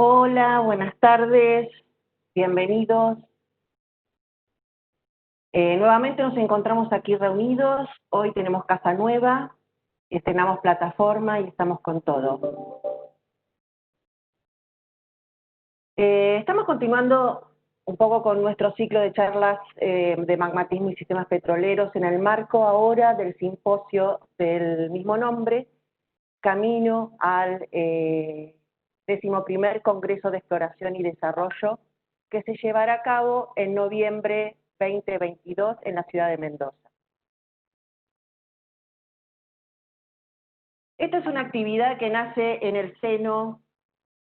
Hola, buenas tardes, bienvenidos. Nuevamente nos encontramos aquí reunidos. Hoy tenemos casa nueva, estrenamos plataforma y estamos con todo. Estamos continuando un poco con nuestro ciclo de charlas de magmatismo y sistemas petroleros en el marco ahora del simposio del mismo nombre, camino al 11º Congreso de Exploración y Desarrollo, que se llevará a cabo en noviembre 2022 en la ciudad de Mendoza. Esta es una actividad que nace en el seno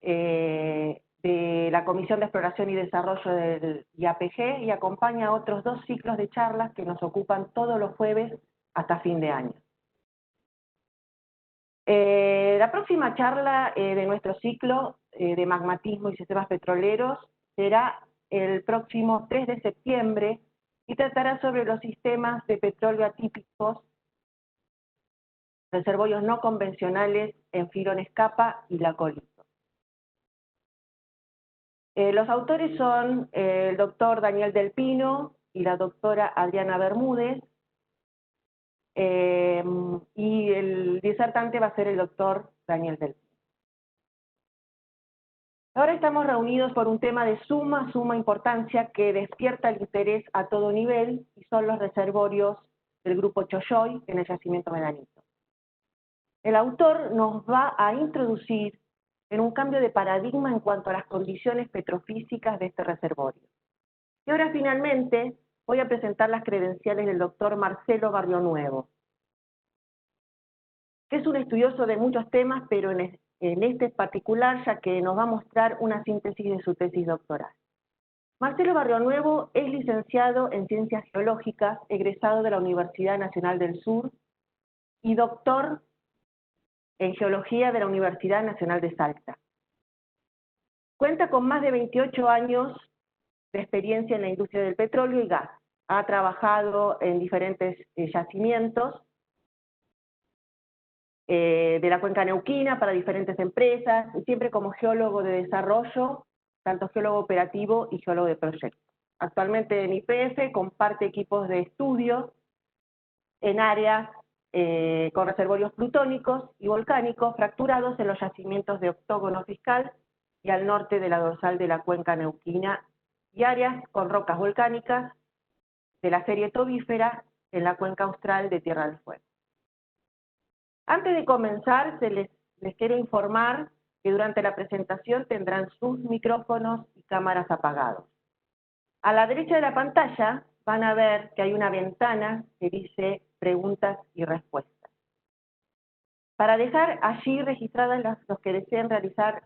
de la Comisión de Exploración y Desarrollo del IAPG y acompaña a otros 2 ciclos de charlas que nos ocupan todos los jueves hasta fin de año. La próxima charla de nuestro ciclo de magmatismo y sistemas petroleros será el próximo 3 de septiembre y tratará sobre los sistemas de petróleo atípicos, reservorios no convencionales en filones capa y lacólito. Los autores son el doctor Daniel Del Pino y la doctora Adriana Bermúdez, y el disertante va a ser el doctor Daniel Del Pino. Ahora estamos reunidos por un tema de suma importancia que despierta el interés a todo nivel, y son los reservorios del grupo Choyoy en el yacimiento Medanito. El autor nos va a introducir en un cambio de paradigma en cuanto a las condiciones petrofísicas de este reservorio. Y ahora finalmente voy a presentar las credenciales del doctor Marcelo Barrionuevo, que es un estudioso de muchos temas, pero en este particular, ya que nos va a mostrar una síntesis de su tesis doctoral. Marcelo Barrionuevo es licenciado en Ciencias Geológicas, egresado de la Universidad Nacional del Sur, y doctor en Geología de la Universidad Nacional de Salta. Cuenta con más de 28 años de experiencia en la industria del petróleo y gas. Ha trabajado en diferentes yacimientos de la cuenca neuquina para diferentes empresas, y siempre como geólogo de desarrollo, tanto geólogo operativo y geólogo de proyecto. Actualmente en YPF comparte equipos de estudio en áreas con reservorios plutónicos y volcánicos fracturados en los yacimientos de Octógono Fiscal y al norte de la dorsal de la cuenca neuquina, y áreas con rocas volcánicas de la serie tobífera en la cuenca austral de Tierra del Fuego. Antes de comenzar, les quiero informar que durante la presentación tendrán sus micrófonos y cámaras apagados. A la derecha de la pantalla van a ver que hay una ventana que dice preguntas y respuestas. Para dejar allí registradas los que deseen realizar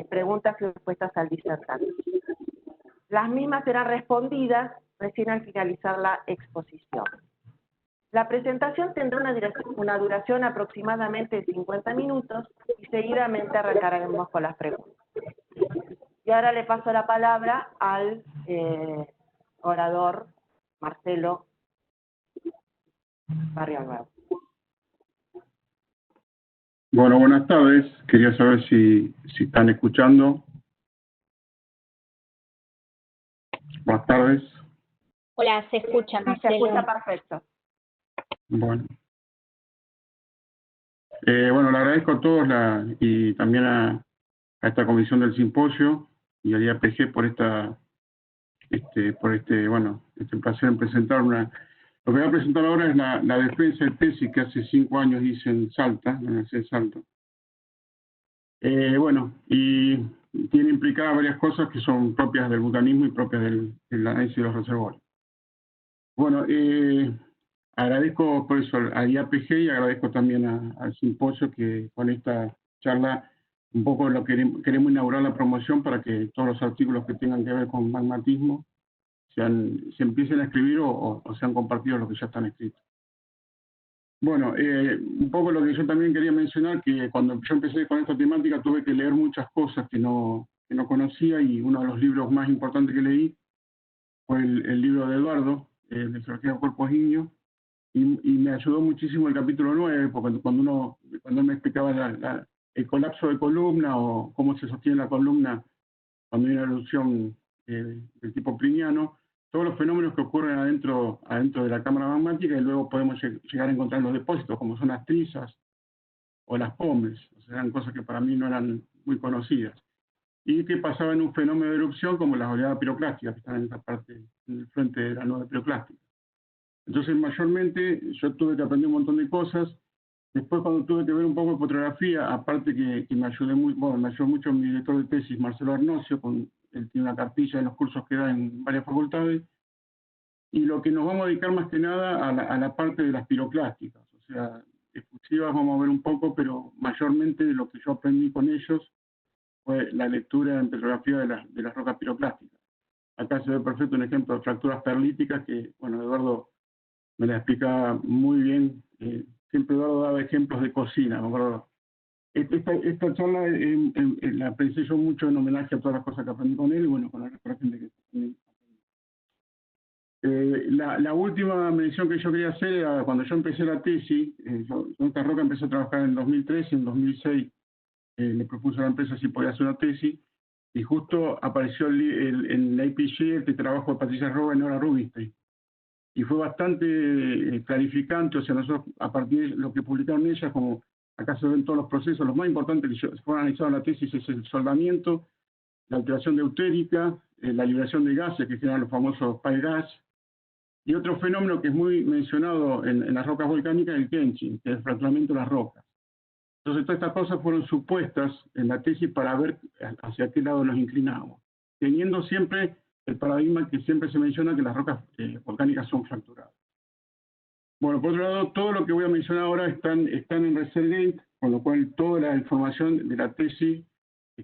preguntas y respuestas al disertante. Las mismas serán respondidas recién al finalizar la exposición. La presentación tendrá una duración aproximadamente de 50 minutos y seguidamente arrancaremos con las preguntas. Y ahora le paso la palabra al orador Marcelo Barrionuevo. Bueno, buenas tardes. Quería saber si están escuchando. Buenas tardes. Hola, se escucha, Sí, Marcelo. se escucha perfecto. Bueno. Bueno, le agradezco a todos y también a esta comisión del simposio y al IAPG por este placer en presentar Lo que voy a presentar ahora es la defensa de tesis que hace 5 años hice en Salta, en la Universidad de Salta. Y tiene implicadas varias cosas que son propias del vulcanismo y propias del análisis de los reservorios. Bueno, agradezco por eso al IAPG y agradezco también al simposio que con esta charla un poco lo queremos inaugurar la promoción para que todos los artículos que tengan que ver con magmatismo se empiecen a escribir o sean compartidos los que ya están escritos. Bueno, un poco lo que yo también quería mencionar, que cuando yo empecé con esta temática tuve que leer muchas cosas que no conocía, y uno de los libros más importantes que leí fue el libro de Eduardo, de Geología de Cuerpos Ígneos, y me ayudó muchísimo el capítulo 9, porque cuando él me explicaba el colapso de columna o cómo se sostiene la columna cuando hay una erupción del tipo pliniano, todos los fenómenos que ocurren adentro de la cámara magmática, y luego podemos llegar a encontrar los depósitos, como son las trizas o las pomes, o sea, eran cosas que para mí no eran muy conocidas. Y que pasaba en un fenómeno de erupción como las oleadas piroclásticas, que están en esta parte, en el frente de la nube piroclástica. Entonces, mayormente, yo tuve que aprender un montón de cosas. Después, cuando tuve que ver un poco de fotografía, aparte que me ayudó mucho mi director de tesis, Marcelo Arnocio, él tiene una cartilla en los cursos que da en varias facultades, y lo que nos vamos a dedicar más que nada a la parte de las piroclásticas, o sea, exclusivas vamos a ver un poco, pero mayormente lo que yo aprendí con ellos fue la lectura en petrografía de las rocas piroclásticas. Acá se ve perfecto un ejemplo de fracturas perlíticas que, bueno, Eduardo me la explicaba muy bien. Siempre Eduardo daba ejemplos de cocina, me acuerdo. Esta charla la pensé yo mucho en homenaje a todas las cosas que aprendí con él y bueno, con la gente que aprendí. La última mención que yo quería hacer era cuando yo empecé la tesis. Yo en esta roca empecé a trabajar en 2003 y en 2006 le propuse a la empresa si podía hacer una tesis, y justo apareció en la IPG este trabajo de Patricia Roba y Nora Rubinstein. Y fue bastante clarificante, o sea, nosotros a partir de lo que publicaron ellas, como acá se ven todos los procesos, los más importantes que fueron analizados en la tesis es el soldamiento, la alteración deutérica, la liberación de gases, que generan los famosos pile gas, y otro fenómeno que es muy mencionado en las rocas volcánicas, el quenching, que es el fracturamiento de las rocas. Entonces, todas estas cosas fueron supuestas en la tesis para ver hacia qué lado nos inclinábamos, teniendo siempre el paradigma que siempre se menciona, que las rocas volcánicas son fracturadas. Bueno, por otro lado, todo lo que voy a mencionar ahora están en ResearchGate, con lo cual toda la información de la tesis,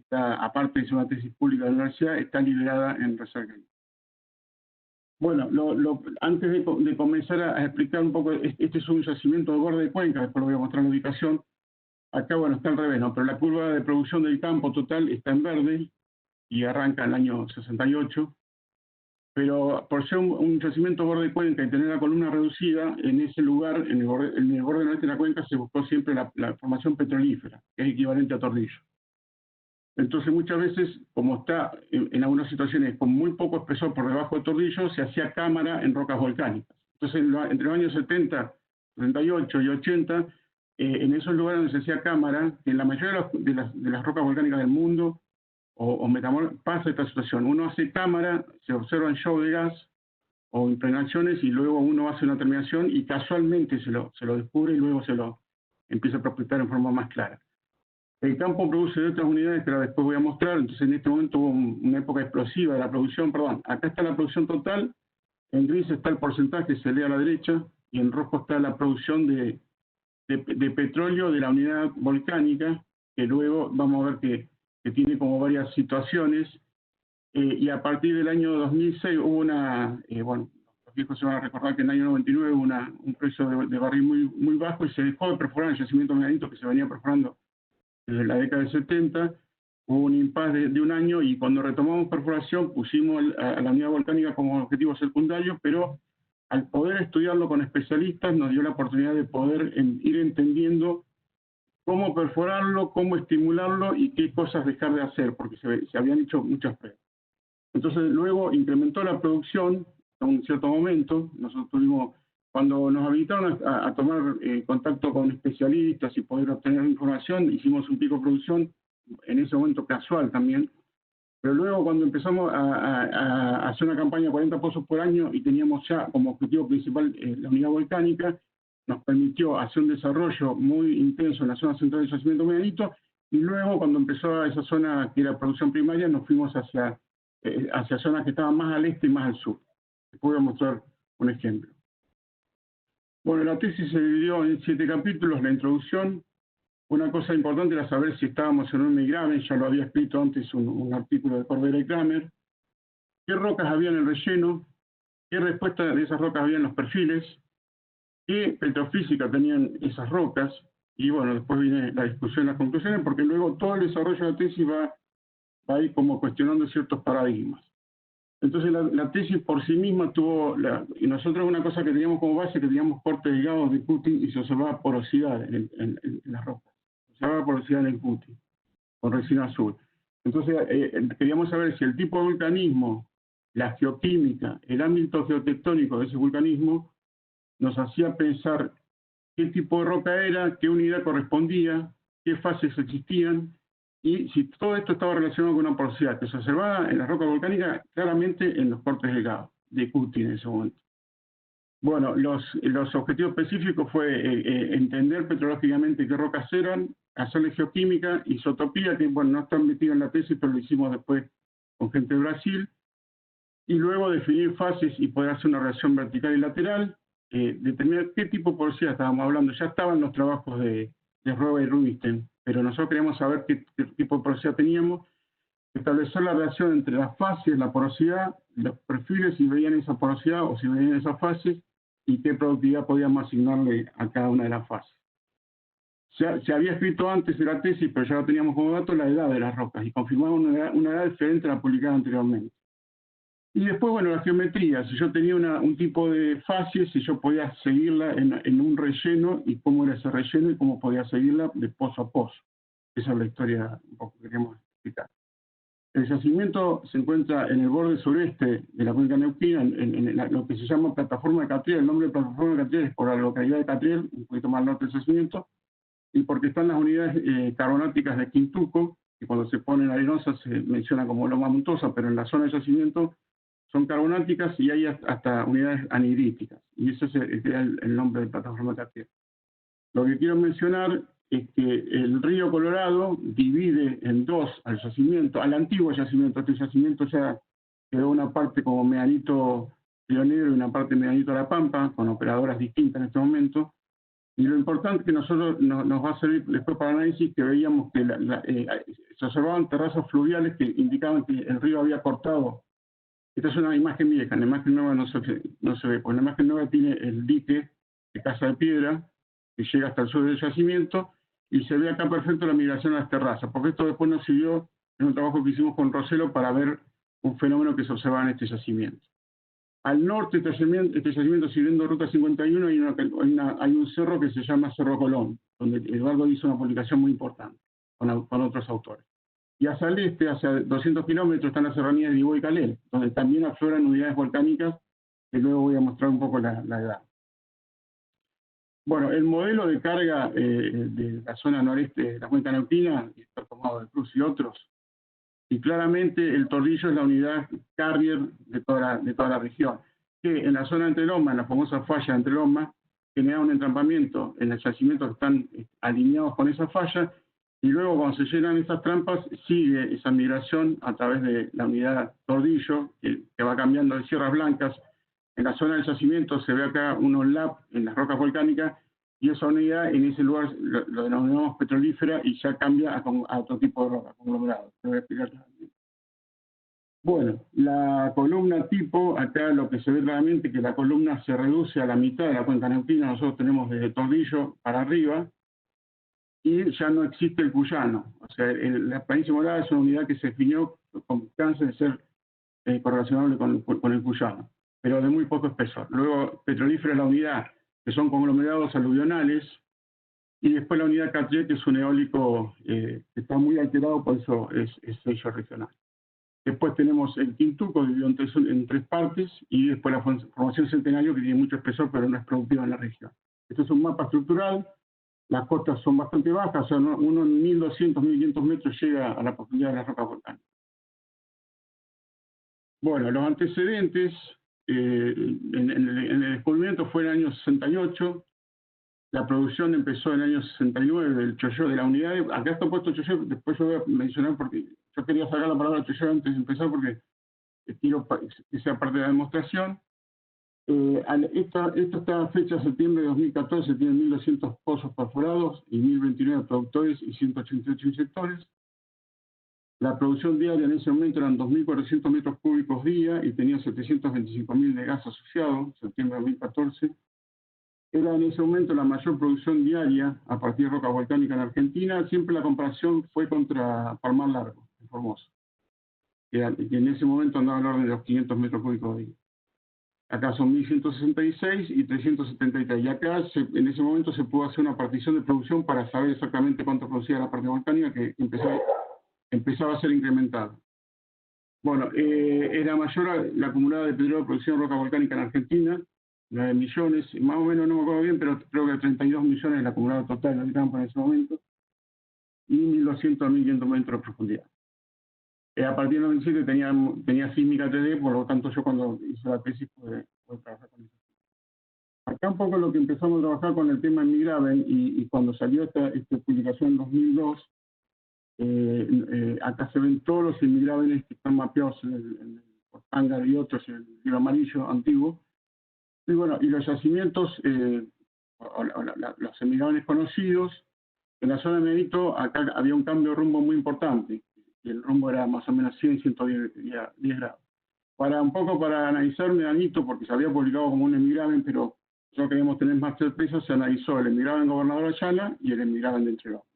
aparte de ser una tesis pública de la universidad, está liberada en ResearchGate. Bueno, antes de comenzar a explicar un poco, este es un yacimiento de borde de cuenca, después lo voy a mostrar la ubicación. Acá, bueno, está al revés, ¿no? Pero la curva de producción del campo total está en verde y arranca en el año 68. Pero por ser un yacimiento borde de cuenca y tener la columna reducida, en ese lugar, en el borde noreste de la cuenca, se buscó siempre la formación petrolífera, que es equivalente a tordillo. Entonces, muchas veces, como está en algunas situaciones con muy poco espesor por debajo de tordillo, se hacía cámara en rocas volcánicas. Entonces, entre los años 70, 78 y 80, en esos lugares donde se hacía cámara, en la mayoría de las rocas volcánicas del mundo, o metamor, pasa esta situación. Uno hace cámara, se observan show de gas o impregnaciones y luego uno hace una terminación y casualmente se lo descubre y luego se lo empieza a prospectar en forma más clara. El campo produce de otras unidades que después voy a mostrar, entonces en este momento hubo una época explosiva de la producción, acá está la producción total, en gris está el porcentaje, se lee a la derecha, y en rojo está la producción de petróleo de la unidad volcánica, que luego vamos a ver que tiene como varias situaciones, y a partir del año 2006 hubo bueno, los viejos se van a recordar que en el año 99 hubo un precio de barril muy bajo y se dejó de perforar el yacimiento medanito que se venía perforando desde la década de 70, hubo un impasse de un año y cuando retomamos perforación pusimos a la unidad volcánica como objetivo secundario, pero al poder estudiarlo con especialistas nos dio la oportunidad de poder ir entendiendo cómo perforarlo, cómo estimularlo y qué cosas dejar de hacer, porque se habían hecho muchas pruebas. Entonces luego incrementó la producción a un cierto momento. Nosotros tuvimos, cuando nos habilitaron a tomar contacto con especialistas y poder obtener información, hicimos un pico de producción, en ese momento casual también. Pero luego cuando empezamos a hacer una campaña de 40 pozos por año y teníamos ya como objetivo principal la unidad volcánica, nos permitió hacer un desarrollo muy intenso en la zona central del yacimiento medanito, y luego cuando empezó esa zona que era producción primaria, nos fuimos hacia zonas que estaban más al este y más al sur. Les voy a mostrar un ejemplo. Bueno, la tesis se dividió en 7 capítulos, la introducción. Una cosa importante era saber si estábamos en un Graben, ya lo había escrito antes un artículo de Cordera y Kramer. ¿Qué rocas había en el relleno? ¿Qué respuesta de esas rocas había en los perfiles? ¿Qué petrofísica tenían esas rocas? Y bueno, después viene la discusión y las conclusiones, porque luego todo el desarrollo de la tesis va a ir como cuestionando ciertos paradigmas. Entonces la tesis por sí misma y nosotros una cosa que teníamos como base, que teníamos cortes delgados de cutting y se observaba porosidad en las rocas. se llama porosidad en el cutis, con resina azul. Entonces, queríamos saber si el tipo de vulcanismo, la geoquímica, el ámbito geotectónico de ese vulcanismo, nos hacía pensar qué tipo de roca era, qué unidad correspondía, qué fases existían, y si todo esto estaba relacionado con una porosidad que se observaba en la roca volcánica claramente en los cortes delgados de cutis en ese momento. Bueno, los objetivos específicos fue entender petrológicamente qué rocas eran, hacerle geoquímica, isotopía, que bueno, no está metido en la tesis, pero lo hicimos después con gente de Brasil, y luego definir fases y poder hacer una relación vertical y lateral, determinar qué tipo de porosidad estábamos hablando. Ya estaban los trabajos de Roeber y Rubinstein, pero nosotros queríamos saber qué tipo de porosidad teníamos, establecer la relación entre las fases, la porosidad, los perfiles, si veían esa porosidad o si veían esas fases, y qué productividad podíamos asignarle a cada una de las fases. Se había escrito antes de la tesis, pero ya lo teníamos como dato, la edad de las rocas, y confirmamos una edad diferente a la publicada anteriormente. Y después, bueno, la geometría, si yo tenía un tipo de fase, si yo podía seguirla en un relleno, y cómo era ese relleno, y cómo podía seguirla de pozo a pozo. Esa es la historia un poco que queremos explicar. El yacimiento se encuentra en el borde sureste de la cuenca neuquina, en lo que se llama plataforma de Catriel. El nombre de plataforma de Catriel es por la localidad de Catriel, un poquito más al norte del yacimiento, y porque están las unidades carbonáticas de Quintuco, que cuando se ponen arenosas se menciona como loma montosa, pero en la zona de yacimiento son carbonáticas y hay hasta unidades anhidríticas. Y ese es el nombre de plataforma de Catriel. Lo que quiero mencionar es que el río Colorado divide en dos al yacimiento, al antiguo yacimiento. Este yacimiento ya quedó una parte como Medanito Río Negro y una parte Medanito La Pampa, con operadoras distintas en este momento. Y lo importante que nosotros nos va a servir después para el análisis, que veíamos que se observaban terrazas fluviales que indicaban que el río había cortado. Esta es una imagen vieja, en la imagen nueva no se ve, porque la imagen nueva tiene el dique de Casa de Piedra, que llega hasta el sur del yacimiento, y se ve acá perfecto la migración a las terrazas, porque esto después nos sirvió en un trabajo que hicimos con Roselo para ver un fenómeno que se observaba en este yacimiento. Al norte de este yacimiento, siguiendo Ruta 51, hay un cerro que se llama Cerro Colón, donde Eduardo hizo una publicación muy importante con otros autores. Y hacia el este, hacia 200 kilómetros, están las serranías de Ibó y Calel, donde también afloran unidades volcánicas, que luego voy a mostrar un poco la edad. Bueno, el modelo de carga de la zona noreste de la cuenca neuquina, está tomado de Cruz y otros, y claramente el Tordillo es la unidad carrier de toda la región, que en la zona entre lomas, en la famosa falla entre lomas, genera un entrampamiento en los yacimientos que están alineados con esa falla, y luego cuando se llenan esas trampas, sigue esa migración a través de la unidad Tordillo, que va cambiando de sierras blancas. En la zona del yacimiento se ve acá un onlap en las rocas volcánicas, y esa unidad en ese lugar lo denominamos petrolífera y ya cambia a otro tipo de roca, conglomerado. Te voy a explicar claramente. Bueno, la columna tipo, acá lo que se ve claramente es que la columna se reduce a la mitad de la cuenca neuquina. Nosotros tenemos desde Tordillo para arriba, y ya no existe el Cuyano. O sea, la planicie morada es una unidad que se definió con chance de ser correlacionable con el Cuyano, pero de muy poco espesor. Luego, petrolífera es la unidad, que son conglomerados aluvionales, y después la unidad Catriel, que es un eólico que está muy alterado, por eso es sello regional. Después tenemos el Quintuco, dividido en tres partes, y después la formación Centenario, que tiene mucho espesor, pero no es productiva en la región. Esto es un mapa estructural. Las costas son bastante bajas, o sea, uno en 1.200, 1.500 metros llega a la profundidad de las rocas volcánicas. Bueno, los antecedentes en el descubrimiento fue en el año 68, la producción empezó en el año 69 del Cholló, de la unidad, acá está puesto Cholló, después yo voy a mencionar porque yo quería sacar la palabra Cholló antes de empezar porque quiero que sea parte de la demostración. Esta está fecha septiembre de 2014, tiene 1.200 pozos perforados y 1.029 productores y 188 inyectores. La producción diaria en ese momento eran 2.400 metros cúbicos día y tenía 725.000 de gas asociado, septiembre de 2014. Era en ese momento la mayor producción diaria a partir de roca volcánica en Argentina. Siempre la comparación fue contra Palmar Largo, en Formosa, que en ese momento andaba al orden de los 500 metros cúbicos día. Acá son 1166 y 373. Y acá, en ese momento, se pudo hacer una partición de producción para saber exactamente cuánto producía la parte volcánica, que empezaba a ser incrementada. Bueno, era mayor la acumulada de petróleo de producción de roca volcánica en Argentina, 9 millones, más o menos, no me acuerdo bien, pero creo que 32 millones el acumulado total del campo en ese momento, y 1.200 a 1.500 metros de profundidad. A partir del 97 tenía sísmica 3D, por lo tanto yo cuando hice la tesis pude trabajar con eso. Acá un poco lo que empezamos a trabajar con el tema Emigraven, y cuando salió esta publicación en 2002, acá se ven todos los Emigravenes que están mapeados en el Hangar y otros, en el libro amarillo antiguo. Y bueno, y los yacimientos, los Emigravenes conocidos, en la zona de Medanito, acá había un cambio de rumbo muy importante. Y el rumbo era más o menos 100, 110 grados. Un poco para analizar Medanito, porque se había publicado como un Emigraven, pero nosotros queríamos tener más certeza, se analizó el Emigraven Gobernador Ayala y el Emigraven de Entre Lomas.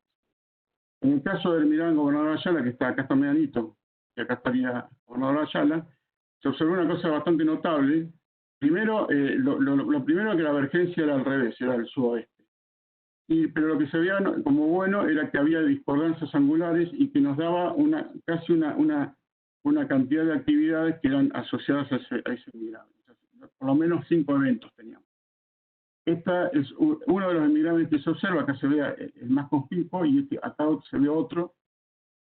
En el caso del Emigraven Gobernador Ayala, que está acá está Medanito, y acá estaría Gobernador Ayala, se observó una cosa bastante notable. Primero, lo primero que la vergencia era al revés, era al sudoeste. Pero lo que se veía como bueno era que había discordancias angulares y que nos daba casi una cantidad de actividades que eran asociadas a ese Emigraven. Por lo menos 5 eventos teníamos. Esta es uno de los Emigraven que se observa, acá se ve el más conspicuo y acá se ve otro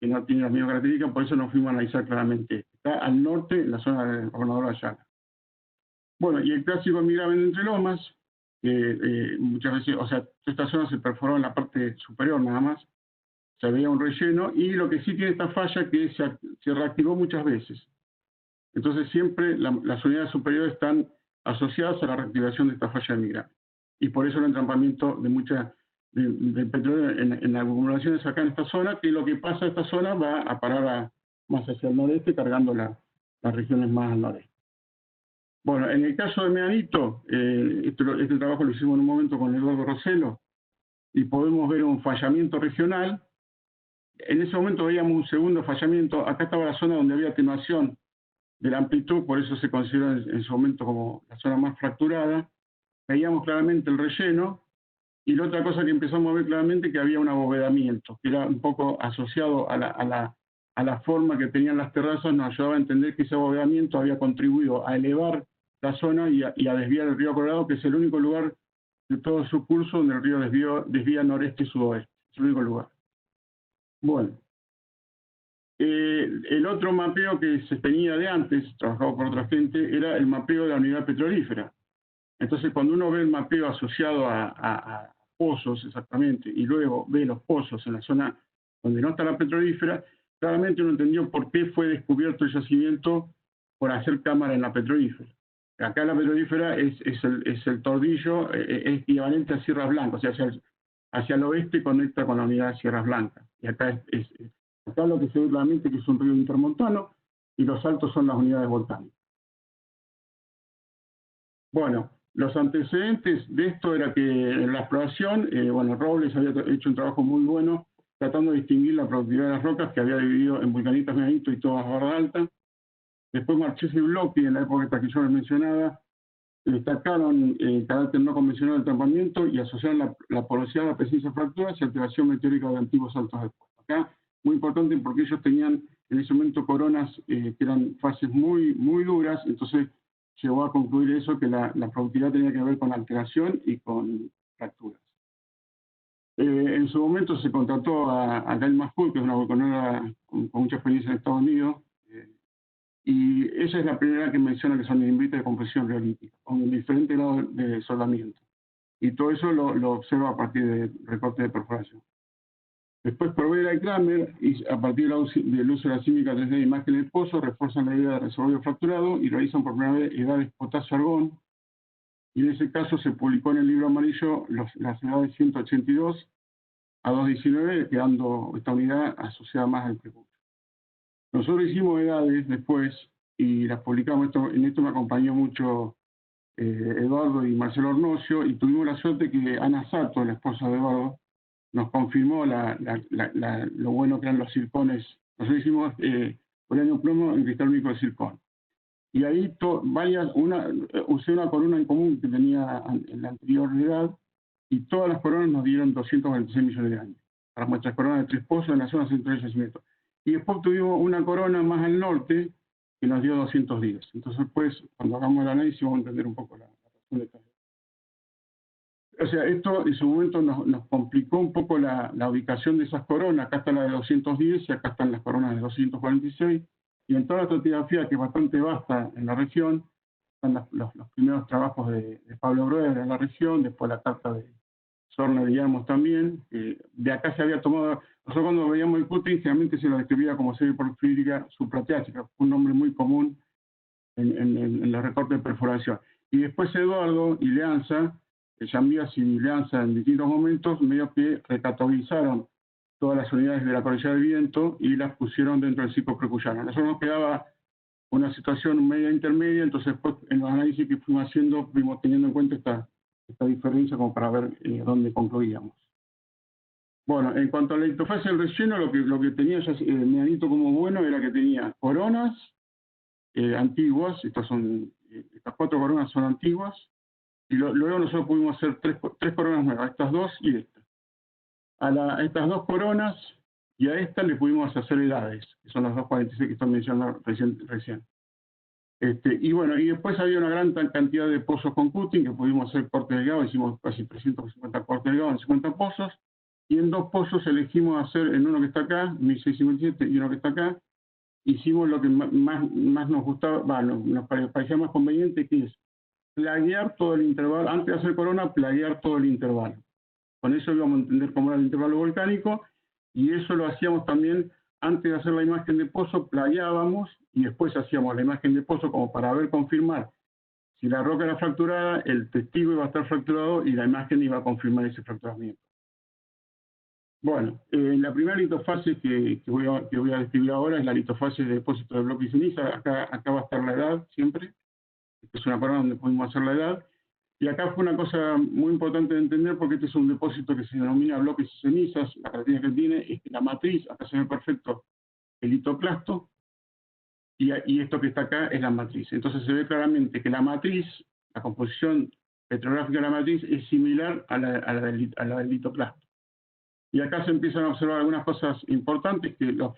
que no tiene las mismas características, por eso nos fuimos a analizar claramente. Está al norte, en la zona del Gobernador Ayala. Bueno, y el clásico Emigraven de Entre Lomas, muchas veces, o sea, esta zona se perforó en la parte superior nada más, se veía un relleno, y lo que sí tiene esta falla que se reactivó muchas veces. Entonces siempre las unidades superiores están asociadas a la reactivación de esta falla de Emigraven. Y por eso el entrampamiento de petróleo en acumulaciones acá en esta zona, que lo que pasa en esta zona va a parar más hacia el noreste, cargando las regiones más al noreste. Bueno, en el caso de Medanito, este trabajo lo hicimos en un momento con Eduardo Rossello, y podemos ver un fallamiento regional. En ese momento veíamos un segundo fallamiento. Acá estaba la zona donde había atenuación de la amplitud, por eso se considera en su momento como la zona más fracturada. Veíamos claramente el relleno, y la otra cosa que empezamos a ver claramente que había un abovedamiento, que era un poco asociado a la forma que tenían las terrazas. Nos ayudaba a entender que ese abovedamiento había contribuido a elevar la zona y a desviar el río Colorado, que es el único lugar de todo su curso donde el río desvía noreste y sudoeste. Es el único lugar. Bueno, el otro mapeo que se tenía de antes, trabajado por otra gente, era el mapeo de la unidad petrolífera. Entonces, cuando uno ve el mapeo asociado a pozos exactamente, y luego ve los pozos en la zona donde no está la petrolífera, claramente uno entendió por qué fue descubierto el yacimiento por hacer cámara en la petrolífera. Acá la petrolífera es el tordillo, es equivalente a Sierras Blancas, o sea, hacia el oeste conecta con la unidad de Sierras Blancas. Y acá acá lo que se ve claramente que es un río intermontano, y los altos son las unidades volcánicas. Bueno, los antecedentes de esto era que en la exploración, Robles había hecho un trabajo muy bueno tratando de distinguir la productividad de las rocas, que había dividido en vulcanitas, Medanito y todas barra alta. Después Marchesi y Blocchi, en la época que yo les mencionaba, destacaron el carácter no convencional del entrampamiento y asociaron la porosidad, la presencia de fracturas y alteración meteórica de antiguos saltos de pozo. Acá, muy importante porque ellos tenían en ese momento coronas que eran fases muy, muy duras, entonces llegó a concluir eso, que la productividad tenía que ver con alteración y con fracturas. En su momento se contrató a Gail Mahfoud, que es una vulcanóloga con mucha experiencia en Estados Unidos, y ella es la primera que menciona que son imbritas de compresión riolítica, con diferentes grados de soldamiento. Y todo eso lo observa a partir de recortes de perforación. Después Provera y Kramer, y a partir del uso de la sísmica 3D de imagen del pozo, refuerzan la idea de reservorio fracturado y realizan por primera vez edades potasio-argón. Y en ese caso se publicó en el libro amarillo las edades 182 a 219, quedando esta unidad asociada más al prepucio. Nosotros hicimos edades después y las publicamos. En esto me acompañó mucho Eduardo y Marcelo Ornocio, y tuvimos la suerte que Ana Sato, la esposa de Eduardo, nos confirmó lo bueno que eran los circones. Nosotros hicimos uranio plomo en cristal único de circón. y ahí usé una corona en común que tenía en la anterior edad, y todas las coronas nos dieron 246 millones de años, para nuestras coronas de Tres Pozos en la zona central del yacimiento. Y después tuvimos una corona más al norte que nos dio 210. Entonces, pues, cuando hagamos el análisis vamos a entender un poco la razón de esto. O sea, esto en su momento nos complicó un poco la ubicación de esas coronas. Acá está la de 210 y acá están las coronas de 246. Y en toda la estratigrafía, que es bastante vasta en la región, están los primeros trabajos de Pablo Broeder en la región, después la carta de Sorna, digamos, también. De acá se había tomado, nosotros cuando veíamos el Cutting, generalmente se lo describía como serie porfírica suprateátrica, un nombre muy común en los recortes de perforación. Y después Eduardo y Leanza, Llambías y Leanza en distintos momentos, medio que recatalogizaron todas las unidades de la cordillera del viento y las pusieron dentro del ciclo precuyano. A nosotros nos quedaba una situación media intermedia, entonces pues, en los análisis que fuimos haciendo, fuimos teniendo en cuenta esta diferencia como para ver dónde concluíamos. Bueno, en cuanto a la litofase del relleno, lo que tenía ya Medianito como bueno era que tenía coronas antiguas, estas 4 coronas son antiguas, y luego nosotros pudimos hacer tres coronas nuevas, estas dos y esta. A estas 2 coronas y a esta le pudimos hacer edades, que son las 246 que están mencionando recién. Y bueno, y después había una gran cantidad de pozos con cutting, que pudimos hacer corte delgado, hicimos casi 350 cortes delgados en 50 pozos, y en 2 pozos elegimos hacer, en uno que está acá, 1657, y uno que está acá, hicimos lo que más nos gustaba, nos parecía más conveniente, que es plaguear todo el intervalo, antes de hacer corona, plaguear todo el intervalo. Con eso íbamos a entender cómo era el intervalo volcánico, y eso lo hacíamos también antes de hacer la imagen de pozo, plagueábamos y después hacíamos la imagen de pozo como para ver, confirmar si la roca era fracturada, el testigo iba a estar fracturado y la imagen iba a confirmar ese fracturamiento. Bueno, la primera litofase que voy a describir ahora es la litofase de depósito de bloque y ceniza. Acá va a estar la edad siempre. Esta es una corona donde pudimos hacer la edad. Y acá fue una cosa muy importante de entender porque este es un depósito que se denomina bloques y cenizas. La característica que tiene es que la matriz, acá se ve perfecto el litoclasto, y esto que está acá es la matriz. Entonces se ve claramente que la matriz, la composición petrográfica de la matriz es similar a la del litoclasto. Y acá se empiezan a observar algunas cosas importantes, que los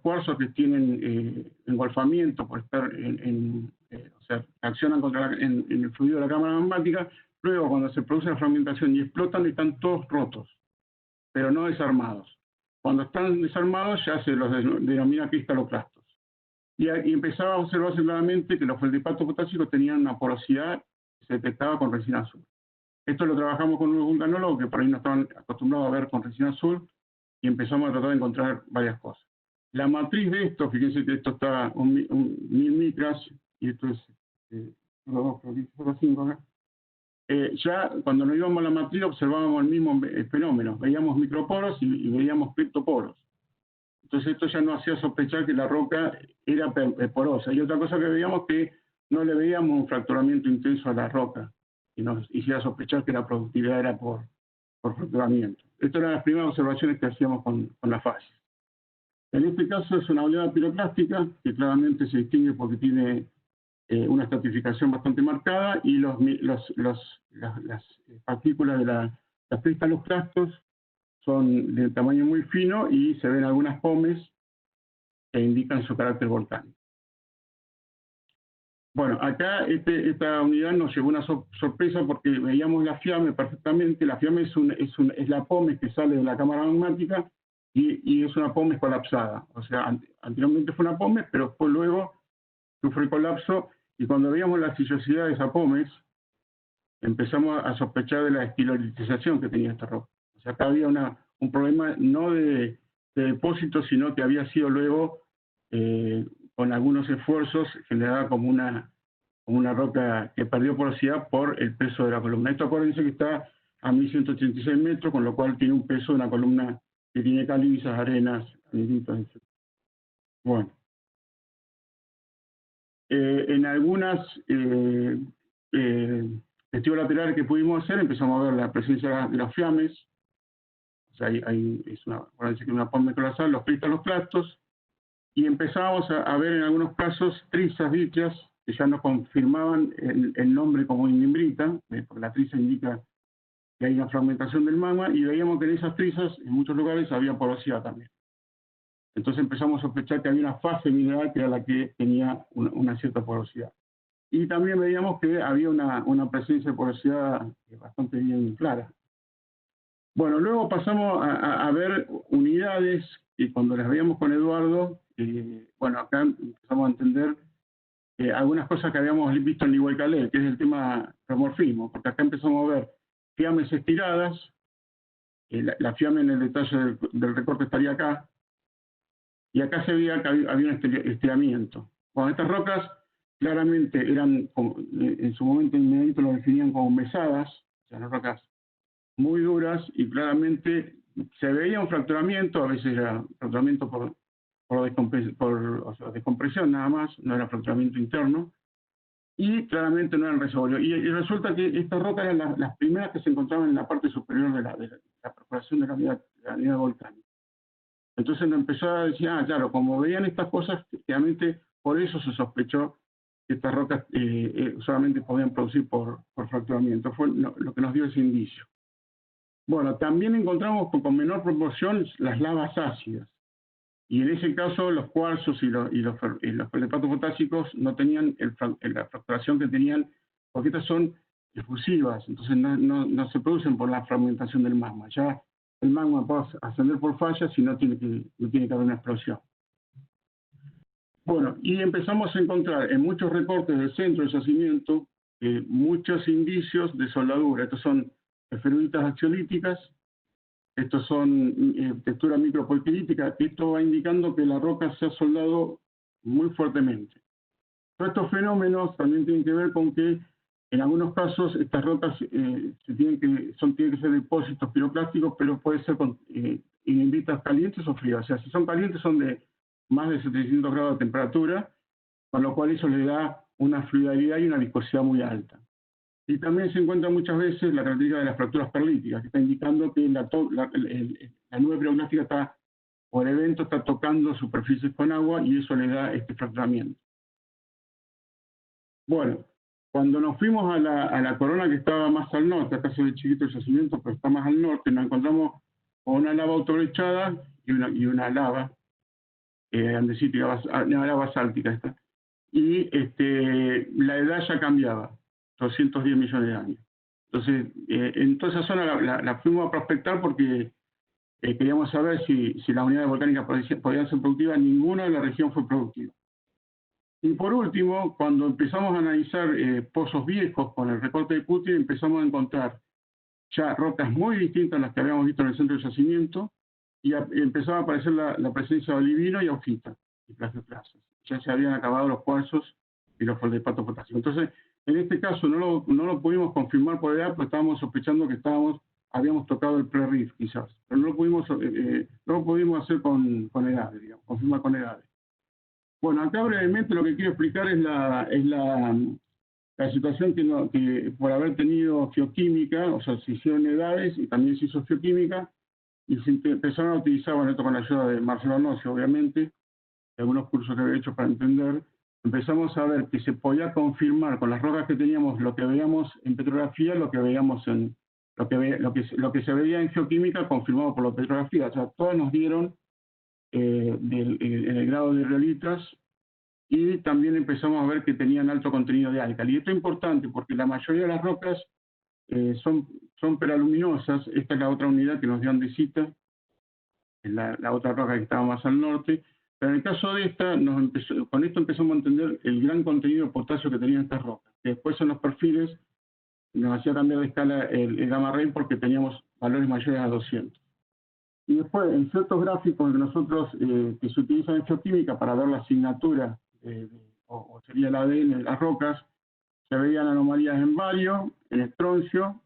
cuarzos que tienen engolfamiento por estar o sea, accionan en el fluido de la cámara magmática, luego cuando se produce la fragmentación y explotan están todos rotos, pero no desarmados. Cuando están desarmados ya se los denomina cristaloclastos. Y empezaba a observarse claramente que los feldspatos potásicos tenían una porosidad que se detectaba con resina azul. Esto lo trabajamos con unos vulcanólogos que por ahí no estaban acostumbrados a ver con resina azul y empezamos a tratar de encontrar varias cosas. La matriz de esto, fíjense que esto está 1000 micras y esto es 0,5 acá. Ya cuando nos íbamos a la matriz observábamos el mismo fenómeno, veíamos microporos y veíamos criptoporos. Entonces esto ya nos hacía sospechar que la roca era porosa. Y otra cosa que veíamos que no le veíamos un fracturamiento intenso a la roca, y nos hiciera sospechar que la productividad era por fracturamiento. Estas eran las primeras observaciones que hacíamos con la fase. En este caso es una oleada piroclástica que claramente se distingue porque tiene una estratificación bastante marcada y las partículas de las cristaloclastos son de tamaño muy fino y se ven algunas pomes que indican su carácter volcánico. Bueno, acá esta unidad nos llevó una sorpresa porque veíamos la FIAME perfectamente. La FIAME es la pomes que sale de la cámara magmática y es una pomes colapsada. O sea, anteriormente fue una pomes, pero después luego sufre colapso y cuando veíamos la sillosidad de esa pomes, empezamos a sospechar de la estilolitización que tenía esta roca. O sea, acá había un problema no de depósito, sino que había sido luego con algunos esfuerzos generada como una roca que perdió porosidad por el peso de la columna. Esto acuérdense que está a 1186 metros, con lo cual tiene un peso de una columna que tiene calizas, arenas, anilitos, etc. Bueno. En algunas testigos laterales que pudimos hacer, empezamos a ver la presencia de las fiames. O sea, acuérdense que una pomes colapsal, los cristaloclastos, y empezábamos a ver en algunos casos trizas vítreas que ya nos confirmaban el nombre como indimbrita, porque la triza indica que hay una fragmentación del magma, y veíamos que en esas trizas, en muchos lugares, había porosidad también. Entonces empezamos a sospechar que había una fase mineral que era la que tenía una cierta porosidad. Y también veíamos que había una presencia de porosidad bastante bien clara. Bueno, luego pasamos a ver unidades, y cuando las veíamos con Eduardo, bueno, acá empezamos a entender algunas cosas que habíamos visto en Igualcalé, que es el tema remorfismo, porque acá empezamos a ver fiames estiradas, la fiame en el detalle del recorte estaría acá, y acá se veía que había un estiramiento. Bueno, estas rocas claramente eran, en su momento inmediato lo definían como mesadas, o sea, las rocas muy duras, y claramente se veía un fracturamiento, a veces era fracturamiento por descompresión nada más, no era fracturamiento interno, y claramente no eran reservorio. Y resulta que estas rocas eran las primeras que se encontraban en la parte superior de la perforación de la unidad volcánica. Entonces nos empezó a decir, claro, como veían estas cosas, realmente por eso se sospechó que estas rocas solamente podían producir por fracturamiento. Fue lo que nos dio ese indicio. Bueno, también encontramos con menor proporción las lavas ácidas. Y en ese caso los cuarzos y los feldspatos potásicos no tenían la fracturación que tenían, porque estas son efusivas, entonces no se producen por la fragmentación del magma. Ya el magma puede ascender por fallas y no tiene que haber una explosión. Bueno, y empezamos a encontrar en muchos recortes del centro del yacimiento muchos indicios de soldadura. Estos son esferoiditas axiolíticas, estos son textura micropoiquilítica, esto va indicando que la roca se ha soldado muy fuertemente. Todos estos fenómenos también tienen que ver con que en algunos casos estas rocas tienen que ser depósitos piroclásticos, pero puede ser con indimbritas calientes o frías. O sea, si son calientes son de más de 700 grados de temperatura, con lo cual eso le da una fluidabilidad y una viscosidad muy alta. Y también se encuentra muchas veces la característica de las fracturas perlíticas, que está indicando que la nube piroclástica está, o el evento está tocando superficies con agua y eso le da este fracturamiento. Bueno, cuando nos fuimos a la corona que estaba más al norte, acá se ve chiquito el yacimiento, pero está más al norte, nos encontramos con una lava autobrechada y una lava andesítica, una lava basáltica esta. Y la edad ya cambiaba, 210 millones de años. Entonces, en toda esa zona la fuimos a prospectar porque queríamos saber si las unidades volcánicas podían ser productivas. Ninguna de la región fue productiva. Y por último, cuando empezamos a analizar pozos viejos con el recorte de Cutty, empezamos a encontrar ya rocas muy distintas a las que habíamos visto en el centro del yacimiento, y empezaba a aparecer la presencia de olivino y augita y plagioclasas. Ya se habían acabado los cuarzos y los feldespatos potásicos. Entonces, en este caso no lo pudimos confirmar por edad, porque estábamos sospechando que habíamos tocado el pre-riff quizás, pero no lo pudimos hacer con edades, digamos, confirmar con edades. Bueno, acá brevemente lo que quiero explicar es la situación que por haber tenido geoquímica, o sea, se hicieron edades y también se hizo geoquímica, y se empezaron a utilizar, bueno, esto con la ayuda de Marcelo Nocio, obviamente, de algunos cursos que había hecho para entender, empezamos a ver que se podía confirmar con las rocas que teníamos lo que veíamos en petrografía, lo que veíamos en lo que se veía en geoquímica confirmado por la petrografía. O sea, todos nos dieron en el grado de realitas, y también empezamos a ver que tenían alto contenido de álcali. Y esto es importante porque la mayoría de las rocas son peraluminosas. Esta es la otra unidad que nos dio andesita, es la otra roca que estaba más al norte. Pero en el caso de esta, con esto empezamos a entender el gran contenido de potasio que tenían estas rocas. Que después en los perfiles nos hacía cambiar de escala el gamma ray porque teníamos valores mayores a 200. Y después, en ciertos gráficos que nosotros, que se utilizan en geoquímica para ver la asignatura, o sería el ADN de las rocas, se veían anomalías en bario, en estroncio,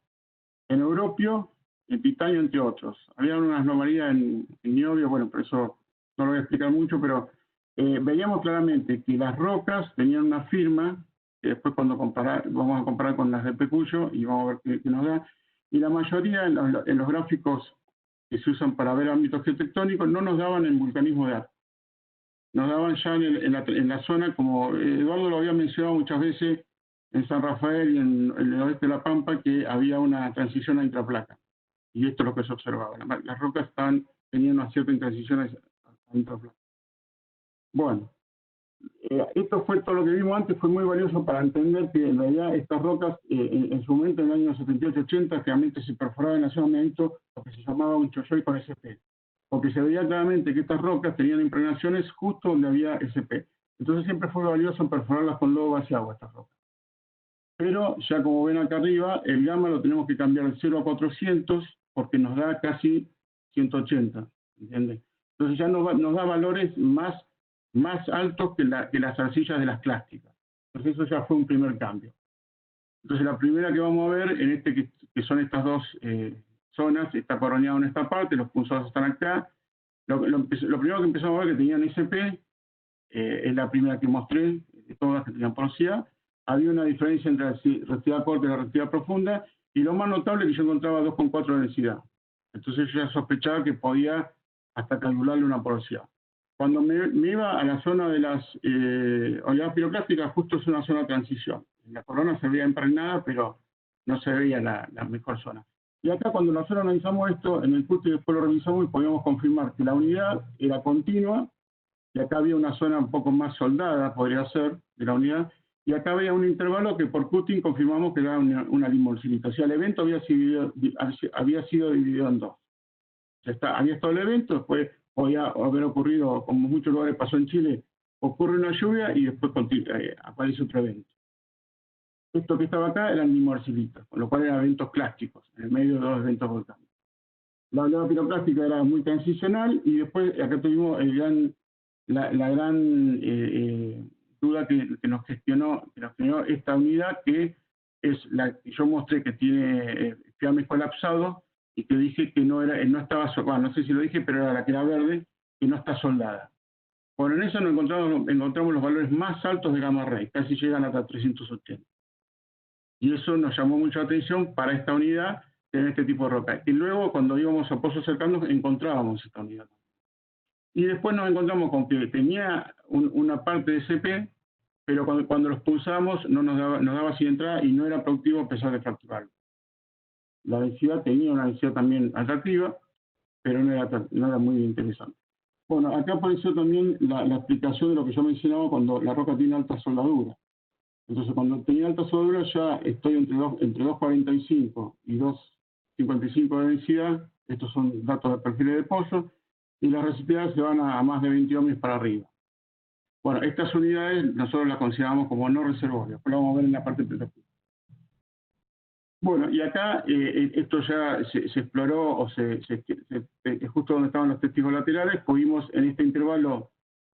en europio, en titanio, entre otros. Había unas anomalías en niobio, bueno, pero eso no lo voy a explicar mucho, pero veíamos claramente que las rocas tenían una firma, que después vamos a comparar con las de Pecuyo y vamos a ver qué nos da, y la mayoría en los gráficos que se usan para ver ámbitos geotectónicos no nos daban el vulcanismo de arco. nos daban ya en la zona, como Eduardo lo había mencionado muchas veces, en San Rafael y en el oeste de La Pampa, que había una transición a intraplaca. Y esto es lo que se observaba. Las rocas tenían una cierta transición a intraplaca. Bueno, esto fue todo lo que vimos antes, fue muy valioso para entender que en realidad estas rocas, en su momento, en el año 78-80, realmente se perforaban en la zona de Meadito lo que se llamaba un cholloy con SP. Porque se veía claramente que estas rocas tenían impregnaciones justo donde había SP. Entonces siempre fue valioso perforarlas con lodo base agua, estas rocas. Pero ya como ven acá arriba, el gamma lo tenemos que cambiar de 0 a 400 porque nos da casi 180, ¿entiendes? Entonces ya nos da valores más altos que las arcillas de las clásticas. Entonces eso ya fue un primer cambio. Entonces la primera que vamos a ver, en que son estas dos zonas, está coroneado en esta parte, los punzados están acá. Lo primero que empezamos a ver que tenían SP, es la primera que mostré, de todas las que tenían porosidad. Había una diferencia entre la reactividad corta y la reactividad profunda, y lo más notable es que yo encontraba 2,4 de densidad. Entonces yo ya sospechaba que podía hasta calcularle una porosidad. Cuando me iba a la zona de las oleadas piroclásticas, justo es una zona de transición. La corona se veía impregnada, pero no se veía la mejor zona. Y acá cuando nosotros analizamos esto, en el punto y después lo revisamos y podíamos confirmar que la unidad era continua, y acá había una zona un poco más soldada, podría ser, de la unidad, y acá había un intervalo que por cutting confirmamos que era una limolcilita. O sea, el evento había sido dividido en dos. O sea, había estado el evento, después podía haber ocurrido, como en muchos lugares pasó en Chile, ocurre una lluvia y después aparece otro evento. Esto que estaba acá eran limolcilitas, con lo cual eran eventos clásticos, en el medio de dos eventos volcánicos. La oleada piroclástica era muy transicional y después acá tuvimos la gran duda que nos gestionó esta unidad, que es la que yo mostré que tiene fiames colapsados y que dije que no estaba soldada, no sé si lo dije, pero era la que era verde, que no está soldada. Bueno, en eso encontramos los valores más altos de gamma ray, casi llegan hasta 380. Y eso nos llamó mucho la atención para esta unidad en este tipo de roca. Y luego, cuando íbamos a pozos cercanos, encontrábamos esta unidad. Y después nos encontramos con que tenía una parte de CP, pero cuando los pulsamos nos daba sin entrada y no era productivo a pesar de fracturarlo. La densidad tenía una densidad también atractiva, pero no era muy interesante. Bueno, acá apareció también la explicación de lo que yo mencionaba cuando la roca tiene alta soldadura. Entonces, cuando tenía alta soldadura ya estoy entre 2,45 y 2,55 de densidad. Estos son datos de perfiles de pozo. Y las resistividades se van a más de 20 ohms para arriba. Bueno, estas unidades nosotros las consideramos como no reservorias, después lo vamos a ver en la parte protectiva. Bueno, y acá esto ya se exploró, justo donde estaban los testigos laterales, pudimos en este intervalo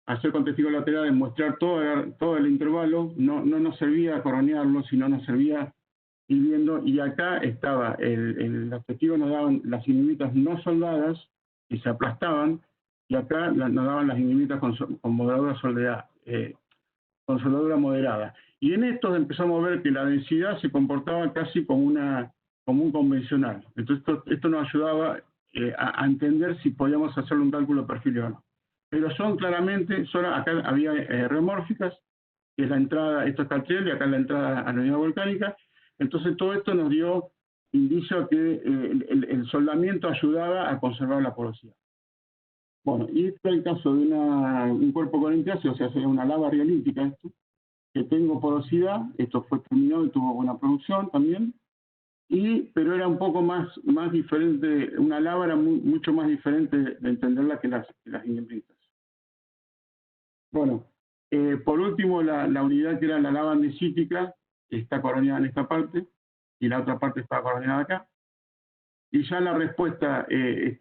hacer con testigos laterales, mostrar todo el intervalo, no nos servía coronearlo, sino nos servía ir viendo, y acá estaba, los testigos nos daban las inhibitas no soldadas, y se aplastaban, y acá nos daban las inhibitas con soldadura moderada. Y en estos empezamos a ver que la densidad se comportaba casi como un convencional. Entonces esto nos ayudaba a entender si podíamos hacerle un cálculo de perfil o no. Pero acá había remórficas, que es la entrada, esto es Catriel, y acá es la entrada a la unidad volcánica. Entonces todo esto nos dio indicio que el soldamiento ayudaba a conservar la porosidad. Bueno, y este es el caso de un cuerpo corintiáceo, o sea, sería una lava riolítica esto, que tengo porosidad, esto fue terminado y tuvo buena producción también, pero era un poco más diferente, una lava era mucho más diferente de entenderla que las inhibitas. Bueno, por último, la unidad que era la lava andesítica está coroneada en esta parte, y la otra parte está coroneada acá. Y ya la respuesta,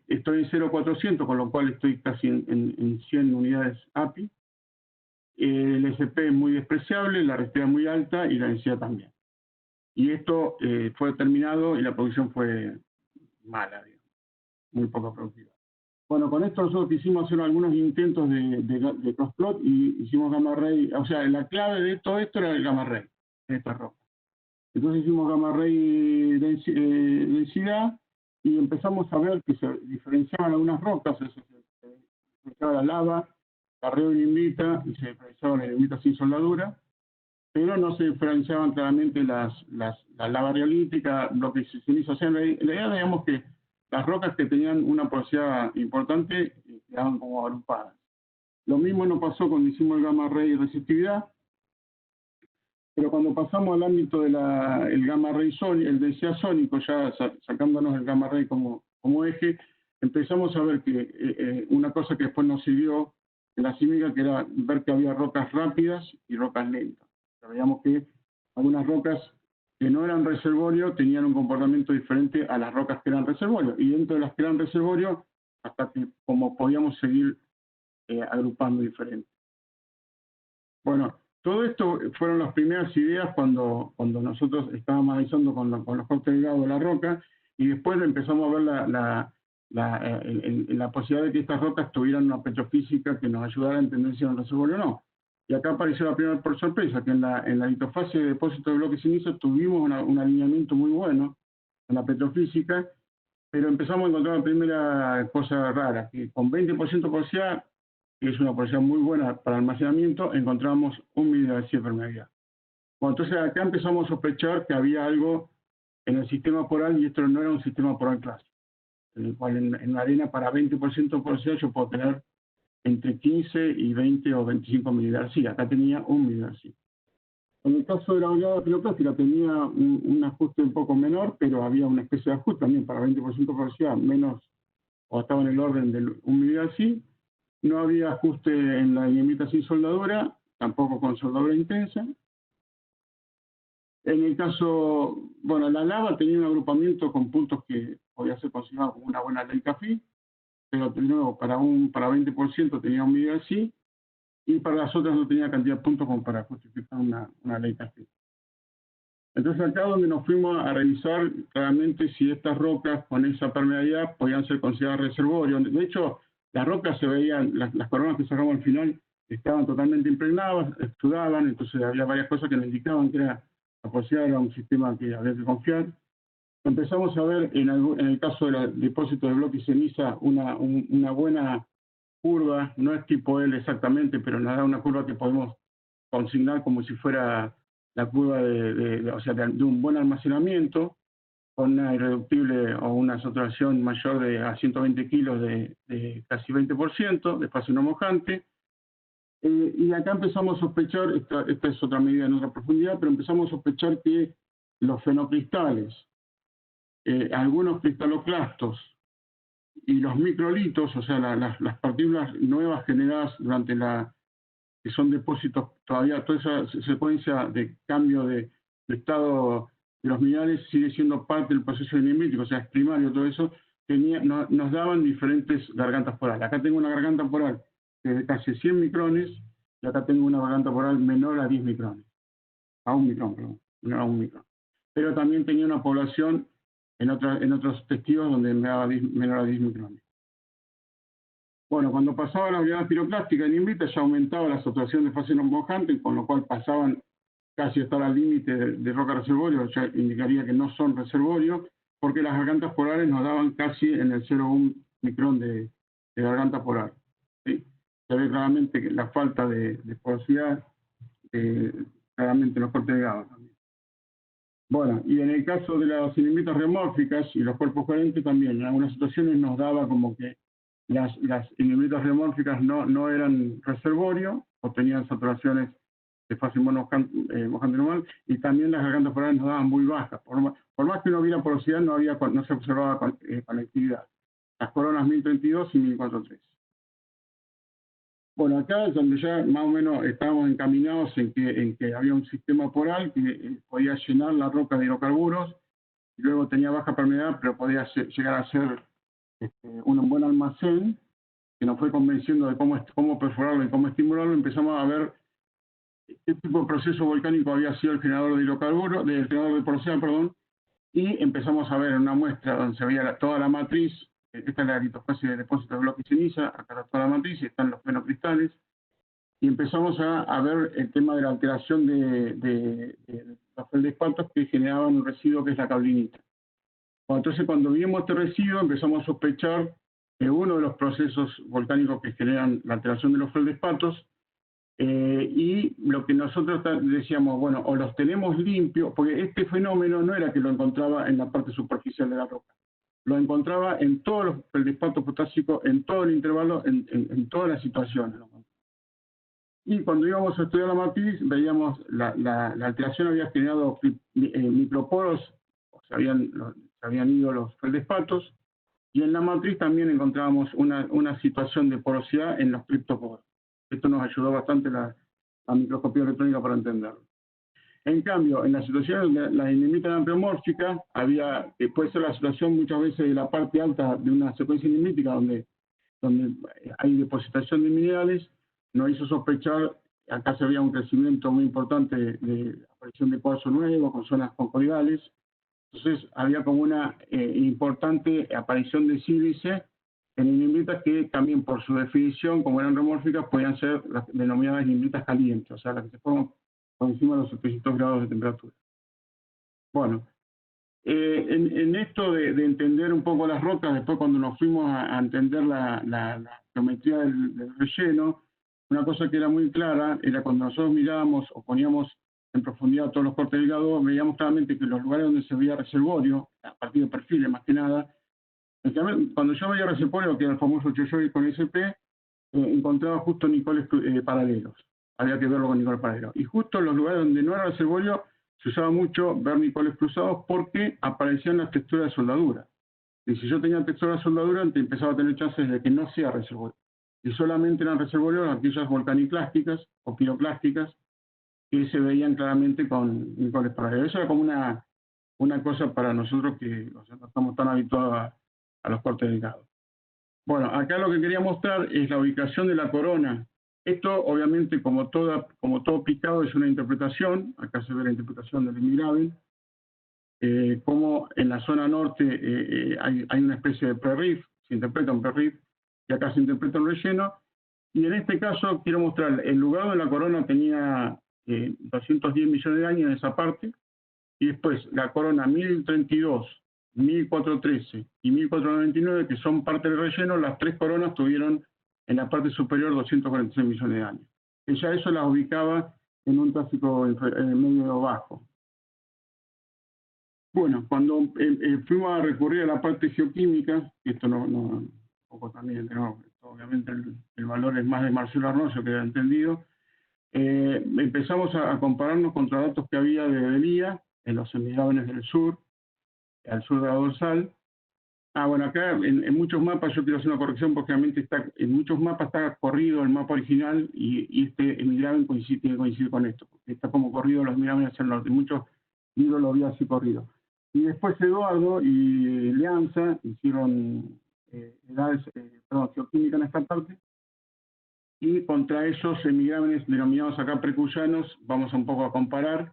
estoy en 0,400, con lo cual estoy casi en 100 unidades API. El SP es muy despreciable, la reactividad muy alta y la densidad también. Y esto fue terminado y la producción fue mala, digamos, muy poco productiva. Bueno, con esto nosotros quisimos hacer algunos intentos de crossplot y hicimos gamma ray, o sea, la clave de todo esto era el gamma ray, en esta roca. Entonces hicimos gamma ray densidad y empezamos a ver que se diferenciaban algunas rocas, se diferenciaba la lava, carreo de ignimbrita y se diferenciaban las ignimbritas sin soldadura, pero no se diferenciaban claramente la lava riolítica, lo que se hizo. O sea, en realidad, digamos que las rocas que tenían una porosidad importante quedaban como agrupadas. Lo mismo nos pasó cuando hicimos el gamma ray resistividad, pero cuando pasamos al ámbito del gamma ray sónico, el densidad sónico, ya sacándonos el gamma ray como eje, empezamos a ver que una cosa que después nos sirvió en la química, que era ver que había rocas rápidas y rocas lentas. Veíamos que algunas rocas que no eran reservorio tenían un comportamiento diferente a las rocas que eran reservorio, y dentro de las que eran reservorio, hasta que como podíamos seguir agrupando diferentes. Bueno, todo esto fueron las primeras ideas cuando nosotros estábamos analizando con los cortes delgados de la roca, y después empezamos a ver la posibilidad de que estas rocas tuvieran una petrofísica que nos ayudara a entender si eran reservorio o no. Y acá apareció la primera por sorpresa, que en la litofase de depósito de bloques cenizos tuvimos un alineamiento muy bueno en la petrofísica, pero empezamos a encontrar la primera cosa rara, que con 20% porosidad, que es una porosidad muy buena para almacenamiento, encontramos 1 milidarcía de permeabilidad. Bueno, entonces acá empezamos a sospechar que había algo en el sistema poral, y esto no era un sistema poral clásico, en el cual en la arena para 20% de porosidad yo puedo tener entre 15 y 20 o 25 milidarcía. Acá tenía 1 milidarcía. En el caso de la oleada piroclástica tenía un ajuste un poco menor, pero había una especie de ajuste también para 20% de porosidad, menos, o estaba en el orden del 1 milidarcía. No había ajuste en la ignimbrita sin soldadura, tampoco con soldadura intensa. En el caso, bueno, la lava tenía un agrupamiento con puntos que podía ser considerado como una buena ley café, pero de nuevo, para 20% tenía 1 milidarcía, y para las otras no tenía cantidad de puntos como para justificar una ley café. Entonces acá donde nos fuimos a revisar claramente si estas rocas con esa permeabilidad podían ser consideradas reservorios. De hecho, las rocas se veían, las coronas que sacamos al final estaban totalmente impregnadas, exudaban, entonces había varias cosas que nos indicaban que la posibilidad era un sistema que había que confiar. Empezamos a ver en el caso del depósito de bloque y ceniza una buena curva, no es tipo L exactamente, pero nos da una curva que podemos consignar como si fuera la curva de un buen almacenamiento, con una irreductible o una saturación mayor a 120 kilos de casi 20% de espacio no mojante. Y acá empezamos a sospechar, esta es otra medida en otra profundidad, pero empezamos a sospechar que los fenocristales, algunos cristaloclastos y los microlitos, o sea, las partículas nuevas generadas durante que son depósitos todavía, toda esa secuencia de cambio de estado de los minerales sigue siendo parte del proceso ignimbrico, o sea, es primario todo eso, nos daban diferentes gargantas porales. Acá tengo una garganta poral de casi 100 micrones, y acá tengo una garganta poral menor a 10 micrones, a 1 micrón, perdón, menor a 1 micrón. Pero también tenía una población en otros testigos donde me daba menor a 10 micrones. Bueno, cuando pasaba la oleada piroclástica en ignimbrita ya aumentaba la saturación de fase no mojante, con lo cual pasaban casi hasta el límite de roca reservorio, ya indicaría que no son reservorios, porque las gargantas polares nos daban casi en el 0,1 micrón de garganta polar. ¿Sí? Se ve claramente que la falta de porosidad, claramente en los cortes delgados también. Bueno, y en el caso de las ignimbritas reomórficas y los cuerpos coherentes también, en algunas situaciones nos daba como que las ignimbritas reomórficas no eran reservorio o tenían saturaciones de fase mojante normal, y también las gargantas polares nos daban muy bajas. Por más que no hubiera porosidad, no se observaba conectividad. Las coronas 1032 y 1403. Bueno, acá es donde ya más o menos estábamos encaminados en que había un sistema poral que podía llenar la roca de hidrocarburos, y luego tenía baja permeabilidad, pero podía llegar a ser un buen almacén, que nos fue convenciendo de cómo perforarlo y cómo estimularlo. Empezamos a ver qué tipo de proceso volcánico había sido el generador de hidrocarburos, el generador de porosidad, perdón, y empezamos a ver en una muestra donde se veía toda la matriz. Esta es la litofase de depósito de bloque y ceniza, acá está toda la matriz y están los fenocristales, y empezamos a ver el tema de la alteración de los feldespatos que generaban un residuo que es la cablinita. Bueno, entonces cuando vimos este residuo empezamos a sospechar uno de los procesos volcánicos que generan la alteración de los feldespatos, y lo que nosotros decíamos, bueno, o los tenemos limpios, porque este fenómeno no era que lo encontraba en la parte superficial de la roca, lo encontraba en todos los feldespatos potásicos, en todo el intervalo, en todas las situaciones. Y cuando íbamos a estudiar la matriz, veíamos la alteración había generado microporos, se habían ido los feldespatos, y en la matriz también encontrábamos una situación de porosidad en los criptoporos. Esto nos ayudó bastante la microscopía electrónica para entenderlo. En cambio, en la situación de la dinamita ampliomórfica, puede ser la situación muchas veces de la parte alta de una secuencia dinamítica donde hay depositación de minerales, nos hizo sospechar, acá se veía un crecimiento muy importante de aparición de cuarzo nuevo con zonas concoidales. Entonces había como una importante aparición de sílice en dinamitas que también por su definición, como eran remórficas, podían ser las denominadas dinamitas calientes, o sea, las que se forman por encima de los 700 grados de temperatura. Bueno, en esto de entender un poco las rocas, después cuando nos fuimos a entender la geometría del relleno, una cosa que era muy clara era cuando nosotros mirábamos o poníamos en profundidad todos los cortes delgados, veíamos claramente que los lugares donde se veía reservorio, a partir de perfiles más que nada, cuando yo veía reservorio, que era el famoso Choyoy con SP, encontraba justo nicoles paralelos. Había que verlo con nicoles paralelos. Y justo en los lugares donde no era reservorio, se usaba mucho ver nicoles cruzados porque aparecían las texturas de soldadura. Y si yo tenía textura de soldadura, empezaba a tener chances de que no sea reservorio. Y solamente eran reservorios aquellas volcaniclásticas o piroclásticas que se veían claramente con nicoles paralelos. Eso era como una cosa para nosotros que no estamos tan habituados a los cortes delgados. Bueno, acá lo que quería mostrar es la ubicación de la corona. Esto, obviamente, como todo picado, es una interpretación. Acá se ve la interpretación del Emigraven. Como en la zona norte hay una especie de prerriff, se interpreta un prerriff, y acá se interpreta un relleno. Y en este caso quiero mostrar el lugar donde la corona tenía 210 millones de años en esa parte, y después la corona 1032, 1413 y 1499, que son parte del relleno, las tres coronas tuvieron en la parte superior 246 millones de años. Y ya eso las ubicaba en un tráfico medio bajo. Bueno, cuando fuimos a recurrir a la parte geoquímica, esto un poco también, obviamente el valor es más de Marcelo Arnoso que era entendido, empezamos a compararnos contra datos que había de Delía, en los semigravenes del sur, al sur de la dorsal. Bueno, acá en muchos mapas, yo quiero hacer una corrección porque realmente en muchos mapas está corrido el mapa original y este emigraven tiene que coincidir con esto, porque está como corrido los emigravenes hacia el norte. Muchos libros lo había así corrido. Y después Eduardo y Leanza hicieron geoquímica en esta parte, y contra esos emigravenes denominados acá precuyanos vamos un poco a comparar,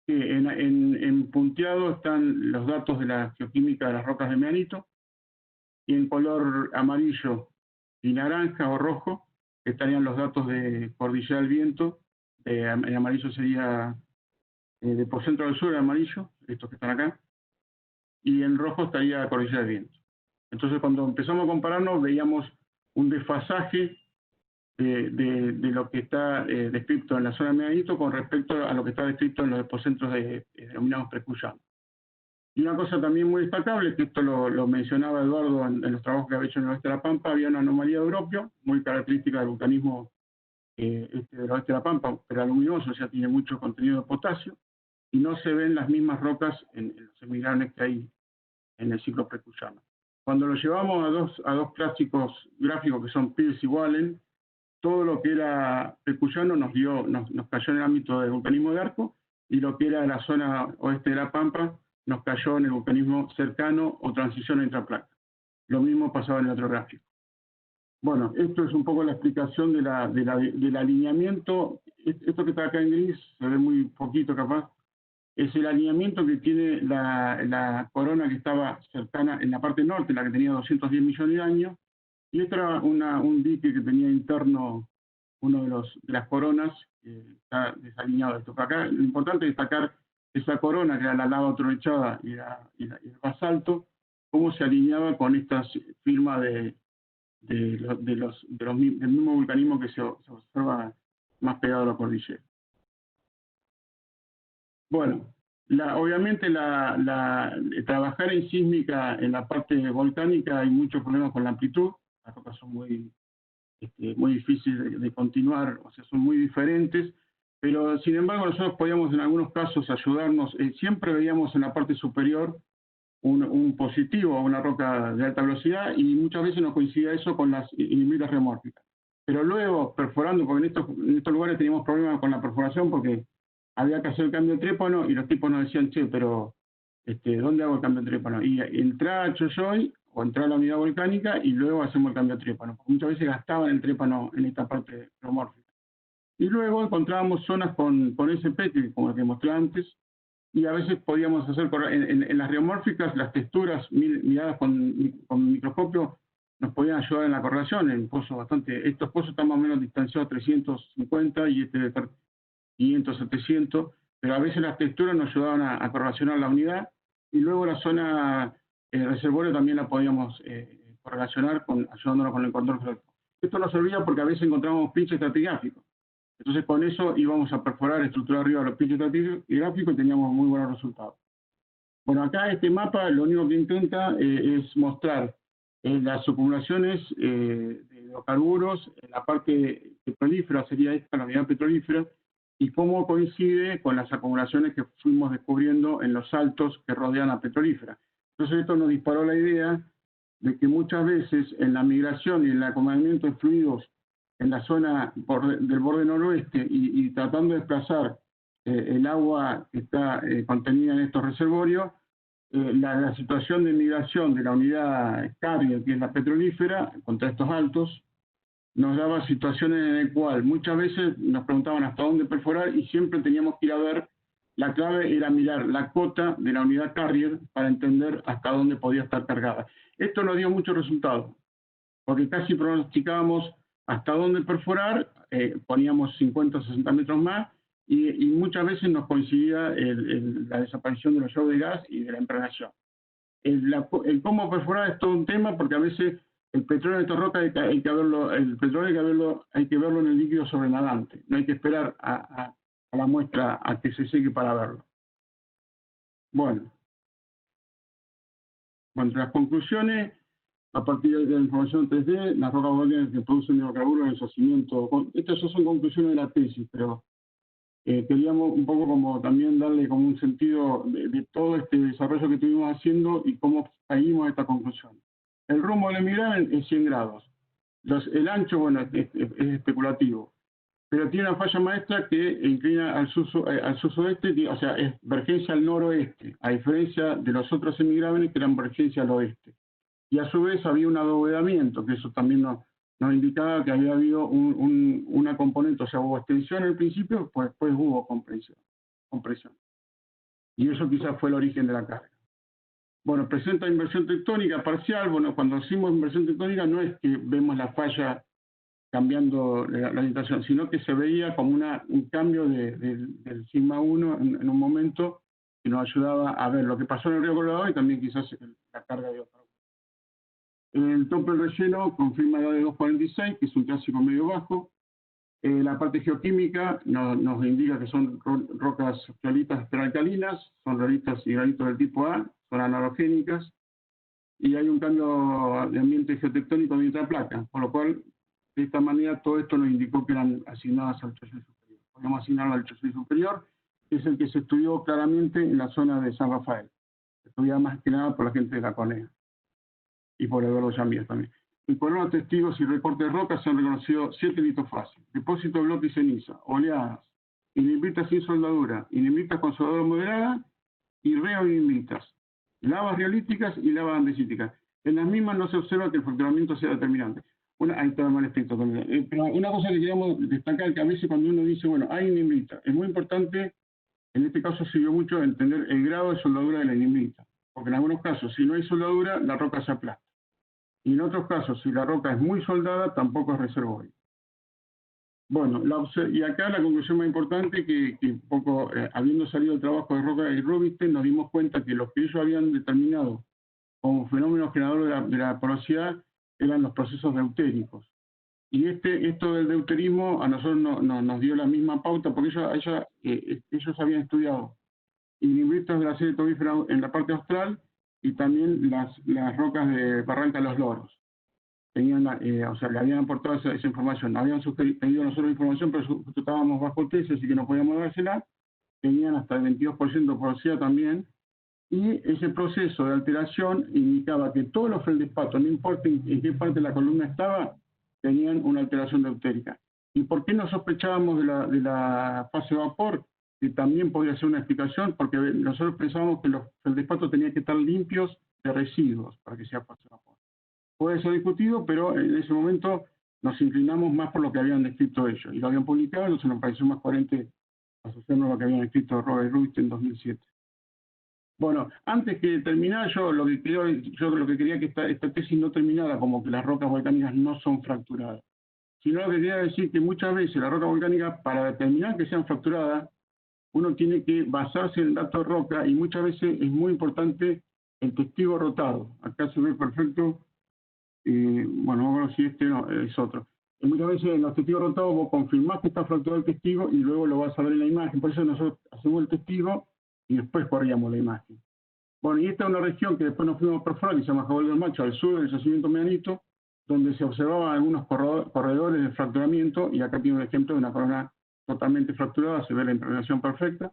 que en punteado están los datos de la geoquímica de las rocas de meanito, y en color amarillo y naranja o rojo estarían los datos de Cordillera del Viento. En amarillo sería de por centro del sur, el amarillo, estos que están acá, y en rojo estaría Cordillera del Viento. Entonces cuando empezamos a compararnos veíamos un desfasaje de lo que está descrito en la zona de meanito con respecto a lo que está descrito en los epocentros denominados precuyanos. Y una cosa también muy destacable, que esto lo mencionaba Eduardo en los trabajos que había hecho en el oeste de la Pampa, había una anomalía de europio, muy característica del vulcanismo del oeste de la Pampa, pero aluminoso, o sea, tiene mucho contenido de potasio, y no se ven las mismas rocas en los emigravenes que hay en el ciclo precuyano. Cuando lo llevamos a dos clásicos gráficos que son Pierce y Wallen, todo lo que era precuyano nos cayó en el ámbito del vulcanismo de arco, y lo que era la zona oeste de la Pampa nos cayó en el vulcanismo cercano o transición a intraplaca. Lo mismo pasaba en el otro gráfico. Bueno, esto es un poco la explicación del alineamiento. Esto que está acá en gris, se ve muy poquito capaz, es el alineamiento que tiene la corona que estaba cercana en la parte norte, la que tenía 210 millones de años, y esta era un dique que tenía interno uno de las coronas, está desalineado esto. Acá lo importante es destacar esa corona, que era la lava tronechada y el basalto, cómo se alineaba con esta firma de del mismo vulcanismo que se observa más pegado a la cordillera. Bueno, obviamente trabajar en sísmica en la parte volcánica hay muchos problemas con la amplitud, las rocas son muy difíciles de continuar, o sea, son muy diferentes, pero sin embargo nosotros podíamos en algunos casos ayudarnos, siempre veíamos en la parte superior un positivo, una roca de alta velocidad, y muchas veces nos coincidía eso con las inhibitores reomórficas. Pero luego, perforando, porque en estos lugares teníamos problemas con la perforación porque había que hacer el cambio de trépano y los tipos nos decían, che, pero ¿dónde hago el cambio de trépano? Y entrar a Choyoy o entrar a la unidad volcánica y luego hacemos el cambio de trépano, porque muchas veces gastaban el trépano en esta parte reomórfica. Y luego encontrábamos zonas con SP, como la que mostré antes, y a veces podíamos hacer, en las reomórficas, las texturas miradas con microscopio nos podían ayudar en la correlación, en pozos estos pozos están más o menos distanciados a 350 y este de 500, 700, pero a veces las texturas nos ayudaban a correlacionar la unidad, y luego la zona reservorio también la podíamos correlacionar ayudándonos con el control geológico. Esto nos servía porque a veces encontrábamos pinches estratigráficos. Entonces con eso íbamos a perforar, estructurar arriba los pinches estratigráficos y teníamos muy buenos resultados. Bueno, acá este mapa lo único que intenta es mostrar las acumulaciones de hidrocarburos, en la parte petrolífera sería esta, la unidad petrolífera, y cómo coincide con las acumulaciones que fuimos descubriendo en los saltos que rodean la petrolífera. Entonces esto nos disparó la idea de que muchas veces en la migración y en el acomodamiento de fluidos en la zona del borde noroeste y tratando de desplazar el agua que está contenida en estos reservorios, la situación de migración de la unidad carrier, que es la petrolífera, contra estos altos, nos daba situaciones en las cuales muchas veces nos preguntaban hasta dónde perforar y siempre teníamos que ir a ver, la clave era mirar la cota de la unidad carrier para entender hasta dónde podía estar cargada. Esto nos dio muchos resultados, porque casi pronosticábamos hasta dónde perforar, poníamos 50 o 60 metros más, y muchas veces nos coincidía la desaparición de los shows de gas y de la impregnación. El cómo perforar es todo un tema, porque a veces el petróleo de esta roca hay que verlo en el líquido sobrenadante, no hay que esperar a la muestra a que se seque para verlo. Bueno, las conclusiones, a partir de la información 3D, las rocas volcánicas que producen hidrocarburos en el yacimiento. Estas ya son conclusiones de la tesis, pero queríamos un poco como también darle como un sentido de todo este desarrollo que estuvimos haciendo y cómo caímos a esta conclusión. El rumbo del emigrante es 100 grados. El ancho, bueno, es especulativo, pero tiene una falla maestra que inclina al sur-sudoeste, o sea, es vergencia al noroeste, a diferencia de los otros emigrámenes que eran vergencia al oeste. Y a su vez había un adovedamiento, que eso también nos indicaba que había habido una componente, o sea, hubo extensión al principio, pues después hubo compresión. Y eso quizás fue el origen de la carga. Bueno, presenta inversión tectónica parcial. Bueno, cuando decimos inversión tectónica no es que vemos la falla cambiando la orientación, sino que se veía como un cambio del sigma 1 en un momento que nos ayudaba a ver lo que pasó en el río Colorado y también quizás la carga de otra. El tope relleno confirma la de 2,46, que es un clásico medio bajo. La parte geoquímica nos indica que son rocas riolitas peralcalinas, son riolitas y granitos del tipo A, son analogénicas, y hay un cambio de ambiente geotectónico de otra placa, por lo cual, de esta manera, todo esto nos indicó que eran asignadas al Choyoy superior. Podemos asignarlo al Choyoy superior, que es el que se estudió claramente en la zona de San Rafael, estudiada más que nada por la gente de la CONEA y por Eduardo Yamías también. En coronas, testigos y recortes de rocas se han reconocido 7 litofases: depósito de bloque y ceniza, oleadas, inhimbritas sin soldadura, inhimbritas con soldadura moderada y reoinhimbritas, lavas riolíticas y lavas andesíticas. En las mismas no se observa que el fracturamiento sea determinante. Ahí está mal escrito también. Pero una cosa que queríamos destacar, que a veces cuando uno dice, bueno, hay inhimbrita, es muy importante, en este caso sirvió mucho entender el grado de soldadura de la inhimbrita, porque en algunos casos, si no hay soldadura, la roca se aplasta. Y en otros casos, si la roca es muy soldada, tampoco es reservorio. Bueno, y acá la conclusión más importante, que un poco, habiendo salido el trabajo de Roca y Rubinstein, nos dimos cuenta que los que ellos habían determinado como fenómeno generador de la porosidad eran los procesos deutéricos. Y esto del deuterismo a nosotros nos dio la misma pauta, porque ellos habían estudiado inhibitos de la serie tobífera en la parte austral y también las rocas de Barranca de los Loros. Tenían, o sea, le habían aportado esa información. Habían pedido nosotros información, pero estábamos bajo tesis, así que no podíamos dársela. Tenían hasta el 22% de porosidad también. Y ese proceso de alteración indicaba que todos los feldespatos, no importa en qué parte de la columna estaba, tenían una alteración deutérica. ¿Y por qué no sospechábamos de la fase de vapor? Que también podría ser una explicación, porque nosotros pensábamos que los feldespatos tenían que estar limpios de residuos para que sea fase de vapor. Puede ser discutido, pero en ese momento nos inclinamos más por lo que habían descrito ellos. Y lo habían publicado, entonces nos pareció más coherente asociarnos a lo que habían escrito Robert Ruiz en 2007. Bueno, antes que terminar, yo lo que quería que esta tesis no terminara como que las rocas volcánicas no son fracturadas, sino lo que quería decir que muchas veces las rocas volcánicas, para determinar que sean fracturadas, uno tiene que basarse en el dato de roca y muchas veces es muy importante el testigo rotado. Acá se ve perfecto, bueno, vamos a ver si este no, es otro. Y muchas veces en los testigos rotados vos confirmás que está fracturado el testigo y luego lo vas a ver en la imagen. Por eso nosotros hacemos el testigo y después corríamos la imagen. Bueno, y esta es una región que después nos fuimos a perforar, que se llama Jabal del Macho, al sur del yacimiento Medanito, donde se observaban algunos corredores de fracturamiento, y acá tiene un ejemplo de una corona totalmente fracturada, se ve la impregnación perfecta,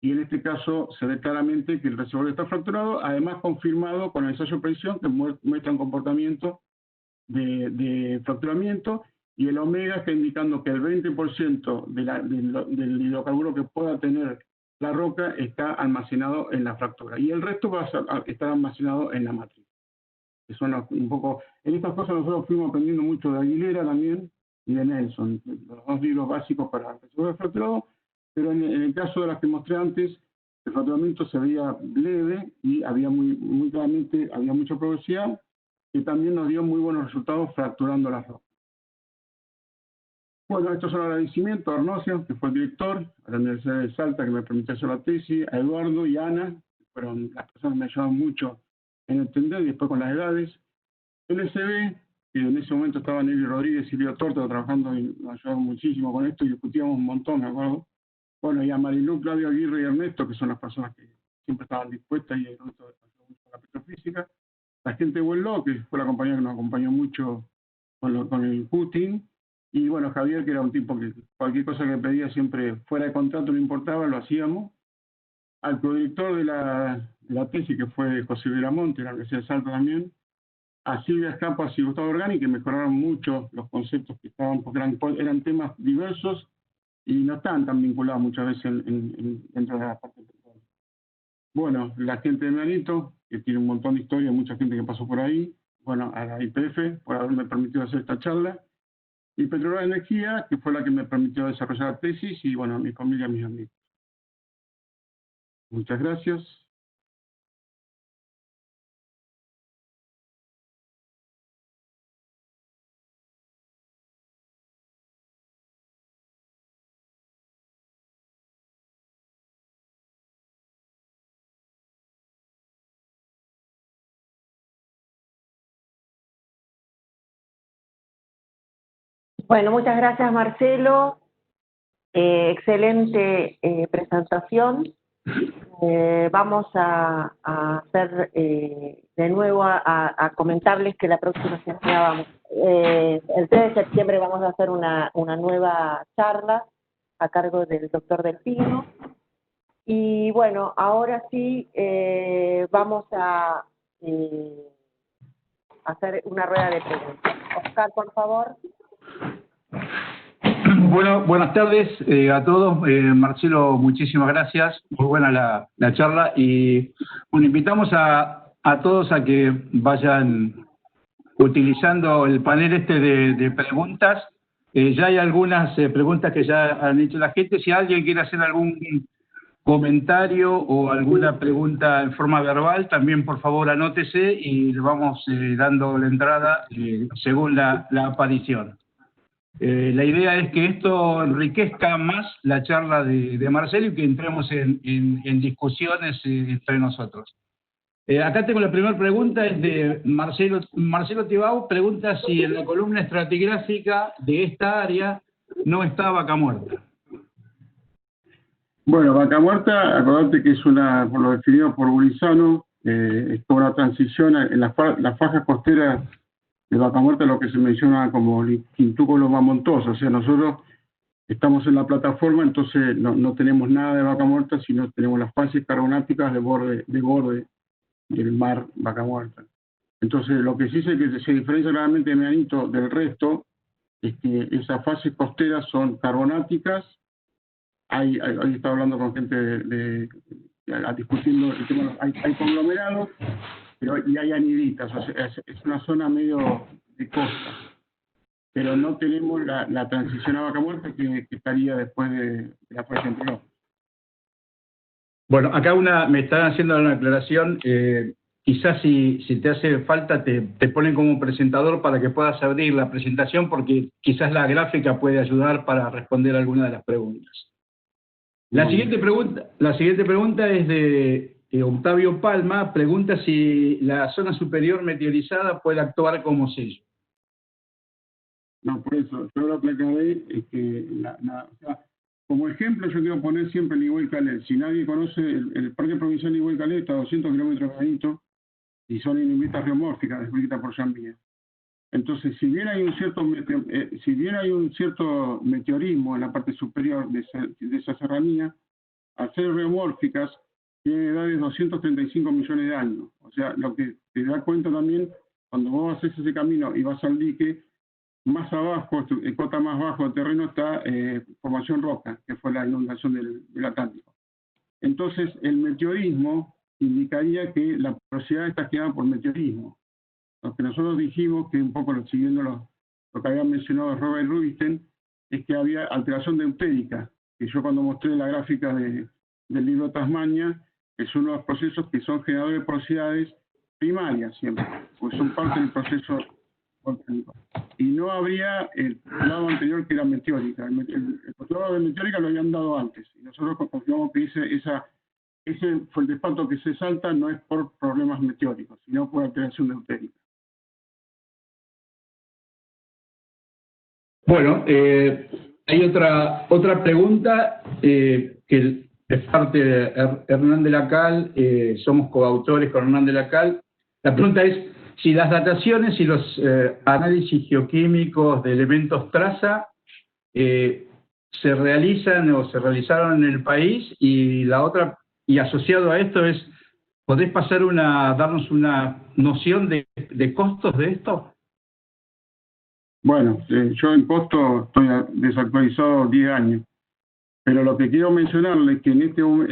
y en este caso se ve claramente que el reservorio está fracturado, además confirmado con el ensayo de presión que muestra un comportamiento de fracturamiento, y el omega está indicando que el 20% del hidrocarburo que pueda tener la roca está almacenado en la fractura, y el resto va a estar almacenado en la matriz. Que son un poco, en estas cosas nosotros fuimos aprendiendo mucho de Aguilera también, y de Nelson, los dos libros básicos para el reservorio fracturado, pero en el caso de las que mostré antes, el fracturamiento se veía leve y había muy claramente, había mucha porosidad, que también nos dio muy buenos resultados fracturando las rocas. Bueno, estos son agradecimientos a Arnosia, que fue el director, a la Universidad de Salta, que me permitió hacer la tesis, a Eduardo y a Ana, que fueron las personas que me ayudaron mucho en entender, y después con las edades. LSB, que en ese momento estaban Nelly Rodríguez y Leo Torta trabajando y nos ayudaron muchísimo con esto y discutíamos un montón, me acuerdo. Bueno, y a Marilú, Claudio Aguirre y Ernesto, que son las personas que siempre estaban dispuestas y el resto de la petrofísica. La gente de Hueló, que fue la compañía que nos acompañó mucho con el Putin. Y bueno, Javier, que era un tipo que cualquier cosa que pedía siempre fuera de contrato, no importaba, lo hacíamos. Al codirector de la tesis, que fue José Veramonte, de la Universidad de Salta también. A Silvia Escapas y Gustavo Organi, que mejoraron mucho los conceptos que estaban, porque eran temas diversos y no estaban tan vinculados muchas veces dentro de la parte temporal. Bueno, la gente de Medanito, que tiene un montón de historia, mucha gente que pasó por ahí. Bueno, a la IPF, por haberme permitido hacer esta charla. Y Petrolera Energía, que fue la que me permitió desarrollar la tesis, y bueno, mi familia, mis amigos. Muchas gracias. Bueno, muchas gracias, Marcelo. Excelente presentación. Vamos a hacer de nuevo a comentarles que la próxima semana vamos, el 3 de septiembre vamos a hacer una nueva charla a cargo del doctor Delfino. Y bueno, ahora sí vamos a hacer una rueda de preguntas. Oscar, por favor. Bueno, buenas tardes a todos. Marcelo, muchísimas gracias. Muy buena la charla. Y bueno, invitamos a todos a que vayan utilizando el panel de preguntas. Ya hay algunas preguntas que ya han hecho la gente. Si alguien quiere hacer algún comentario o alguna pregunta en forma verbal, también por favor anótese y le vamos dando la entrada según la aparición. La idea es que esto enriquezca más la charla de Marcelo y que entremos en discusiones entre nosotros. Acá tengo la primera pregunta, es de Marcelo Tibau, pregunta si en la columna estratigráfica de esta área no está Vaca Muerta. Bueno, Vaca Muerta, acordate que es por lo definido por Burizano, es como una transición en las fajas costeras de Vaca Muerta, lo que se menciona como quintuco Loma Montosa. O sea, nosotros estamos en la plataforma, entonces no tenemos nada de Vaca Muerta, sino tenemos las fases carbonáticas de borde del mar Vaca Muerta. Entonces, lo que sí que se diferencia claramente de Medanito del resto es que esas fases costeras son carbonáticas. Hoy estaba hablando con gente discutiendo el tema, hay conglomerados y hay aniditas, o sea, es una zona medio de costa, pero no tenemos la transición a Vaca Muerta que estaría después de la fase anterior. Bueno, acá me están haciendo una aclaración, quizás si te hace falta te ponen como presentador para que puedas abrir la presentación, porque quizás la gráfica puede ayudar para responder alguna de las preguntas. La siguiente pregunta es de Octavio Palma, pregunta si la zona superior meteorizada puede actuar como sello. No, por eso, yo lo que aclaré es que, o sea, como ejemplo yo quiero poner siempre el Iguel Calé. Si nadie conoce, el Parque Provincial Iguel Calé está a 200 kilómetros de Medanito y son inumitas geomórficas descritas por Jean Bie. Entonces, si bien hay un cierto meteorismo en la parte superior de esa serranía, al ser geomórficas, tiene edades de 235 millones de años. O sea, lo que te da cuenta también, cuando vos haces ese camino y vas al dique, más abajo, el cota más bajo del terreno está formación roca, que fue la inundación del Atlántico. Entonces, el meteorismo indicaría que la porosidad está creada por meteorismo. Lo que nosotros dijimos, que un poco siguiendo lo que había mencionado Robert Rubinstein, es que había alteración deutérica, que yo cuando mostré la gráfica del libro Tasmania, es uno de los procesos que son generadores de porosidades primarias siempre, porque son parte del proceso volcánico. Y no habría el lado anterior que era meteórica. El postulado de meteórica lo habían dado antes, y nosotros confirmamos que ese fue el despato que se salta, no es por problemas meteóricos, sino por alteración deutérica. Bueno, hay otra pregunta que es parte de Hernán de la Cal, somos coautores con Hernán de la Cal. La pregunta es si las dataciones y los análisis geoquímicos de elementos traza se realizan o se realizaron en el país, y la otra, y asociado a esto es, ¿podés darnos una noción de costos de esto? Bueno, yo en costo estoy desactualizado 10 años, pero lo que quiero mencionarles es que en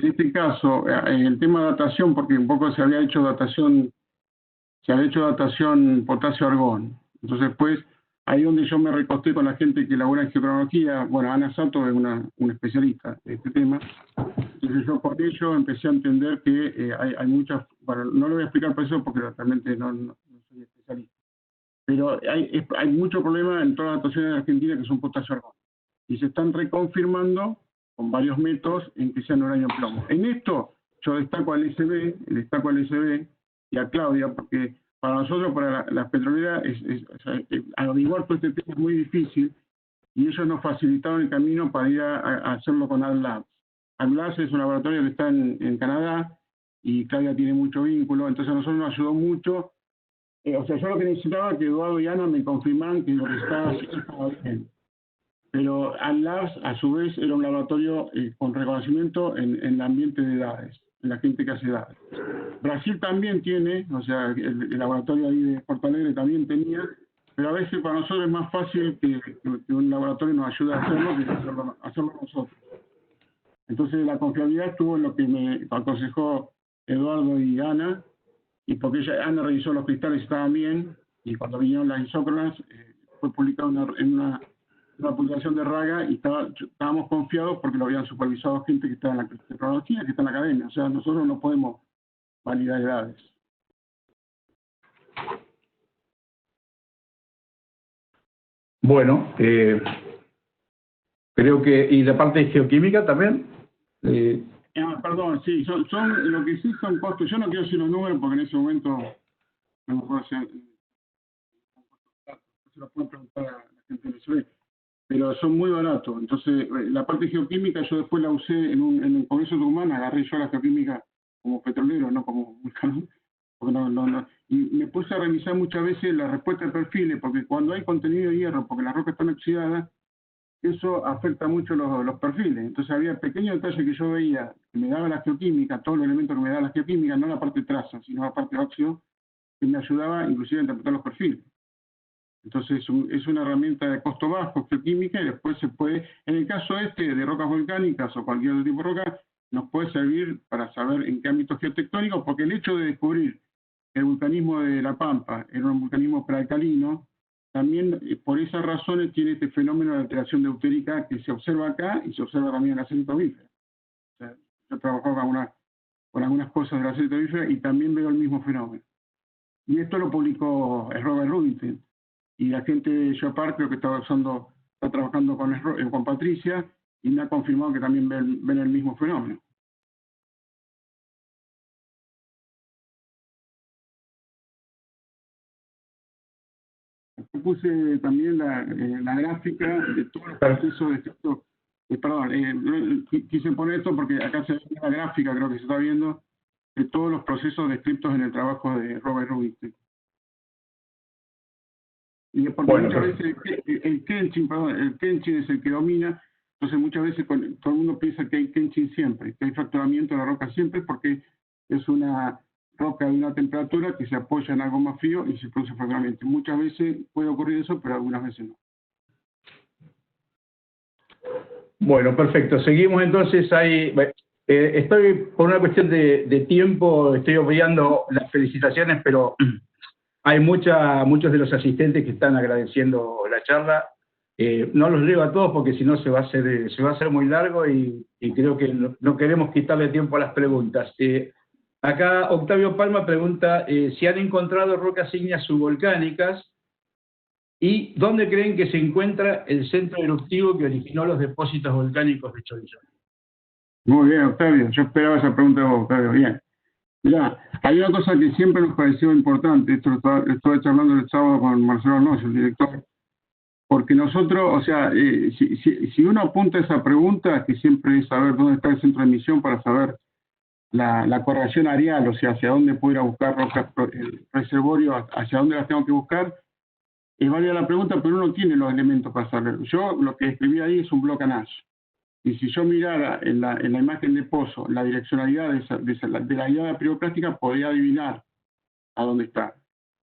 este caso, el tema de datación, porque un poco se había hecho datación potasio-argón. Entonces, pues, ahí donde yo me recosté con la gente que elabora en geocronología, bueno, Ana Sato es una especialista de este tema, entonces yo por ello empecé a entender que hay muchas, bueno, no le voy a explicar por eso porque realmente no soy especialista, pero hay mucho problema en todas las dataciones de Argentina que son potasio-argón, y se están reconfirmando con varios métodos en que sean uranio plomo. En esto yo destaco al SB y a Claudia, porque para nosotros, para las petroleras, averiguar todo este tema es muy difícil, y ellos nos facilitaron el camino para ir a hacerlo con AdLabs. AdLabs es un laboratorio que está en Canadá, y Claudia tiene mucho vínculo, entonces a nosotros nos ayudó mucho. O sea, yo lo que necesitaba era que Eduardo y Ana me confirmaran que lo que estaba haciendo estaba bien. Pero AdLabs, a su vez, era un laboratorio con reconocimiento en el ambiente de edades, en la gente que hace edades. Brasil también tiene, o sea, el laboratorio ahí de Porto Alegre también tenía, pero a veces para nosotros es más fácil que un laboratorio nos ayude a hacerlo que hacerlo nosotros. Entonces la confiabilidad estuvo en lo que me aconsejó Eduardo y Ana, y porque Ana revisó los cristales y estaban bien, y cuando vinieron las isócronas, fue publicado en una publicación de Raga, y estábamos confiados porque lo habían supervisado gente que está en la tecnología, que está en la academia. O sea, nosotros no podemos validar edades. Bueno, creo que, y la parte de geoquímica también. Perdón, sí, son lo que sí son costos. Yo no quiero decir los números porque en ese momento no me puedo hacer. Se lo pueden preguntar a la gente de SB, pero son muy baratos. Entonces, la parte geoquímica yo después la usé en el Congreso Tucumán, agarré yo la geoquímica como petrolero, no como vulcano, porque no. Y me puse a revisar muchas veces la respuesta de perfiles, porque cuando hay contenido de hierro, porque las rocas están oxidadas, eso afecta mucho los perfiles. Entonces había pequeños detalles que yo veía, que me daba la geoquímica, todos los elementos que me daba la geoquímica, no la parte de traza, sino la parte de óxido, que me ayudaba inclusive a interpretar los perfiles. Entonces es una herramienta de costo bajo, geoquímica, y después se puede, en el caso de rocas volcánicas o cualquier otro tipo de roca, nos puede servir para saber en qué ámbito geotectónico, porque el hecho de descubrir el vulcanismo de La Pampa era un vulcanismo prealcalino, también por esas razones tiene este fenómeno de alteración deutérica que se observa acá y se observa también en la serie tomífera. O sea, yo trabajo con algunas cosas de la serie tomífera y también veo el mismo fenómeno. Y esto lo publicó Robert Rubinstein. Y la gente de Geopark creo que está trabajando con Patricia y me ha confirmado que también ven el mismo fenómeno. Yo puse también la gráfica de todos los procesos descritos. Quise poner esto porque acá se ve la gráfica, creo que se está viendo, de todos los procesos descritos en el trabajo de Robert Rubinstein. Y es porque muchas veces el Kenshin es el que domina, entonces muchas veces todo el mundo piensa que hay Kenshin siempre, que hay fracturamiento de la roca siempre, porque es una roca de una temperatura que se apoya en algo más frío y se produce fracturamiento. Muchas veces puede ocurrir eso, pero algunas veces no. Bueno, perfecto. Seguimos entonces ahí. Estoy por una cuestión de tiempo, estoy obviando las felicitaciones, pero hay muchos de los asistentes que están agradeciendo la charla. No los leo a todos porque si no se va a hacer muy largo y creo que no queremos quitarle tiempo a las preguntas. Acá Octavio Palma pregunta si han encontrado rocas ígneas subvolcánicas y dónde creen que se encuentra el centro eruptivo que originó los depósitos volcánicos de Cholillón. Muy bien, Octavio. Yo esperaba esa pregunta de vos, Octavio. Bien. Mirá, hay una cosa que siempre nos pareció importante, esto lo estuve charlando el sábado con Marcelo Arnoso, el director, porque nosotros, o sea, si uno apunta a esa pregunta, que siempre es saber dónde está el centro de emisión para saber la correlación areal, o sea, hacia dónde puedo ir a buscar rocas, el reservorio, hacia dónde las tengo que buscar, es válida la pregunta, pero uno tiene los elementos para saberlo. Yo lo que escribí ahí es un bloque Nash. Y si yo mirara en la imagen de pozo la direccionalidad de la guiada piroclástica, podría adivinar a dónde está.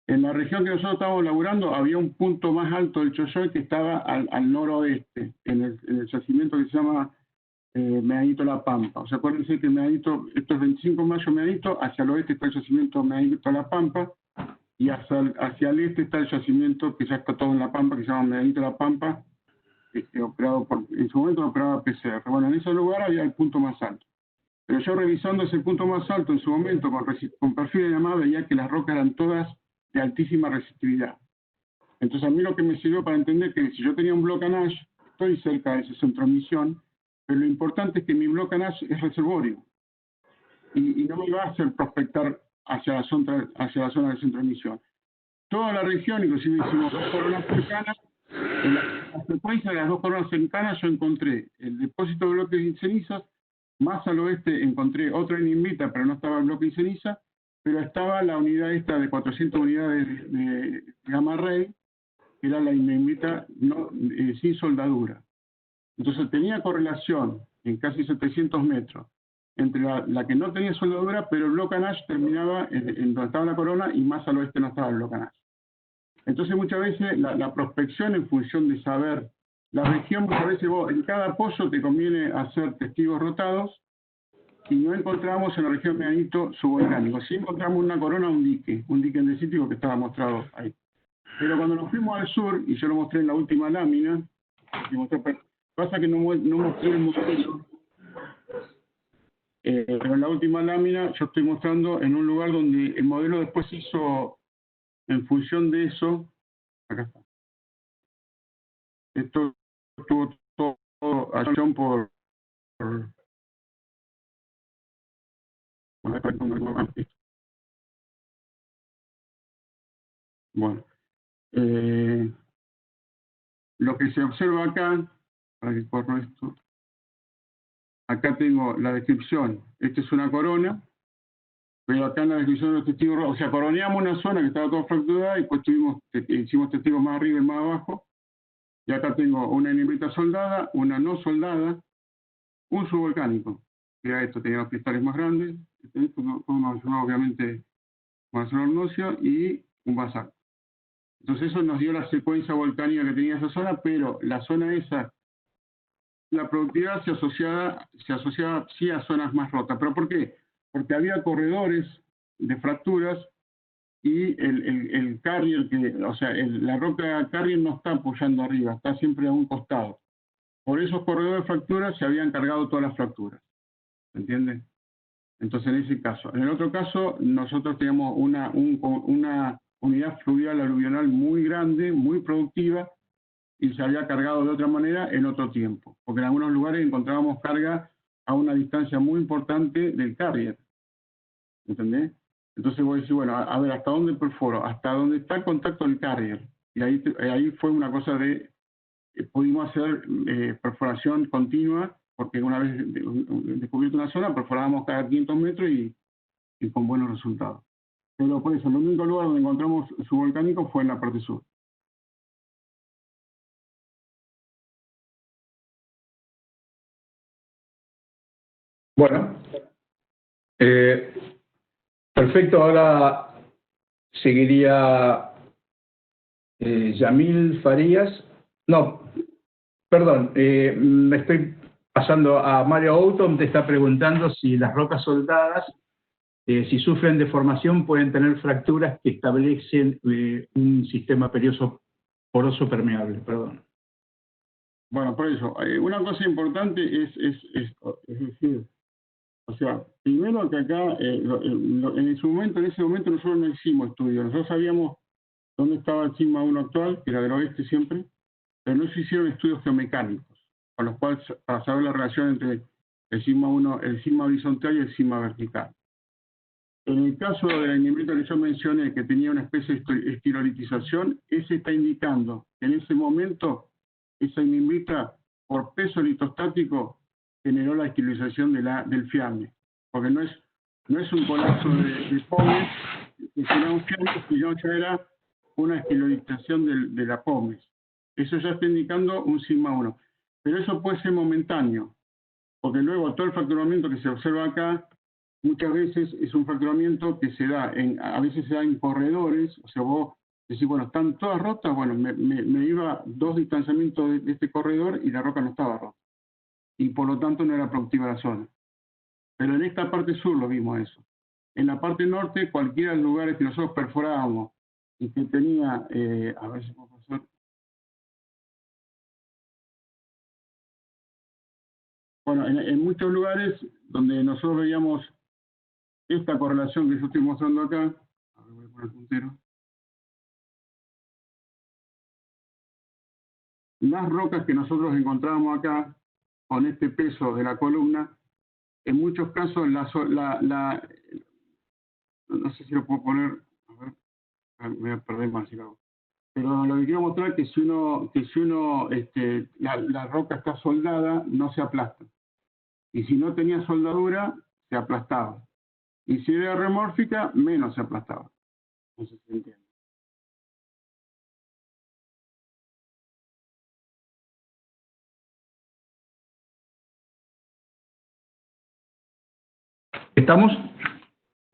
En la región que nosotros estábamos laburando había un punto más alto del Choyoy que estaba al noroeste, en el yacimiento que se llama Medallito La Pampa. O sea, acuérdense que Medallito, esto es 25 de mayo Medallito, hacia el oeste está el yacimiento Medallito La Pampa, y hacia el este está el yacimiento que ya está todo en La Pampa, que se llama Medallito La Pampa, operado en su momento operaba PCR. Bueno, en ese lugar había el punto más alto. Pero yo revisando ese punto más alto en su momento con perfil de llamada veía que las rocas eran todas de altísima resistividad. Entonces a mí lo que me sirvió para entender que si yo tenía un bloque Nash, estoy cerca de ese centro de emisión, pero lo importante es que mi bloque Nash es reservorio. Y no me va a hacer prospectar hacia la zona del centro de emisión. Toda la región, inclusive hicimos 2 coronas cercanas. En la frecuencia de las 2 coronas cercanas yo encontré el depósito de bloques de cenizas, más al oeste encontré otro en Invita, pero no estaba el bloque de ceniza, pero estaba la unidad esta de 400 unidades de gamma ray, que era la Invita sin soldadura. Entonces tenía correlación en casi 700 metros entre la que no tenía soldadura, pero el bloque Nash terminaba en donde estaba la corona y más al oeste no estaba el bloque Nash. Entonces muchas veces la prospección en función de saber la región, muchas veces en cada pozo te conviene hacer testigos rotados y no encontramos en la región Medallito subvolcánico. Sí encontramos una corona, un dique andesítico que estaba mostrado ahí. Pero cuando nos fuimos al sur, y yo lo mostré en la última lámina, pasa que no mostré el modelo, pero en la última lámina yo estoy mostrando en un lugar donde el modelo después se hizo en función de eso. Acá está. Esto estuvo todo acción por Bueno, lo que se observa acá, para que corro esto, acá tengo la descripción. Esta es una corona, pero acá en la descripción de los testigos, o sea, coroneamos una zona que estaba toda fracturada y pues hicimos testigos más arriba y más abajo. Y acá tengo una inimbrita soldada, una no soldada, un subvolcánico. Era esto, tenía los cristales más grandes, obviamente Marcelo Ornocio, y un basalto. Entonces eso nos dio la secuencia volcánica que tenía esa zona, pero la zona esa, la productividad se asociaba sí a zonas más rotas. ¿Pero por qué? Porque había corredores de fracturas y el carrier, o sea, la roca carrier no está apoyando arriba, está siempre a un costado. Por esos corredores de fracturas se habían cargado todas las fracturas. ¿Se entiende? Entonces, en ese caso. En el otro caso, nosotros teníamos una unidad fluvial aluvional muy grande, muy productiva, y se había cargado de otra manera en otro tiempo. Porque en algunos lugares encontrábamos carga a una distancia muy importante del carrier. ¿Entendés? Entonces voy a decir, bueno, a ver, ¿hasta dónde perforo? Hasta dónde está el contacto del carrier. Y ahí fue una cosa de, pudimos hacer perforación continua, porque una vez descubierto una zona, perforábamos cada 500 metros y con buenos resultados. Pero por eso, el único lugar donde encontramos subvolcánico fue en la parte sur. Bueno, perfecto. Ahora seguiría Yamil Farías. No, perdón, me estoy pasando a Mario Outom. Te está preguntando si las rocas soldadas, si sufren deformación, pueden tener fracturas que establecen un sistema poroso permeable. Perdón. Bueno, por eso, una cosa importante es decir, o sea, primero que acá, en ese momento nosotros no hicimos estudios, nosotros sabíamos dónde estaba el sigma 1 actual, que era del oeste siempre, pero no se hicieron estudios geomecánicos, con los cuales, para saber la relación entre el sigma 1, el sigma horizontal y el sigma vertical. En el caso de la inimbrita que yo mencioné, que tenía una especie de estilolitización, ese está indicando que en ese momento esa inimbrita, por peso litostático, generó la estilolización del fiamme, porque no es un colapso de pómez, que genera un fiamme, sino ya era una estilolización de la pómez. Eso ya está indicando un sigma 1. Pero eso puede ser momentáneo, porque luego todo el fracturamiento que se observa acá, muchas veces es un fracturamiento que se da, a veces se da en corredores, o sea, vos decís, bueno, están todas rotas, bueno, me iba 2 distanciamientos de este corredor y la roca no estaba rota. Y por lo tanto no era productiva la zona. Pero en esta parte sur lo vimos eso. En la parte norte, cualquiera de los lugares que nosotros perforábamos y que tenía, a ver si puedo hacer. Bueno, en muchos lugares donde nosotros veíamos esta correlación que yo estoy mostrando acá, a ver, voy a poner el puntero. Las rocas que nosotros encontrábamos acá, con este peso de la columna, en muchos casos no sé si lo puedo poner, a ver, me voy a perder más si lo hago. Pero lo que quiero mostrar es que si uno la roca está soldada, no se aplasta. Y si no tenía soldadura, se aplastaba. Y si era remórfica, menos se aplastaba. No sé si se entiende. ¿Estamos?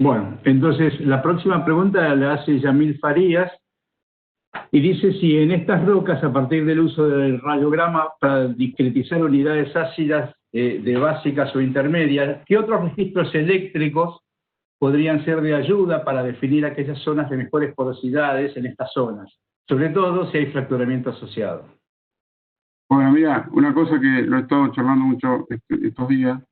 Bueno, entonces la próxima pregunta la hace Yamil Farías y dice si en estas rocas, a partir del uso del radiograma para discretizar unidades ácidas de básicas o intermedias, ¿qué otros registros eléctricos podrían ser de ayuda para definir aquellas zonas de mejores porosidades en estas zonas? Sobre todo si hay fracturamiento asociado. Bueno, mira, una cosa que lo he estado charlando mucho estos días,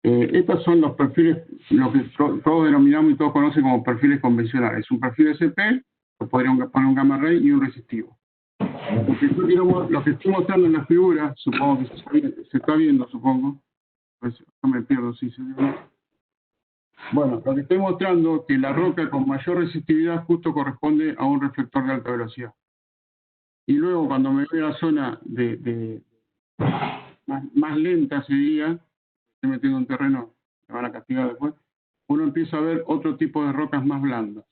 estos son los perfiles, lo que todos denominamos y todos conocen como perfiles convencionales. Es un perfil SP, lo podríamos poner un gamma ray y un resistivo. Lo que estoy mostrando en la figura, supongo que se está viendo, supongo. Pues no me pierdo si se ve. Bueno, lo que estoy mostrando es que la roca con mayor resistividad justo corresponde a un reflector de alta velocidad. Y luego cuando me voy a la zona más lenta, se diría, estoy metiendo en terreno, me van a castigar después, uno empieza a ver otro tipo de rocas más blandas,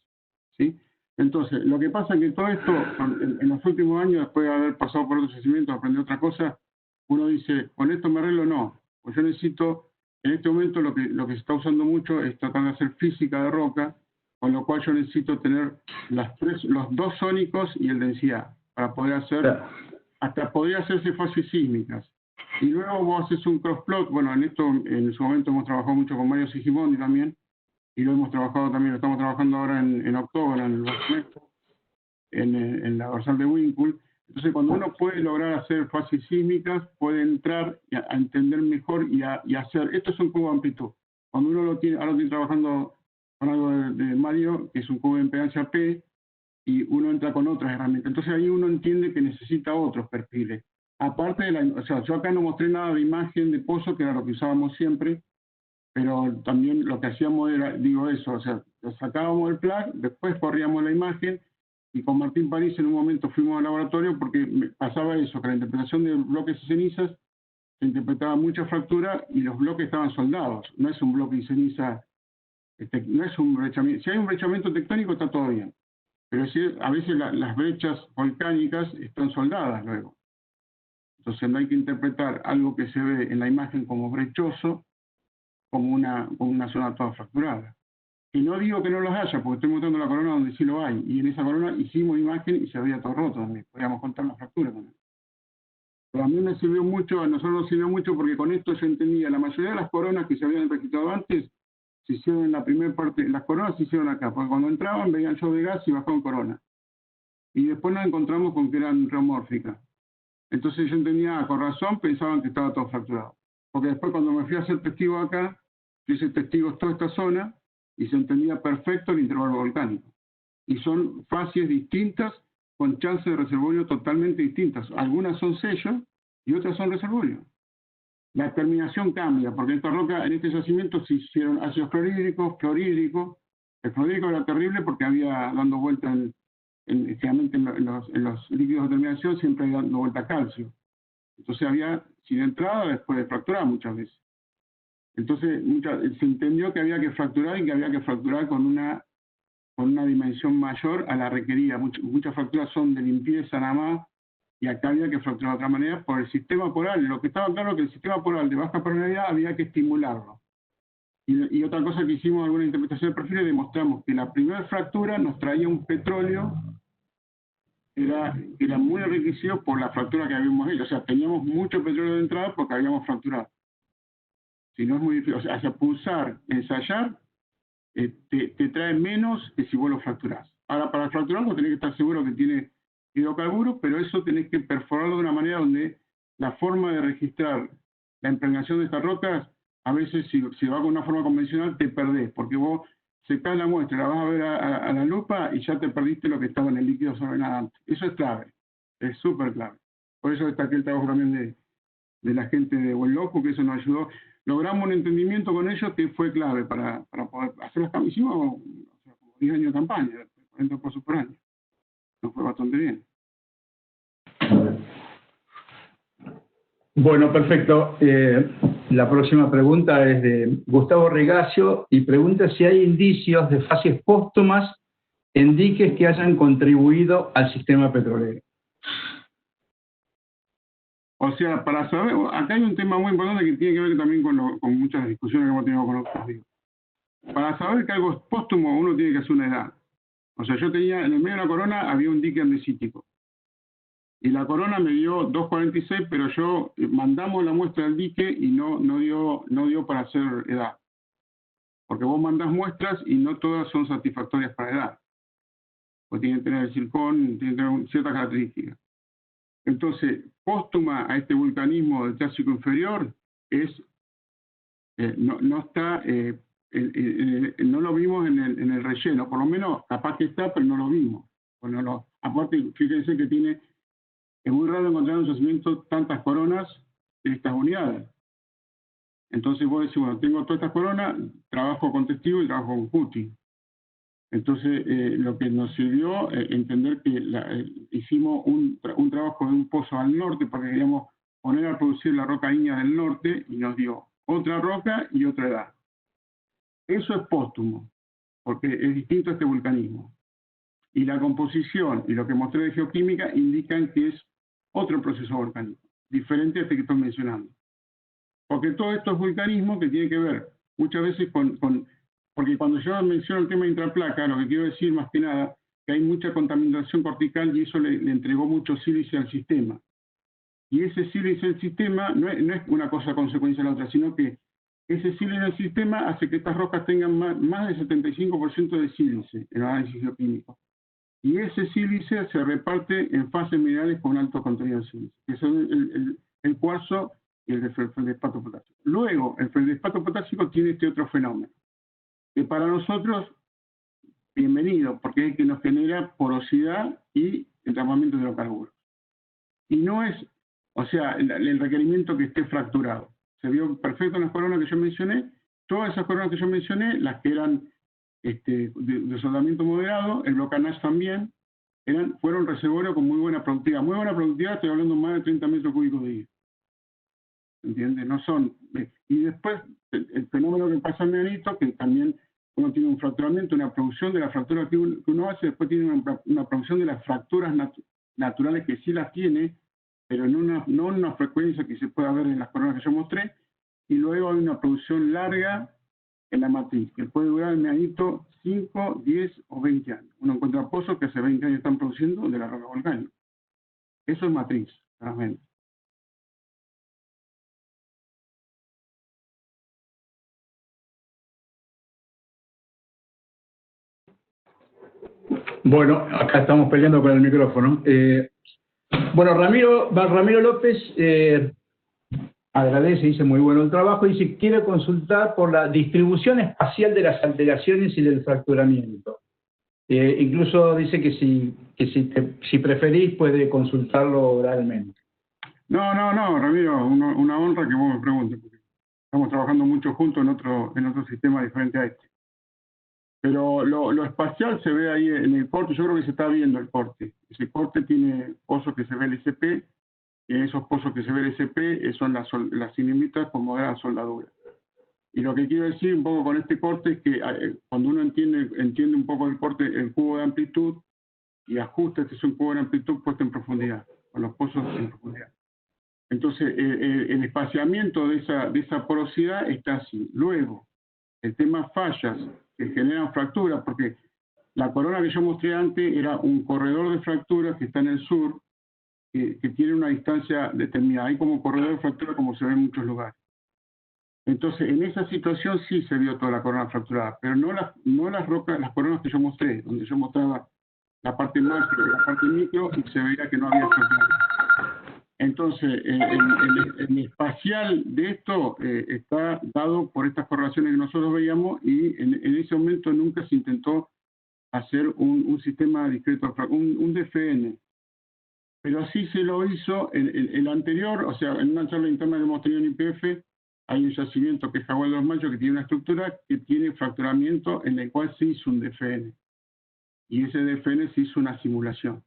¿sí? Entonces, lo que pasa es que todo esto, en los últimos años, después de haber pasado por otros yacimientos, aprender otra cosa, uno dice, con esto me arreglo, no. Pues yo necesito, en este momento lo que se está usando mucho es tratar de hacer física de roca, con lo cual yo necesito tener los dos sónicos y el densidad, para poder hacer, hasta podría hacerse fases sísmicas. Y luego vos haces un crossplot, bueno, en su momento hemos trabajado mucho con Mario Sigimondi también, y lo hemos trabajado también, lo estamos trabajando ahora en octubre, en la dorsal de Winkle. Entonces, cuando uno puede lograr hacer fases sísmicas, puede entrar a entender mejor y hacer, esto es un cubo de amplitud. Cuando uno lo tiene, ahora estoy trabajando con algo de Mario, que es un cubo de impedancia P, y uno entra con otras herramientas. Entonces ahí uno entiende que necesita otros perfiles. Aparte o sea, yo acá no mostré nada de imagen de pozo, que era lo que usábamos siempre, pero también lo que hacíamos era, digo eso, o sea, sacábamos el plug, después corríamos la imagen, y con Martín París en un momento fuimos al laboratorio porque pasaba eso, que la interpretación de bloques y cenizas se interpretaba mucha fractura y los bloques estaban soldados. No es un bloque y ceniza, no es un brechamiento. Si hay un brechamiento tectónico está todo bien, pero si, a veces las brechas volcánicas están soldadas luego. Entonces no hay que interpretar algo que se ve en la imagen como brechoso, como una zona toda fracturada. Y no digo que no los haya, porque estoy mostrando la corona donde sí lo hay. Y en esa corona hicimos imagen y se había todo roto también. Podríamos contar las fracturas también. Pero a mí me sirvió mucho, a nosotros nos sirvió mucho porque con esto yo entendía, la mayoría de las coronas que se habían registrado antes, se hicieron en la primera parte, las coronas se hicieron acá, porque cuando entraban veían show de gas y bajaban corona. Y después nos encontramos con que eran reomórficas. Entonces yo entendía, con razón, pensaban que estaba todo fracturado. Porque después cuando me fui a hacer testigo acá, yo hice testigos toda esta zona, y se entendía perfecto el intervalo volcánico. Y son fases distintas con chances de reservorio totalmente distintas. Algunas son sellos y otras son reservorios. La terminación cambia, porque en esta roca, en este yacimiento se hicieron ácidos clorhídricos, fluorhídricos. El fluorhídrico era terrible porque había dando vuelta generalmente en los líquidos de terminación siempre había dando vuelta calcio. Entonces había, sin entrada, después de fracturar muchas veces. Entonces se entendió que había que fracturar y que había que fracturar con una dimensión mayor a la requerida. Muchas fracturas son de limpieza nada más, y acá había que fracturar de otra manera por el sistema poral. Lo que estaba claro es que el sistema poral de baja permeabilidad había que estimularlo. Y otra cosa que hicimos, alguna interpretación de perfiles, demostramos que la primera fractura nos traía un petróleo que era muy enriquecido por la fractura que habíamos hecho. O sea, teníamos mucho petróleo de entrada porque habíamos fracturado. Si no es muy difícil, o sea, pulsar, ensayar, te trae menos que si vos lo fracturás. Ahora, para fracturarlo tenés que estar seguro que tiene hidrocarburos, pero eso tenés que perforarlo de una manera donde la forma de registrar la impregnación de estas rocas, a veces si va con una forma convencional te perdés, porque vos secás la muestra, la vas a ver a la lupa y ya te perdiste lo que estaba en el líquido sobre nada antes. Eso es clave, es súper clave. Por eso destaqué el trabajo también de la gente de Huelloc, porque eso nos ayudó. Logramos un entendimiento con ellos que fue clave para poder hacer las campañas. Hicimos como 10 años de campaña, 40 pesos por año. Nos fue bastante bien. Bueno, perfecto. La próxima pregunta es de Gustavo Regacio y pregunta si hay indicios de fases póstumas en diques que hayan contribuido al sistema petrolero. O sea, para saber, acá hay un tema muy importante que tiene que ver también con muchas discusiones que hemos tenido con otros amigos. Para saber que algo es póstumo, uno tiene que hacer una edad. O sea, yo tenía, en el medio de la corona había un dique andesítico. Y la corona me dio 2,46, pero yo mandamos la muestra del dique y no dio para hacer edad. Porque vos mandás muestras y no todas son satisfactorias para edad. Pues tienen que tener el circón, tienen que tener ciertas características. Entonces, póstuma a este vulcanismo del Triásico inferior no está, no lo vimos en el relleno, por lo menos capaz que está, pero no lo vimos. Bueno, aparte, fíjense que es muy raro encontrar en un yacimiento tantas coronas de estas unidades. Entonces vos decís, bueno, tengo todas estas coronas, trabajo con testigo y trabajo con cuti. Entonces, lo que nos sirvió entender que hicimos un trabajo de un pozo al norte porque queríamos poner a producir la roca ígnea del norte y nos dio otra roca y otra edad. Eso es póstumo, porque es distinto a este vulcanismo. Y la composición y lo que mostré de geoquímica indican que es otro proceso volcánico, diferente a este que estoy mencionando. Porque todo esto es vulcanismo que tiene que ver muchas veces porque cuando yo menciono el tema de intraplaca, lo que quiero decir más que nada, que hay mucha contaminación cortical y eso le entregó mucho sílice al sistema. Y ese sílice del sistema no es una cosa consecuencia de la otra, sino que ese sílice del sistema hace que estas rocas tengan más del 75% de sílice en el análisis geoquímico. Y ese sílice se reparte en fases minerales con alto contenido de sílice, que son el cuarzo y el feldespato potásico. Luego, el feldespato potásico tiene este otro fenómeno, que para nosotros, bienvenido, porque es el que nos genera porosidad y entrampamiento de hidrocarburos. Y no es, o sea, el requerimiento que esté fracturado. Se vio perfecto en las coronas que yo mencioné. Todas esas coronas que yo mencioné, las que eran de soldamiento moderado, el Block-Nash también, fueron reservorios con muy buena productividad. Muy buena productividad, estoy hablando más de 30 metros cúbicos de día. ¿Entiendes? No son. Y después, el fenómeno que pasa en Medanito, que también uno tiene un fracturamiento, una producción de la fractura que uno hace, después tiene una producción de las fracturas naturales que sí las tiene, pero no en una frecuencia que se pueda ver en las coronas que yo mostré, y luego hay una producción larga en la matriz, que puede durar en Medanito 5, 10 o 20 años. Uno encuentra pozos que hace 20 años están produciendo de la roca volcánica. Eso es matriz, realmente. Bueno, acá estamos peleando con el micrófono. Bueno, Ramiro López agradece, dice muy bueno el trabajo, dice quiere consultar por la distribución espacial de las alteraciones y del fracturamiento. Incluso dice que si preferís puede consultarlo oralmente. No, Ramiro, una honra que vos me preguntes, porque estamos trabajando mucho juntos en otro sistema diferente a este. Pero lo espacial se ve ahí en el corte, yo creo que se está viendo el corte. Ese corte tiene pozos que se ve el SP, y en esos pozos que se ve el SP son las cinimitas con moderada soldadura. Y lo que quiero decir un poco con este corte es que cuando uno entiende un poco el corte, el cubo de amplitud, y ajusta, este es un cubo de amplitud puesto en profundidad, con los pozos en profundidad. Entonces, el espaciamiento de esa porosidad está así. Luego, el tema fallas que generan fracturas, porque la corona que yo mostré antes era un corredor de fracturas que está en el sur, que tiene una distancia determinada. Hay como corredor de fractura como se ve en muchos lugares. Entonces, en esa situación sí se vio toda la corona fracturada, pero no las rocas, las coronas que yo mostré, donde yo mostraba la parte macro y la parte micro y se veía que no había fractura. Entonces, el espacial de esto está dado por estas correlaciones que nosotros veíamos y en ese momento nunca se intentó hacer un sistema discreto, un DFN. Pero sí se lo hizo el anterior, o sea, en una charla interna que hemos tenido en IPF, hay un yacimiento que es Jaguar de los Machos que tiene una estructura que tiene fracturamiento en el cual se hizo un DFN. Y ese DFN se hizo una simulación.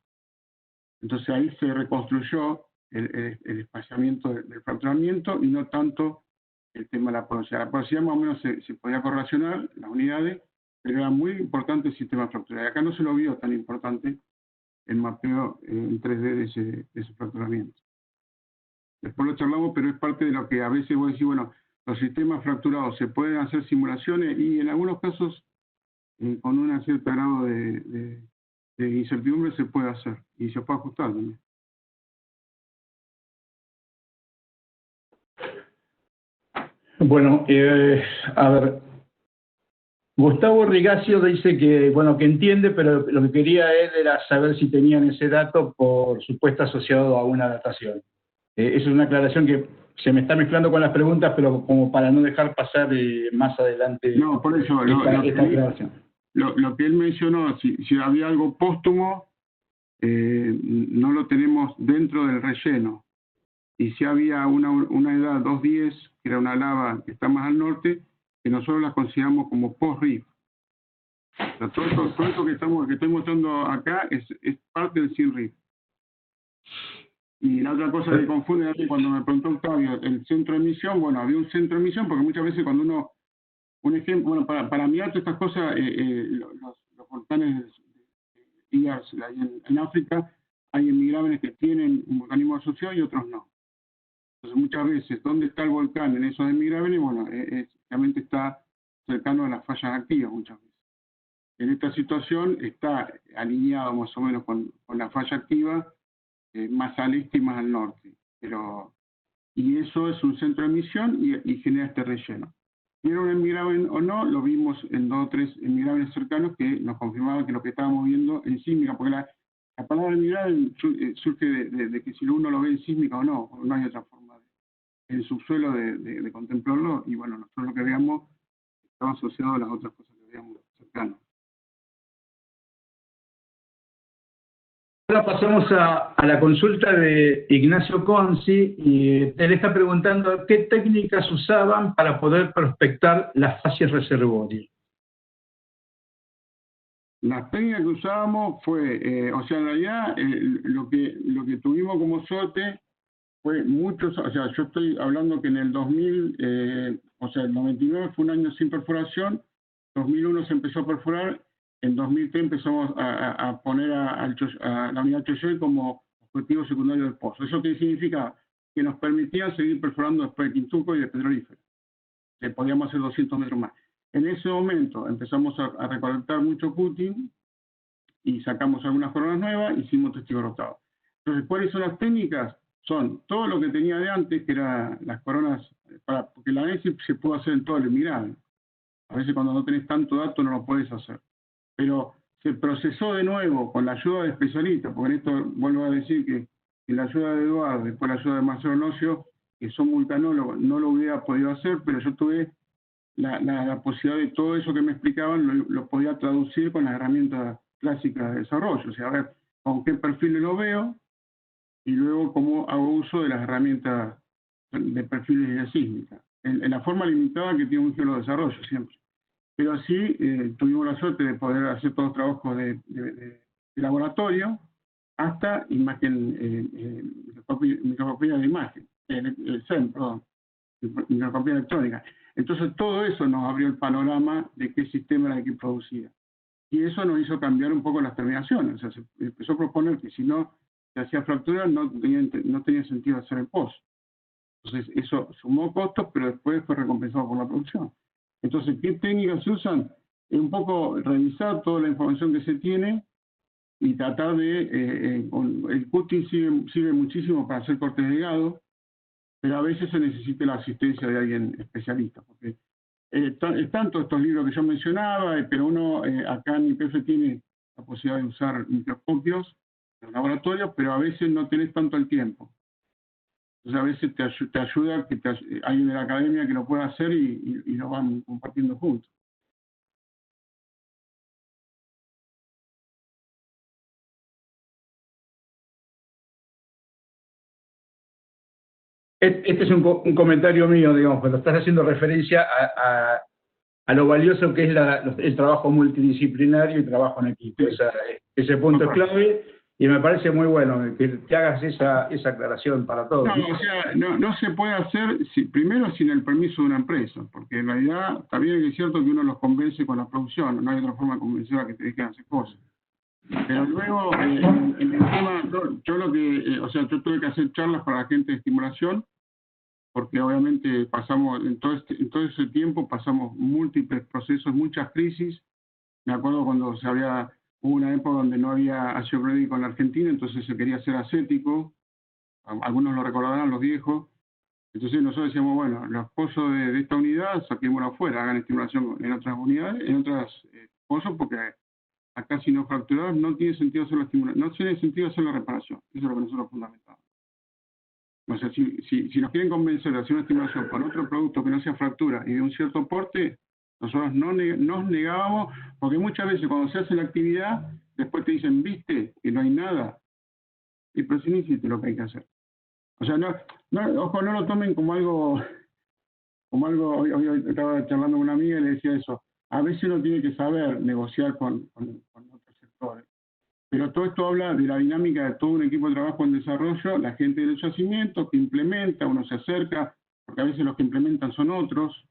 Entonces ahí se reconstruyó el espaciamiento del fracturamiento y no tanto el tema de la porosidad. La porosidad más o menos se podía correlacionar, las unidades, pero era muy importante el sistema fractural. Y acá no se lo vio tan importante el mapeo en 3D de ese fracturamiento. Después lo charlamos, pero es parte de lo que a veces voy a decir, bueno, los sistemas fracturados se pueden hacer simulaciones y en algunos casos con un cierto grado de incertidumbre se puede hacer y se puede ajustar también. Bueno, a ver, Gustavo Rigacio dice que, bueno, que entiende, pero lo que quería él era saber si tenían ese dato, por supuesto, asociado a una datación. Esa es una aclaración que se me está mezclando con las preguntas, pero como para no dejar pasar más adelante. No, por eso, esta aclaración. Lo que él mencionó, si había algo póstumo, no lo tenemos dentro del relleno. y si había una edad 210, que era una lava que está más al norte, que nosotros la consideramos como post-rift. O sea, todo esto que estoy mostrando acá es parte del sin rift. Y la otra cosa que confunde aquí, cuando me preguntó Octavio, el centro de emisión, bueno, había un centro de emisión, porque muchas veces cuando uno, un ejemplo, bueno, para mirar todas estas cosas, los volcanes IARS en África, hay emigrables que tienen un volcanismo asociado y otros no. Entonces muchas veces, ¿dónde está el volcán en esos emigrables? Bueno, realmente está cercano a las fallas activas muchas veces. En esta situación está alineado más o menos con la falla activa, más al este y más al norte. Y eso es un centro de emisión y genera este relleno. Si era un emigrable o no, lo vimos en 2 o 3 emigrables cercanos que nos confirmaban que lo que estábamos viendo en sísmica, porque la palabra emigrable surge de que si uno lo ve en sísmica o no hay otra forma en el subsuelo de contemplarlo, y bueno, nosotros lo que veamos estaba asociado a las otras cosas que veíamos cercanas. Ahora pasamos a la consulta de Ignacio Conci, y él está preguntando qué técnicas usaban para poder prospectar las fases reservorias. Las técnicas que usábamos fue, o sea, en realidad lo que tuvimos como suerte fue muchos, o sea, yo estoy hablando que en el 2000, o sea, el 99 fue un año sin perforación, 2001 se empezó a perforar, en 2003 empezamos a poner a la unidad Choyoy como objetivo secundario del pozo. ¿Eso qué significa? Que nos permitía seguir perforando después de Quintuco y de Petrolífero. Que podíamos hacer 200 metros más. En ese momento empezamos a recolectar mucho Putin y sacamos algunas coronas nuevas, hicimos testigo rotado. Entonces, ¿cuáles son las técnicas? Son todo lo que tenía de antes, que eran las coronas, porque la análisis se puede hacer en todo el emigrable. A veces cuando no tenés tanto dato no lo puedes hacer. Pero se procesó de nuevo con la ayuda de especialistas, porque en esto vuelvo a decir que la ayuda de Eduardo, después la ayuda de Marcelo Nocio, que son vulcanólogos, no lo hubiera podido hacer, pero yo tuve la posibilidad de todo eso que me explicaban, lo podía traducir con las herramientas clásicas de desarrollo. O sea, a ver con qué perfil lo veo y luego cómo hago uso de las herramientas de perfiles de sísmica. En la forma limitada que tiene un geólogo de desarrollo siempre. Pero sí tuvimos la suerte de poder hacer todos los trabajos de laboratorio hasta imagen, microscopía de imagen, el SEM, perdón, microscopía electrónica. Entonces todo eso nos abrió el panorama de qué sistema era el que producía. Y eso nos hizo cambiar un poco las terminaciones. O sea, se empezó a proponer que si no se hacía fractura no tenía sentido hacer el pozo. Entonces eso sumó costos, pero después fue recompensado por la producción. Entonces, ¿qué técnicas se usan? Es un poco revisar toda la información que se tiene y tratar de... el cutting sirve muchísimo para hacer cortes de gado, pero a veces se necesita la asistencia de alguien especialista, porque están todos estos libros que yo mencionaba, pero uno acá en IPF tiene la posibilidad de usar microscopios en laboratorio, pero a veces no tenés tanto el tiempo. Entonces a veces te ayuda que alguien de la academia que lo pueda hacer y lo van compartiendo juntos. Este es un comentario mío, digamos, pero estás haciendo referencia a lo valioso que es el trabajo multidisciplinario y trabajo en equipo. Sí. Ese punto es clave y me parece muy bueno que hagas esa aclaración para todos. No, o sea, no se puede hacer primero sin el permiso de una empresa, porque en realidad también es cierto que uno los convence con la producción, no hay otra forma de convencer a que te dejen hacer cosas. Pero luego, en el tema, yo yo tuve que hacer charlas para la gente de estimulación, porque obviamente pasamos, en todo ese tiempo pasamos múltiples procesos, muchas crisis. Me acuerdo cuando hubo una época donde no había ácido clorhídrico en la Argentina, entonces se quería hacer acético, algunos lo recordarán, los viejos. Entonces nosotros decíamos, bueno, los pozos de esta unidad, saquémoslo afuera, hagan estimulación en otras unidades, en otras pozos, porque acá si no fracturados no tiene sentido hacer la estimulación, no tiene sentido hacer la reparación. Eso es lo que nosotros fundamentamos. O sea, si nos quieren convencer de hacer una estimulación con otro producto que no sea fractura y de un cierto porte, nosotros nos negábamos, porque muchas veces cuando se hace la actividad, después te dicen, viste, que no hay nada. Y pero si no hiciste lo que hay que hacer. O sea, ojo, no lo tomen como algo, hoy estaba charlando con una amiga y le decía eso, a veces uno tiene que saber negociar con otros sectores. Pero todo esto habla de la dinámica de todo un equipo de trabajo en desarrollo, la gente del yacimiento que implementa, uno se acerca, porque a veces los que implementan son otros,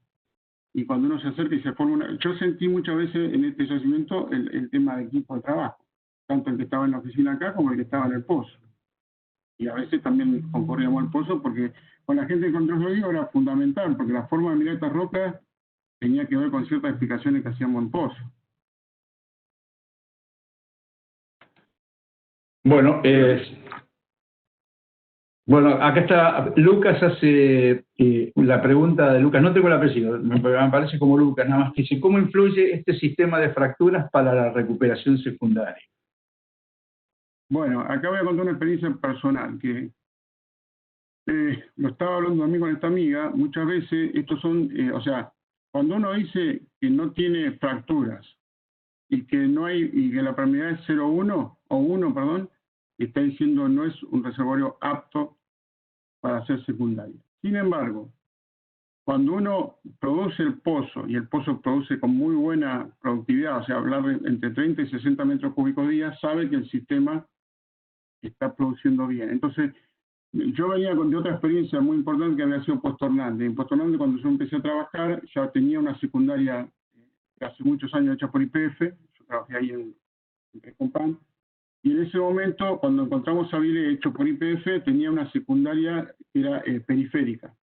y cuando uno se acerca y se forma una... Yo sentí muchas veces en este yacimiento el tema de equipo de trabajo, tanto el que estaba en la oficina acá como el que estaba en el pozo. Y a veces también concurríamos al pozo porque con la gente de control sólido era fundamental, porque la forma de mirar estas rocas tenía que ver con ciertas explicaciones que hacíamos en pozo. Bueno, acá está, Lucas hace la pregunta de Lucas, no tengo el apellido, me parece como Lucas, nada más que dice, ¿cómo influye este sistema de fracturas para la recuperación secundaria? Bueno, acá voy a contar una experiencia personal, que lo estaba hablando a mí con esta amiga, muchas veces estos son, o sea, cuando uno dice que no tiene fracturas y que no hay, y que la permeabilidad es 0,1 o 1, perdón, está diciendo no es un reservorio apto para ser secundario. Sin embargo, cuando uno produce el pozo, y el pozo produce con muy buena productividad, o sea, hablar de entre 30 y 60 metros cúbicos día, sabe que el sistema está produciendo bien. Entonces, yo venía de otra experiencia muy importante que había sido Puesto Hernández. En Puesto Hernández, cuando yo empecé a trabajar, ya tenía una secundaria hace muchos años hecha por YPF, yo trabajé ahí en Compan, y en ese momento, cuando encontramos a Vile hecho por YPF, tenía una secundaria que era periférica.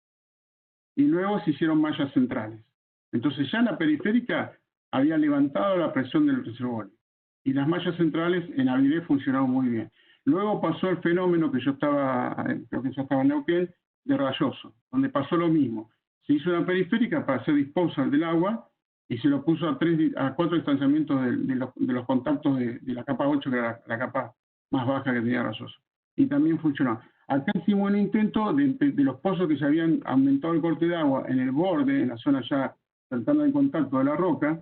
Y luego se hicieron mallas centrales. Entonces ya en la periférica había levantado la presión del reservorio. Y las mallas centrales en Avilés funcionaron muy bien. Luego pasó el fenómeno que yo estaba, creo que ya estaba en Neuquén, de Rayoso, donde pasó lo mismo. Se hizo una periférica para hacer disposal del agua y se lo puso a 4 distanciamientos de los contactos de la capa 8, que era la capa más baja que tenía Rayoso. Y también funcionó. Acá hicimos un intento de los pozos que se habían aumentado el corte de agua en el borde, en la zona ya cercana al contacto de la roca,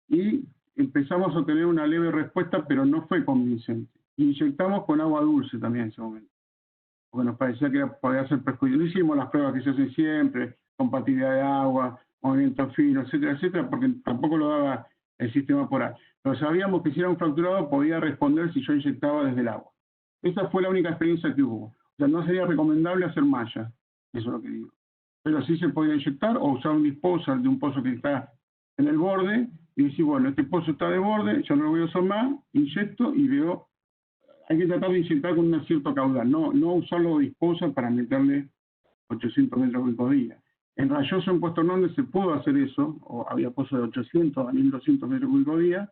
y empezamos a tener una leve respuesta, pero no fue convincente. Inyectamos con agua dulce también en ese momento, porque nos parecía que podía ser perjudicial. No hicimos las pruebas que se hacen siempre, compatibilidad de agua, movimiento fino, etcétera, etcétera, porque tampoco lo daba el sistema por ahí. Pero sabíamos que si era un fracturado podía responder si yo inyectaba desde el agua. Esa fue la única experiencia que hubo. O sea, no sería recomendable hacer malla, eso es lo que digo. Pero sí se podía inyectar o usar un disposal de un pozo que está en el borde y decir, bueno, este pozo está de borde, yo no lo voy a usar más, inyecto y veo, hay que tratar de inyectar con un cierto caudal, no usarlo de disposal para meterle 800 metros cúbicos día. En Rayoso, en Puesto Hernández, se pudo hacer eso, o había pozos de 800 a 1200 metros cúbicos día,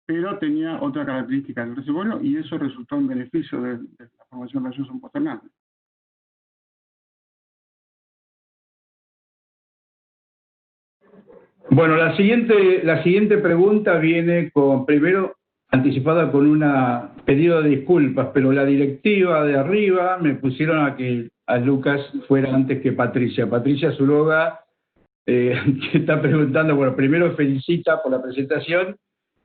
pero tenía otra característica del reservorio y eso resultó en beneficio de la formación Rayoso en Puesto Hernández. Bueno, la siguiente pregunta viene primero anticipada con un pedido de disculpas, pero la directiva de arriba me pusieron a Lucas fuera antes que Patricia. Patricia Zuloga que está preguntando, bueno, primero felicita por la presentación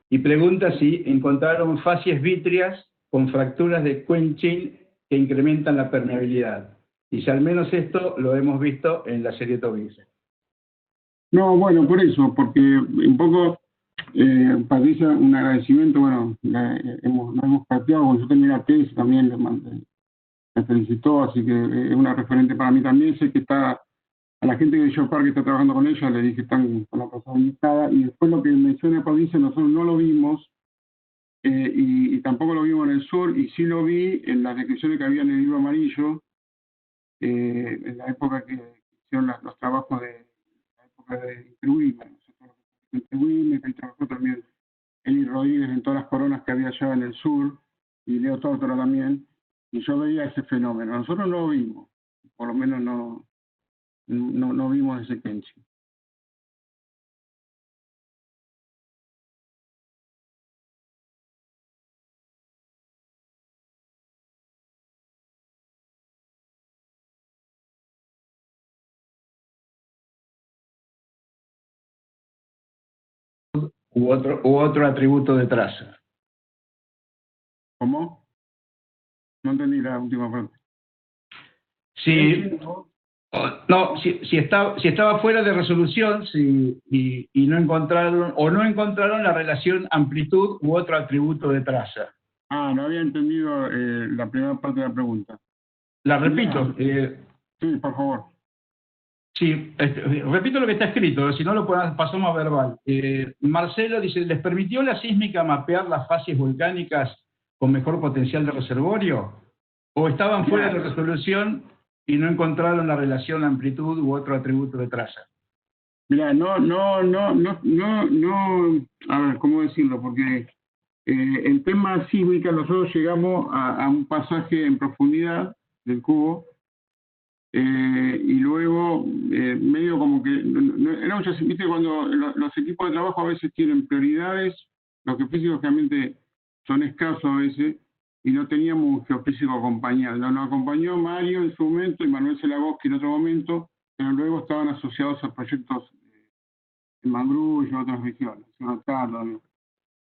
y pregunta si encontraron facies vítreas con fracturas de quenching que incrementan la permeabilidad. Y si al menos esto lo hemos visto en la serie Tobinse. No, bueno, por eso, porque un poco, Patricia, un agradecimiento, bueno, nos hemos parteado, cuando yo terminé la tesis también me felicitó, así que es una referente para mí también. Sé que está, a la gente de Geopark que está trabajando con ella, le dije que están con la persona invitada, y después lo que menciona Patricia, nosotros no lo vimos, y tampoco lo vimos en el sur, y sí lo vi en las descripciones que había en el libro amarillo, en la época que hicieron los trabajos de Interwin, que trabajó también Eli Rodríguez en todas las coronas que había allá en el sur, y Leo Tórtora también, y yo veía ese fenómeno. Nosotros no lo vimos, por lo menos no vimos ese Kenchi. U otro atributo de traza. ¿Cómo? No entendí la última parte. Si, no, si estaba fuera de resolución y no encontraron la relación amplitud u otro atributo de traza. No había entendido la primera parte de la pregunta. La repito. Sí, por favor. Sí, repito lo que está escrito, si no lo pasamos a verbal. Marcelo dice, ¿les permitió la sísmica mapear las fases volcánicas con mejor potencial de reservorio? ¿O estaban fuera de resolución y no encontraron la relación amplitud u otro atributo de traza? Mira, a ver, ¿cómo decirlo? Porque en tema sísmica nosotros llegamos a un pasaje en profundidad del cubo y luego medio como que era un yacimiento. ¿Viste? Cuando los equipos de trabajo a veces tienen prioridades, los geofísicos realmente son escasos a veces, y no teníamos un geofísico acompañado. Nos acompañó Mario en su momento y Manuel Zelagoski en otro momento, pero luego estaban asociados a proyectos en Mangrullo y otras regiones,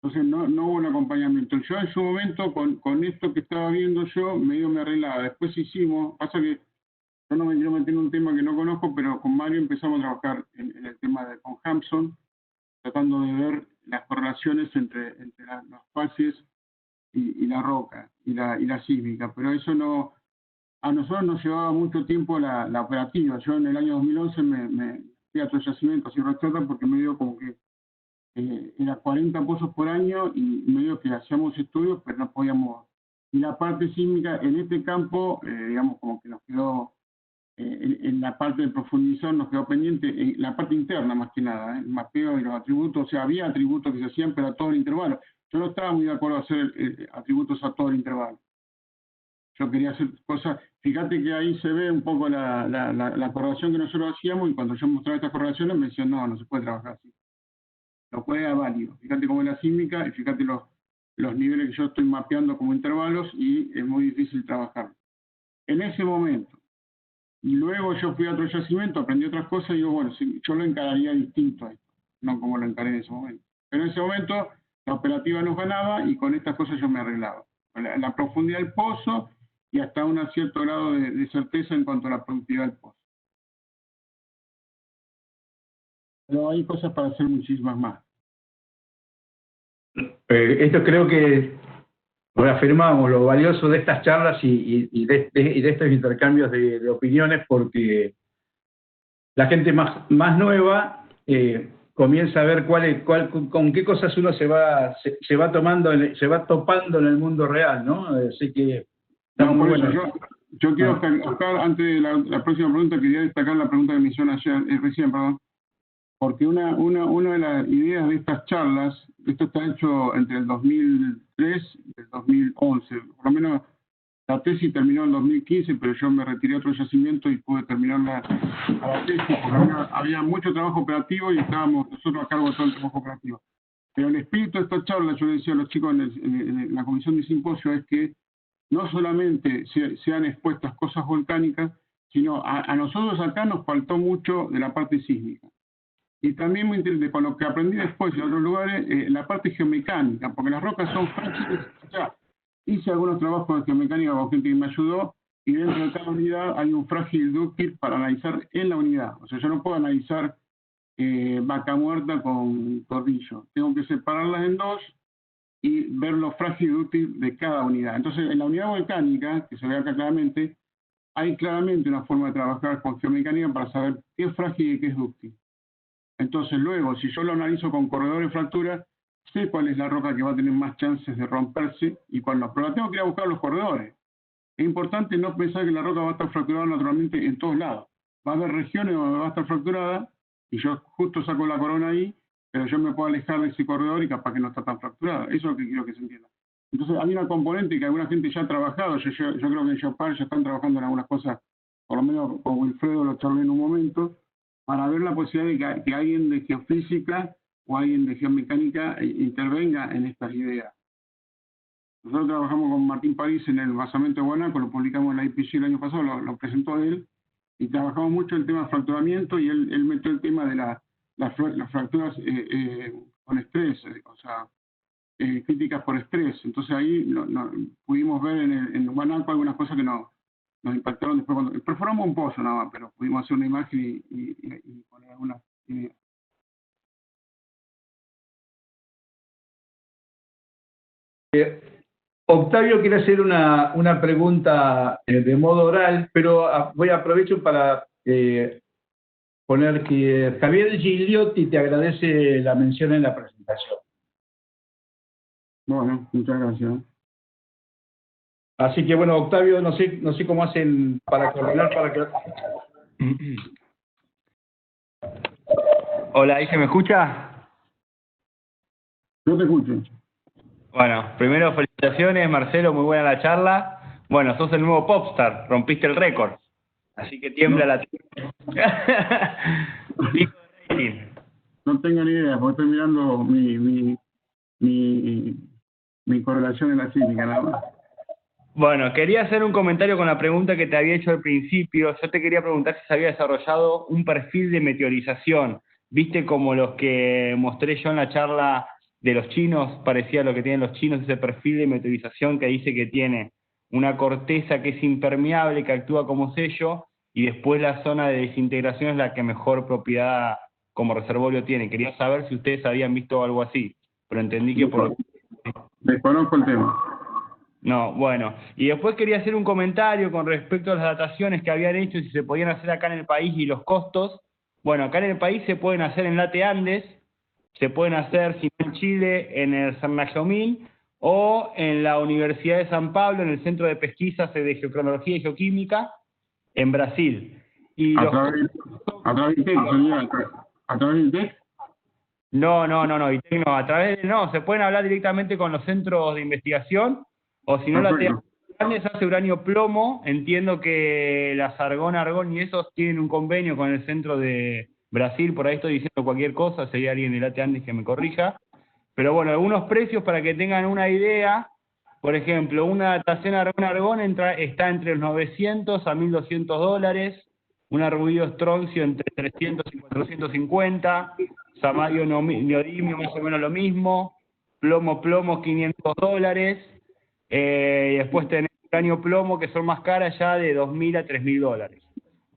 entonces no hubo un acompañamiento. Yo en su momento, con esto que estaba viendo yo, medio me arreglaba. Después hicimos, pasa que yo no me quiero meter en un tema que no conozco, pero con Mario empezamos a trabajar en el tema con Hampson, tratando de ver las correlaciones entre las fases y la roca y la sísmica, pero eso no, a nosotros nos llevaba mucho tiempo la operativa. Yo en el año 2011 me fui a otro yacimiento, a Sierra Chata, porque me dio como que era 40 pozos por año y medio que hacíamos estudios, pero no podíamos. Y la parte sísmica en este campo, digamos, como que nos quedó, en la parte de profundizar nos quedó pendiente, en la parte interna más que nada, el mapeo y los atributos. O sea, había atributos que se hacían, pero a todo el intervalo. Yo no estaba muy de acuerdo a hacer atributos a todo el intervalo. Yo quería hacer cosas. Fíjate que ahí se ve un poco la correlación que nosotros hacíamos, y cuando yo mostraba estas correlaciones me decían, no se puede trabajar así. Lo puede dar válido. Fíjate cómo es la sísmica y fíjate los niveles que yo estoy mapeando como intervalos, y es muy difícil trabajar. En ese momento, y luego yo fui a otro yacimiento, aprendí otras cosas y digo, bueno, yo lo encararía distinto a esto, no como lo encaré en ese momento. Pero en ese momento la operativa nos ganaba y con estas cosas yo me arreglaba. La profundidad del pozo y hasta un cierto grado de certeza en cuanto a la productividad del pozo. Pero hay cosas para hacer muchísimas más. Esto creo que reafirmamos lo valioso de estas charlas y de estos intercambios de opiniones, porque la gente más nueva comienza a ver con qué cosas uno se va topando en el mundo real, ¿no? Así que está muy bueno. Yo quiero destacar, antes de la próxima pregunta, quería destacar la pregunta que me hicieron recién, perdón. Porque una de las ideas de estas charlas, esto está hecho entre el 2003 y el 2011, por lo menos la tesis terminó en 2015, pero yo me retiré a otro yacimiento y pude terminar la tesis, porque había mucho trabajo operativo y estábamos nosotros a cargo de todo el trabajo operativo. Pero el espíritu de esta charla, yo le decía a los chicos en la comisión de simposio, es que no solamente sean expuestas cosas volcánicas, sino a nosotros acá nos faltó mucho de la parte sísmica. Y también muy interesante, con lo que aprendí después en otros lugares, la parte geomecánica, porque las rocas son frágiles. O sea, hice algunos trabajos de geomecánica con gente que me ayudó, y dentro de cada unidad hay un frágil dúctil para analizar en la unidad. O sea, yo no puedo analizar vaca muerta con tornillo. Tengo que separarlas en dos y ver lo frágil y dúctil de cada unidad. Entonces, en la unidad volcánica, que se ve acá claramente, hay claramente una forma de trabajar con geomecánica para saber qué es frágil y qué es dúctil. Entonces luego, si yo lo analizo con corredores de fractura, sé cuál es la roca que va a tener más chances de romperse y cuál no. Pero tengo que ir a buscar los corredores. Es importante no pensar que la roca va a estar fracturada naturalmente en todos lados. Va a haber regiones donde va a estar fracturada y yo justo saco la corona ahí, pero yo me puedo alejar de ese corredor y capaz que no está tan fracturada. Eso es lo que quiero que se entienda. Entonces hay una componente que alguna gente ya ha trabajado. Yo creo que en Geopar ya están trabajando en algunas cosas, por lo menos con Wilfredo lo charlé en un momento, para ver la posibilidad de que alguien de geofísica o alguien de geomecánica intervenga en estas ideas. Nosotros trabajamos con Martín París en el basamento de Guanaco, lo publicamos en la IPC el año pasado, lo presentó él, y trabajamos mucho el tema de fracturamiento, y él metió el tema de las fracturas con estrés, o sea, críticas por estrés. Entonces ahí pudimos ver en Guanaco algunas cosas que no nos impactaron después cuando perforamos un pozo nada más, pero pudimos hacer una imagen y poner algunas ideas. Octavio quiere hacer una pregunta de modo oral, pero aprovecho para poner que Javier Gigliotti te agradece la mención en la presentación. Bueno, muchas gracias. Así que bueno, Octavio, no sé cómo hacen para coordinar para que... Hola, ¿ahí se me escucha? Yo te escucho. Bueno, primero felicitaciones, Marcelo, muy buena la charla. Bueno, sos el nuevo popstar, rompiste el récord. Así que tiembla la... Pico de rating. No tengo ni idea, porque estoy mirando mi correlación en la cívica nada más. Bueno, quería hacer un comentario con la pregunta que te había hecho al principio. Yo te quería preguntar si se había desarrollado un perfil de meteorización. ¿Viste como los que mostré yo en la charla de los chinos? Parecía lo que tienen los chinos, ese perfil de meteorización que dice que tiene una corteza que es impermeable, que actúa como sello, y después la zona de desintegración es la que mejor propiedad como reservorio tiene. Quería saber si ustedes habían visto algo así, pero entendí que por... Desconozco el tema. No, bueno. Y después quería hacer un comentario con respecto a las dataciones que habían hecho y si se podían hacer acá en el país y los costos. Bueno, acá en el país se pueden hacer en Late Andes, se pueden hacer, si no en Chile, en el Sernajomín o en la Universidad de San Pablo, en el Centro de Pesquisas de Geocronología y Geoquímica, en Brasil. Y ¿A través del TEC, sería? ¿A través del TEC? No, y no, a través de, no, se pueden hablar directamente con los centros de investigación, o si no, Late Andes hace uranio plomo. Entiendo que la Sargón, Argón y esos tienen un convenio con el centro de Brasil. Por ahí estoy diciendo cualquier cosa, si hay alguien de Late Andes que me corrija. Pero bueno, algunos precios para que tengan una idea. Por ejemplo, una datación Argón está entre los 900 a $1.200. Un ruido estroncio entre 300 y 450. Samario neodimio más o menos lo mismo. Plomo $500. Y después tenés uranio plomo, que son más caras ya, de $2.000 a $3.000. Bueno,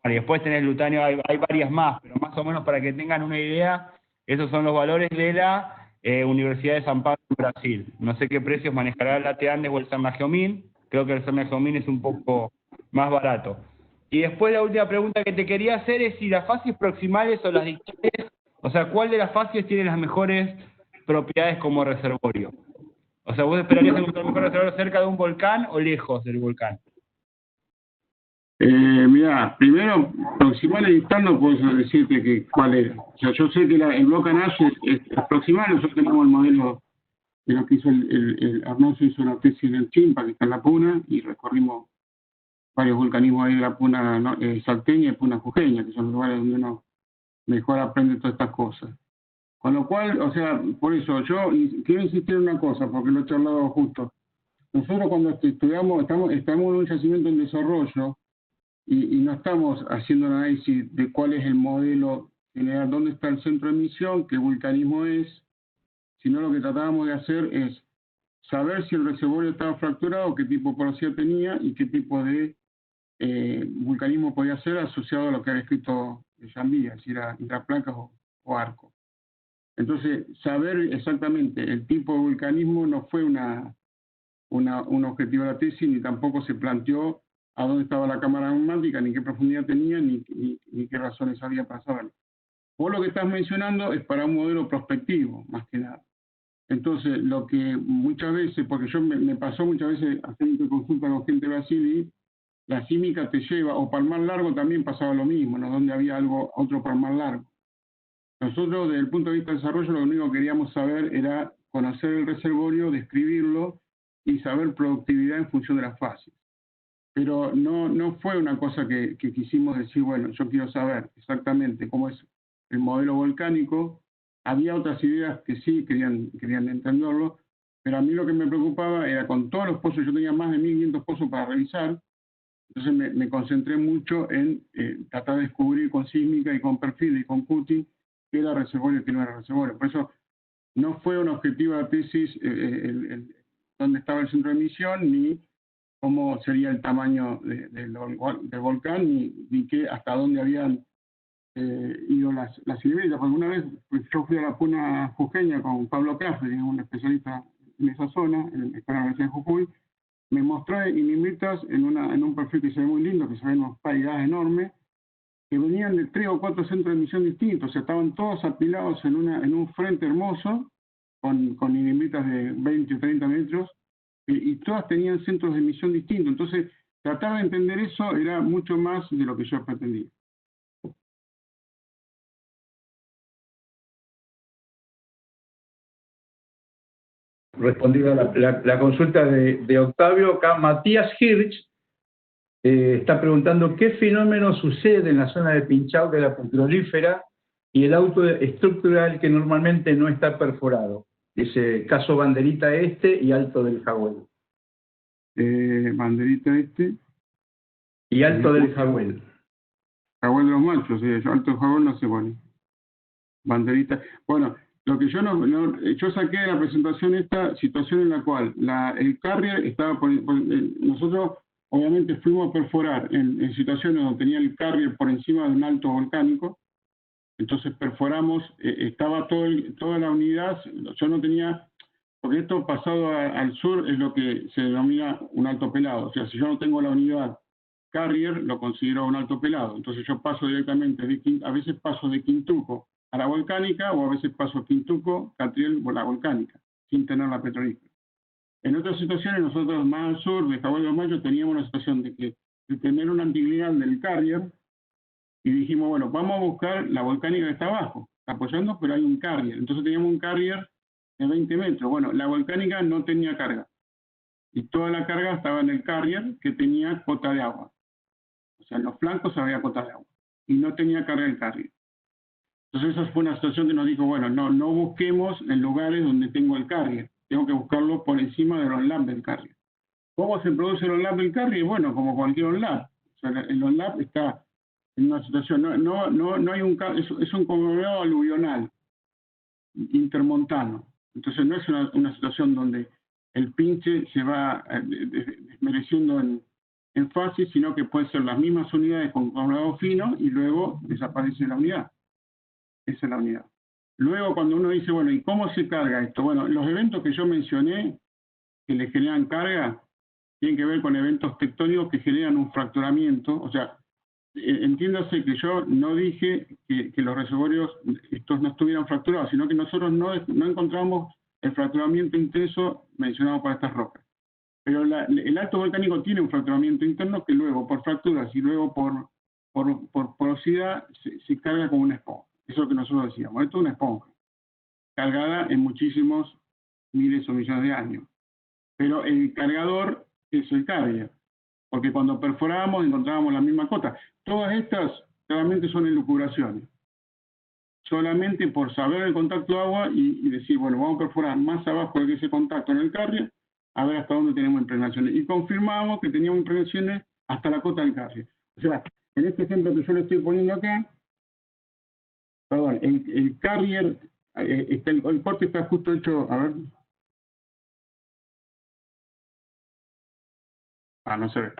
y después tenés lutanio, hay varias más, pero más o menos para que tengan una idea, esos son los valores de la Universidad de San Pablo en Brasil. No sé qué precios manejará el Late Andes o el Sernajomín. Creo que el Sernajomín es un poco más barato. Y después la última pregunta que te quería hacer es si las facies proximales o las distales, o sea, ¿cuál de las facies tiene las mejores propiedades como reservorio? O sea, ¿vos esperarías encontrar mejor reservorio cerca de un volcán o lejos del volcán? Mira, primero, proximal y distal no puedo decirte que cuál era. O sea, yo sé que el bloque Nash es proximal. Nosotros tenemos el modelo de lo que hizo Arnoso, hizo una tesis en el Chimpa, que está en la Puna, y recorrimos varios volcanismos ahí de la Puna salteña y Puna jujeña, que son lugares donde uno mejor aprende todas estas cosas. Con lo cual, o sea, por eso yo quiero insistir en una cosa, porque lo he charlado justo. Nosotros cuando estudiamos, estamos en un yacimiento en desarrollo y no estamos haciendo un análisis de cuál es el modelo general, dónde está el centro de emisión, qué vulcanismo es, sino lo que tratábamos de hacer es saber si el reservorio estaba fracturado, qué tipo de porosidad tenía y qué tipo de vulcanismo podía ser asociado a lo que había escrito Jambilla, si era intraplacas o arco. Entonces, saber exactamente el tipo de vulcanismo no fue un objetivo de la tesis, ni tampoco se planteó a dónde estaba la cámara magmática, ni qué profundidad tenía, ni qué razones había para saberlo. Vos lo que estás mencionando es para un modelo prospectivo, más que nada. Entonces, lo que muchas veces, porque yo me pasó muchas veces haciendo consulta con gente de Brasil y la química te lleva, o Palmar Largo también pasaba lo mismo, ¿no? Donde había otro Palmar Largo. Nosotros, desde el punto de vista de desarrollo, lo único que queríamos saber era conocer el reservorio, describirlo y saber productividad en función de las fases. Pero no fue una cosa que quisimos decir, bueno, yo quiero saber exactamente cómo es el modelo volcánico. Había otras ideas que sí querían entenderlo, pero a mí lo que me preocupaba era con todos los pozos, yo tenía más de 1.500 pozos para revisar, entonces me concentré mucho en tratar de descubrir con sísmica y con perfil y con CUTI qué era reservorio y qué no era reservorio. Por eso no fue un objetivo de la tesis dónde estaba el centro de emisión, ni cómo sería el tamaño del volcán ni hasta dónde habían ido las inhibidas. Porque una vez yo fui a la Puna Jujeña con Pablo Cafre, que es un especialista en esa zona, en la Universidad de Jujuy, me mostró inhibitas en un perfil que se ve muy lindo, que se ven unos paigas enormes, que venían de 3 o 4 centros de emisión distintos, o sea, estaban todos apilados en un frente hermoso, con inhibitas de 20 o 30 metros, y todas tenían centros de emisión distintos. Entonces, tratar de entender eso era mucho más de lo que yo pretendía. Respondida la consulta de Octavio, acá Matías Hirsch está preguntando qué fenómeno sucede en la zona de Pinchao de la petrolífera y el auto estructural que normalmente no está perforado. Dice caso Banderita Este y Alto del Jagüel. Banderita Este y Alto del Jagüel. Jagüel de los Machos, sí, Alto del Jagüel no se pone. Banderita. Bueno, lo que yo saqué de la presentación esta situación en la cual el carrier estaba nosotros obviamente fuimos a perforar en situaciones donde tenía el carrier por encima de un alto volcánico, entonces perforamos, estaba toda la unidad, yo no tenía, porque esto pasado al sur es lo que se denomina un alto pelado, o sea, si yo no tengo la unidad carrier, lo considero un alto pelado, entonces yo paso directamente, a veces paso de Quintuco a la volcánica, o a veces paso Quintuco, Catriel, o la volcánica, sin tener la petrolífera. En otras situaciones, nosotros más al sur, de Jagüel de los Machos, teníamos la situación de tener un anticlinal del carrier, y dijimos, bueno, vamos a buscar la volcánica que está abajo, apoyando, pero hay un carrier. Entonces teníamos un carrier de 20 metros. Bueno, la volcánica no tenía carga, y toda la carga estaba en el carrier, que tenía cota de agua. O sea, en los flancos había cota de agua, y no tenía carga el carrier. Entonces esa fue una situación que nos dijo, bueno, no busquemos en lugares donde tengo el carrier, tengo que buscarlo por encima del on-lap del carrier. ¿Cómo se produce el on-lap del carrier? Bueno, como cualquier on-lap. O sea, el on-lap está en una situación, no hay es un conglomerado aluvional, intermontano. Entonces no es una situación donde el pinche se va desmereciendo en fase, sino que pueden ser las mismas unidades con conglomerado fino y luego desaparece la unidad. Esa es la unidad. Luego, cuando uno dice, bueno, ¿y cómo se carga esto? Bueno, los eventos que yo mencioné, que le generan carga, tienen que ver con eventos tectónicos que generan un fracturamiento. O sea, entiéndase que yo no dije que los reservorios estos no estuvieran fracturados, sino que nosotros no encontramos el fracturamiento intenso mencionado para estas rocas. Pero el alto volcánico tiene un fracturamiento interno que luego, por fracturas y luego por porosidad, se carga como una esponja. Eso es lo que nosotros decíamos. Esto es una esponja, cargada en muchísimos miles o millones de años. Pero el cargador es el carrier, porque cuando perforábamos encontrábamos la misma cota. Todas estas claramente son elucubraciones. Solamente por saber el contacto de agua y decir, bueno, vamos a perforar más abajo de ese contacto en el carrier, a ver hasta dónde tenemos impregnaciones. Y confirmamos que teníamos impregnaciones hasta la cota del carrier. O sea, en este ejemplo que yo le estoy poniendo acá, perdón, el carrier, el corte está justo hecho, a ver. No se ve.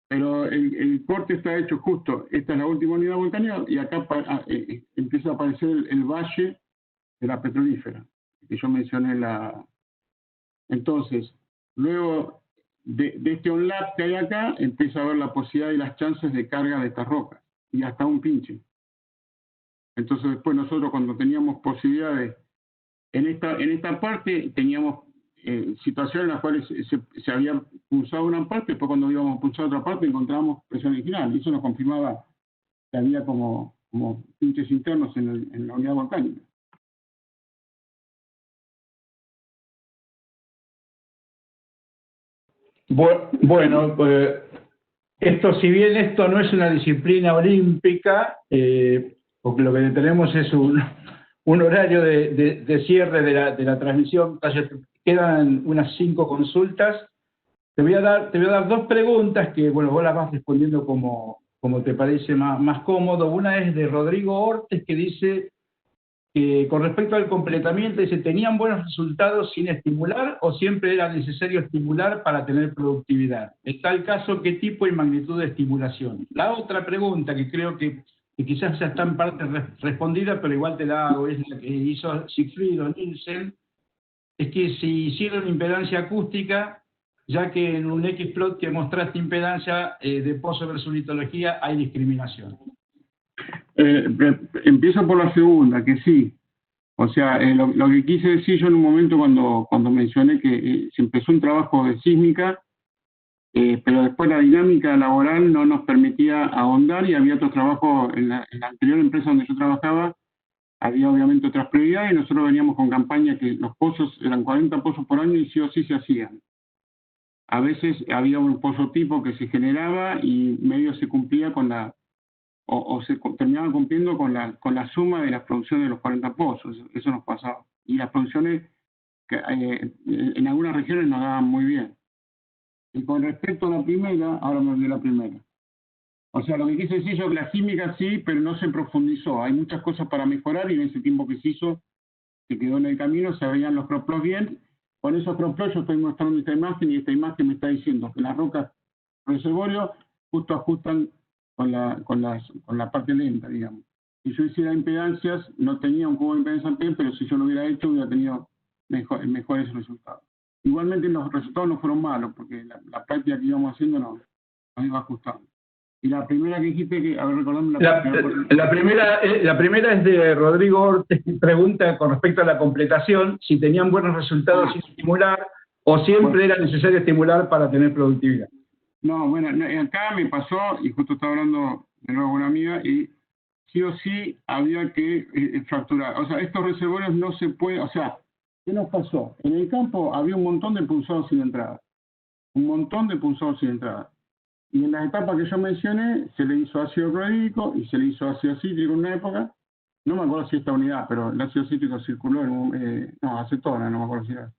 Pero el corte está hecho justo, esta es la última unidad volcánica, y acá empieza a aparecer el valle de la petrolífera, que yo mencioné Entonces, luego de este on-lap que hay acá, empieza a ver la posibilidad y las chances de carga de estas rocas, y hasta un pinche. Entonces después nosotros cuando teníamos posibilidades, en esta parte teníamos situaciones en las cuales se había pulsado una parte, después cuando íbamos a pulsar otra parte encontrábamos presión original, y eso nos confirmaba que había como pinches internos en la unidad volcánica. Bueno, esto, si bien esto no es una disciplina olímpica, porque lo que tenemos es un horario de cierre de la transmisión, quedan unas 5 consultas. Te voy a dar 2 preguntas que, bueno, vos las vas respondiendo como te parece más cómodo. Una es de Rodrigo Ortes, que dice, con respecto al completamiento, dice, ¿tenían buenos resultados sin estimular o siempre era necesario estimular para tener productividad? En tal caso, ¿qué tipo y magnitud de estimulación? La otra pregunta que creo que quizás ya está en parte respondida, pero igual te la hago, es la que hizo Siegfried o Nielsen, es que si hicieron impedancia acústica, ya que en un X-plot que mostraste impedancia de pozo versus litología hay discriminación. Empiezo por la segunda, que sí. O sea, lo que quise decir yo en un momento cuando mencioné que se empezó un trabajo de sísmica, pero después la dinámica laboral no nos permitía ahondar y había otros trabajos en la anterior empresa donde yo trabajaba, había obviamente otras prioridades y nosotros veníamos con campaña que los pozos eran 40 pozos por año y sí o sí se hacían. A veces había un pozo tipo que se generaba y medio se cumplía con o se terminaba cumpliendo con la suma de las producciones de los 40 pozos. Eso nos pasaba. Y las producciones que, en algunas regiones nos daban muy bien. Y con respecto a la primera, ahora me olvidé la primera. O sea, lo que quise decir yo, que la química sí, pero no se profundizó. Hay muchas cosas para mejorar y en ese tiempo que se hizo, se quedó en el camino, se veían los croplos bien. Con esos croplos yo estoy mostrando esta imagen y esta imagen me está diciendo que las rocas reservorio justo ajustan con la parte lenta, digamos. Si yo hiciera impedancias, no tenía un cubo de impedancia ampliada, pero si yo lo hubiera hecho, hubiera tenido mejores resultados. Igualmente los resultados no fueron malos, porque la práctica que íbamos haciendo nos iba ajustando. Y la primera que dijiste, que, a ver, recordame la primera es de Rodrigo Ortiz, que pregunta con respecto a la completación, si tenían buenos resultados sin estimular, o siempre era necesario estimular para tener productividad. No, bueno, acá me pasó, y justo estaba hablando de nuevo con una amiga, y sí o sí había que fracturar. O sea, estos reservorios no se pueden, o sea, ¿qué nos pasó? En el campo había un montón de punzados sin entrada. Un montón de punzados sin entrada. Y en las etapas que yo mencioné, se le hizo ácido clorhídrico y se le hizo ácido cítrico en una época. No me acuerdo si esta unidad, pero el ácido cítrico circuló en no, acetona, no me acuerdo si era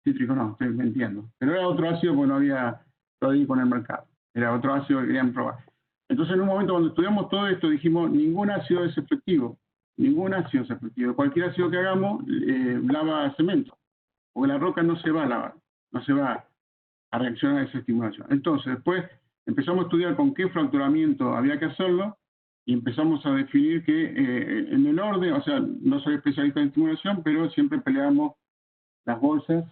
cítrico, no, estoy mintiendo. Pero era otro ácido porque no había clorhídrico en el mercado. Era otro ácido que querían probar. Entonces, en un momento cuando estudiamos todo esto, dijimos, ningún ácido es efectivo. Ningún ácido es efectivo. Cualquier ácido que hagamos lava cemento. Porque la roca no se va a lavar, no se va a reaccionar a esa estimulación. Entonces, después empezamos a estudiar con qué fracturamiento había que hacerlo y empezamos a definir que en el orden, o sea, no soy especialista en estimulación, pero siempre peleábamos las bolsas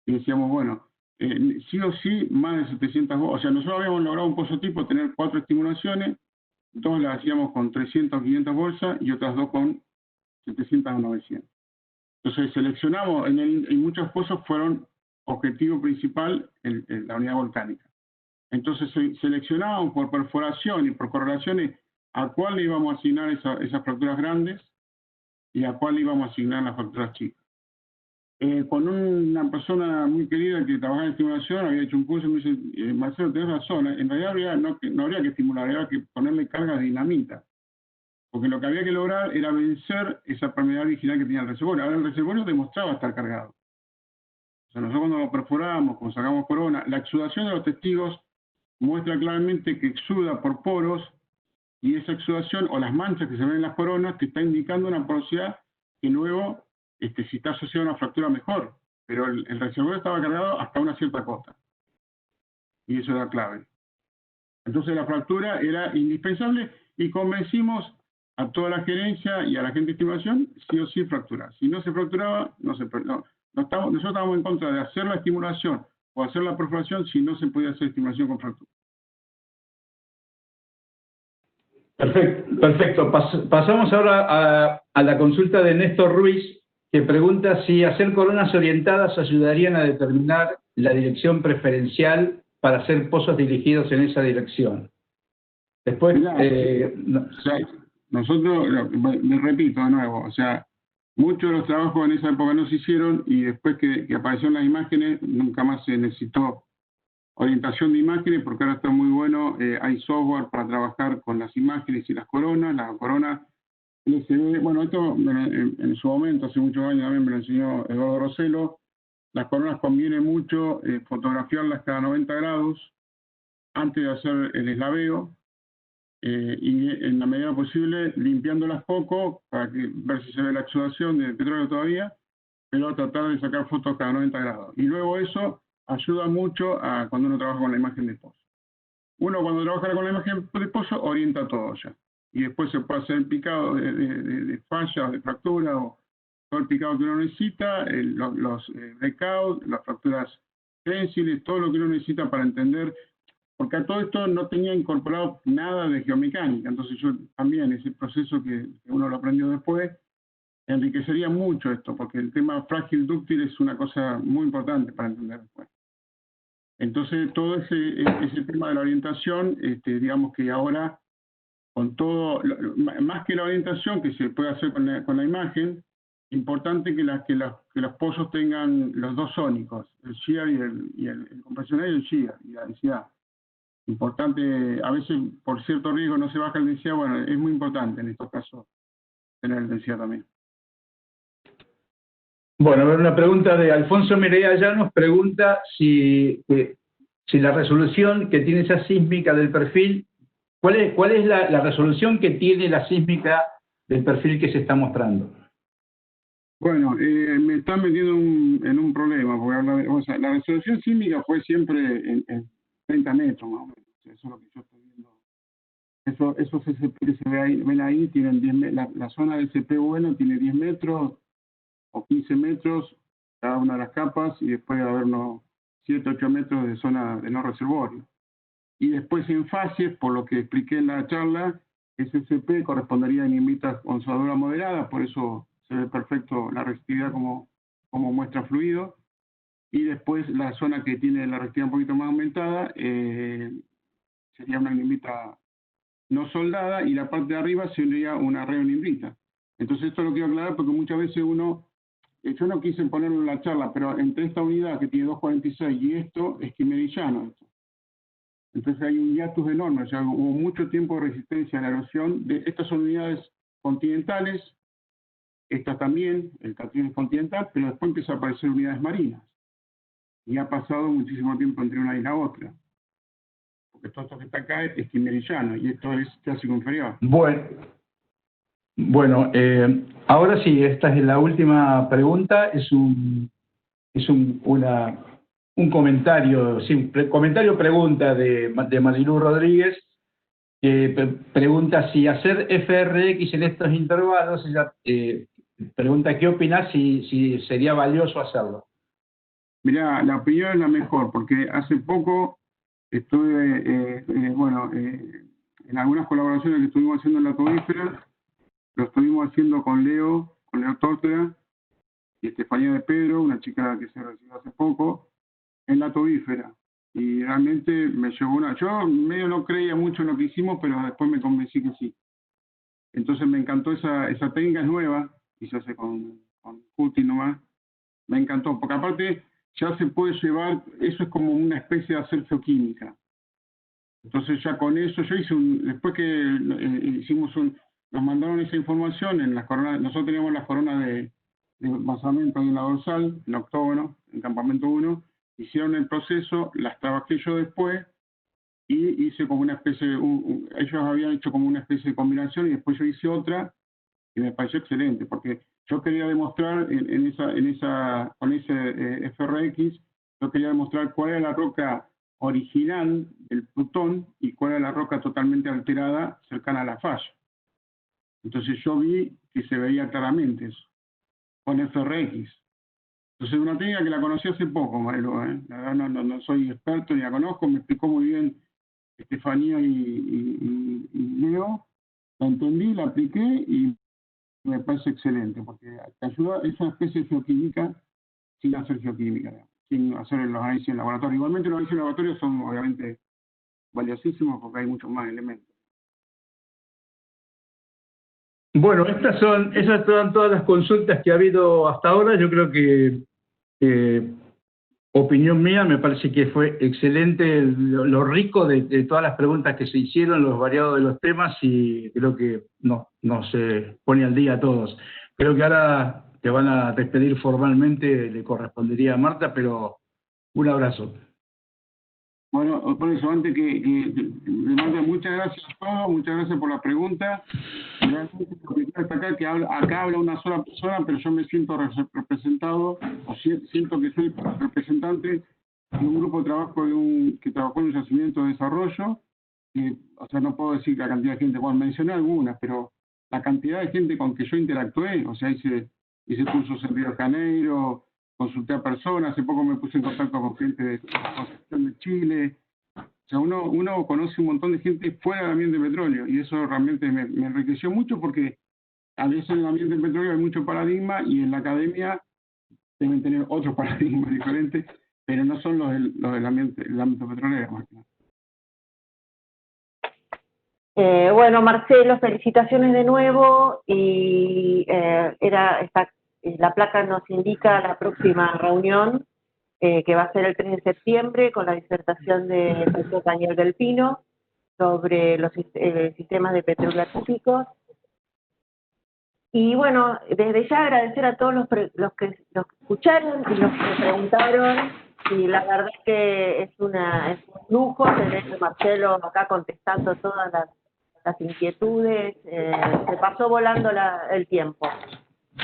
y decíamos, bueno, sí o sí, más de 700 bolsas. O sea, nosotros habíamos logrado un pozo tipo tener 4 estimulaciones, 2 las hacíamos con 300 o 500 bolsas y otras 2 con 700 o 900. Entonces seleccionamos, en muchos pozos fueron objetivo principal en la unidad volcánica. Entonces seleccionábamos por perforación y por correlaciones a cuál le íbamos a asignar esas fracturas grandes y a cuál le íbamos a asignar las fracturas chicas. Con una persona muy querida que trabajaba en estimulación, había hecho un curso y me dice, Marcelo, tenés razón, en realidad no habría que estimular, habría que ponerle cargas de dinamita. Porque lo que había que lograr era vencer esa permeabilidad original que tenía el reservorio. Ahora el reservorio demostraba estar cargado. O sea, nosotros cuando lo perforamos, cuando sacamos corona, la exudación de los testigos muestra claramente que exuda por poros y esa exudación o las manchas que se ven en las coronas te está indicando una porosidad que luego, si está asociada a una fractura mejor, pero el reservorio estaba cargado hasta una cierta cota y eso era clave. Entonces la fractura era indispensable y convencimos a toda la gerencia y a la gente de estimación sí o sí fracturar. Si no se fracturaba, nosotros estábamos en contra de hacer la estimulación o hacer la perforación si no se podía hacer estimulación con fractura. Perfecto. Pasamos ahora a la consulta de Néstor Ruiz, que pregunta si hacer coronas orientadas ayudarían a determinar la dirección preferencial para hacer pozos dirigidos en esa dirección. Después, nosotros, me repito de nuevo, o sea, muchos de los trabajos en esa época no se hicieron y después que aparecieron las imágenes, nunca más se necesitó orientación de imágenes porque ahora está muy bueno, hay software para trabajar con las imágenes y las coronas. La corona LCD, bueno, esto en su momento, hace muchos años también me lo enseñó Eduardo Rossello. Las coronas conviene mucho fotografiarlas cada 90 grados antes de hacer el eslaveo. y en la medida posible limpiándolas poco para ver si se ve la exudación del petróleo todavía, pero tratar de sacar fotos cada 90 grados. Y luego eso ayuda mucho a cuando uno trabaja con la imagen de pozo. Uno cuando trabaja con la imagen de pozo orienta todo ya. Y después se puede hacer el picado de fallas, de fractura, o todo el picado que uno necesita, los breakouts, las fracturas prensiles, todo lo que uno necesita para entender, porque a todo esto no tenía incorporado nada de geomecánica, entonces yo también, ese proceso que uno lo aprendió después, enriquecería mucho esto, porque el tema frágil dúctil es una cosa muy importante para entender después. Entonces todo ese tema de la orientación, digamos que ahora, con todo, más que la orientación que se puede hacer con la imagen, importante que los pozos tengan los dos sónicos, el shear y el compresional y el shear, y la densidad. Importante, a veces por cierto riesgo no se baja la densidad, bueno, es muy importante en estos casos tener la densidad también. Bueno, a ver, una pregunta de Alfonso Mireya ya nos pregunta si la resolución que tiene esa sísmica del perfil, ¿cuál es la resolución que tiene la sísmica del perfil que se está mostrando? Bueno, me están metiendo en un problema, porque la resolución sísmica fue siempre en 30 metros más o menos. Eso es lo que yo estoy viendo. Esos SCP que se ven ahí tienen 10 metros. La zona de SCP bueno tiene 10 metros o 15 metros cada una de las capas, y después de haber unos 7, 8 metros de zona de no reservorio. Y después en fases, por lo que expliqué en la charla, SCP correspondería a inhibita con soldadura moderada, por eso se ve perfecto la resistividad como muestra fluido. Y después la zona que tiene la resistividad un poquito más aumentada sería una inhibita no soldada, y la parte de arriba sería una reonimbrita. Entonces esto lo quiero aclarar porque muchas veces yo no quise ponerlo en la charla, pero entre esta unidad que tiene 246 y esto es quimerillano. Entonces hay un hiatus enorme, o sea, hubo mucho tiempo de resistencia a la erosión. Estas son unidades continentales, esta también, el Catrión es continental, pero después empieza a aparecer unidades marinas. Y ha pasado muchísimo tiempo entre una y la otra. Porque todo esto que está acá es quimerillano y esto es clásico inferior. Bueno, ahora sí, esta es la última pregunta. Es un comentario, sí, comentario-pregunta de Marilú Rodríguez, que pregunta si hacer FRX en estos intervalos. Ella pregunta qué opinás si sería valioso hacerlo. Mirá, la opinión es la mejor, porque hace poco estuve, en algunas colaboraciones que estuvimos haciendo en la tubífera, lo estuvimos haciendo con Leo Tórtera y Estefanía de Pedro, una chica que se recibió hace poco, en la tubífera. Y realmente me llevó yo medio no creía mucho en lo que hicimos, pero después me convencí que sí. Entonces me encantó esa técnica, es nueva, y se hace con Cuti nomás. Me encantó, porque aparte ya se puede llevar, eso es como una especie de hacer geoquímica. Entonces ya con eso, yo hice después que nos mandaron esa información en las coronas, nosotros teníamos las coronas de basamento en la dorsal, en octógono, en campamento 1, hicieron el proceso, las trabajé yo después, y hice como una especie, ellos habían hecho como una especie de combinación, y después yo hice otra, y me pareció excelente, porque yo quería demostrar con ese FRX, yo quería demostrar cuál era la roca original del Plutón y cuál era la roca totalmente alterada cercana a la falla. Entonces yo vi que se veía claramente eso, con FRX. Entonces una técnica que la conocí hace poco, Marilu, la verdad no soy experto ni la conozco, me explicó muy bien Estefanía y Leo, la entendí, la apliqué y me parece excelente, porque te ayuda, es una especie de geoquímica sin hacer geoquímica, sin hacer los análisis en laboratorio. Igualmente los análisis en laboratorio son obviamente valiosísimos porque hay muchos más elementos. Bueno, esas son todas las consultas que ha habido hasta ahora. Yo creo que, opinión mía, me parece que fue excelente lo rico de todas las preguntas que se hicieron, los variados de los temas, y creo que nos pone al día a todos. Creo que ahora te van a despedir formalmente, le correspondería a Marta, pero un abrazo. Bueno, por eso, antes que le mando muchas gracias a todos, muchas gracias por la pregunta. Realmente lo que quiero destacar que acá habla una sola persona, pero yo me siento representado, o siento que soy representante de un grupo de trabajo que trabajó en un yacimiento de desarrollo. O sea, no puedo decir la cantidad de gente, bueno, mencioné algunas, pero la cantidad de gente con que yo interactué, o sea, hice cursos en Río de Janeiro, consulté a personas, hace poco me puse en contacto con gente de la Asociación de Chile. O sea, uno conoce un montón de gente fuera del ambiente petróleo, y eso realmente me enriqueció mucho, porque a veces en el ambiente petróleo hay mucho paradigma, y en la academia deben tener otros paradigmas diferentes, pero no son los del ambiente, el ámbito petrolero, más que nada. Bueno, Marcelo, felicitaciones de nuevo, y la placa nos indica la próxima reunión, que va a ser el 3 de septiembre, con la disertación del profesor Daniel del Pino sobre los sistemas de petróleo atípicos. Y bueno, desde ya agradecer a todos los que escucharon y los que preguntaron, y la verdad es que es un lujo tener a Marcelo acá contestando todas las inquietudes. Se pasó volando el tiempo.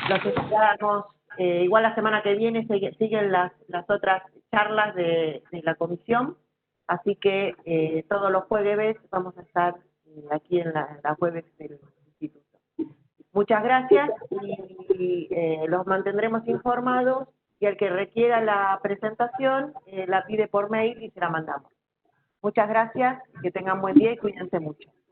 Los esperamos. Igual la semana que viene siguen las otras charlas de la comisión, así que todos los jueves vamos a estar aquí en la web del instituto. Muchas gracias, y los mantendremos informados, y el que requiera la presentación la pide por mail y se la mandamos. Muchas gracias, que tengan buen día y cuídense mucho.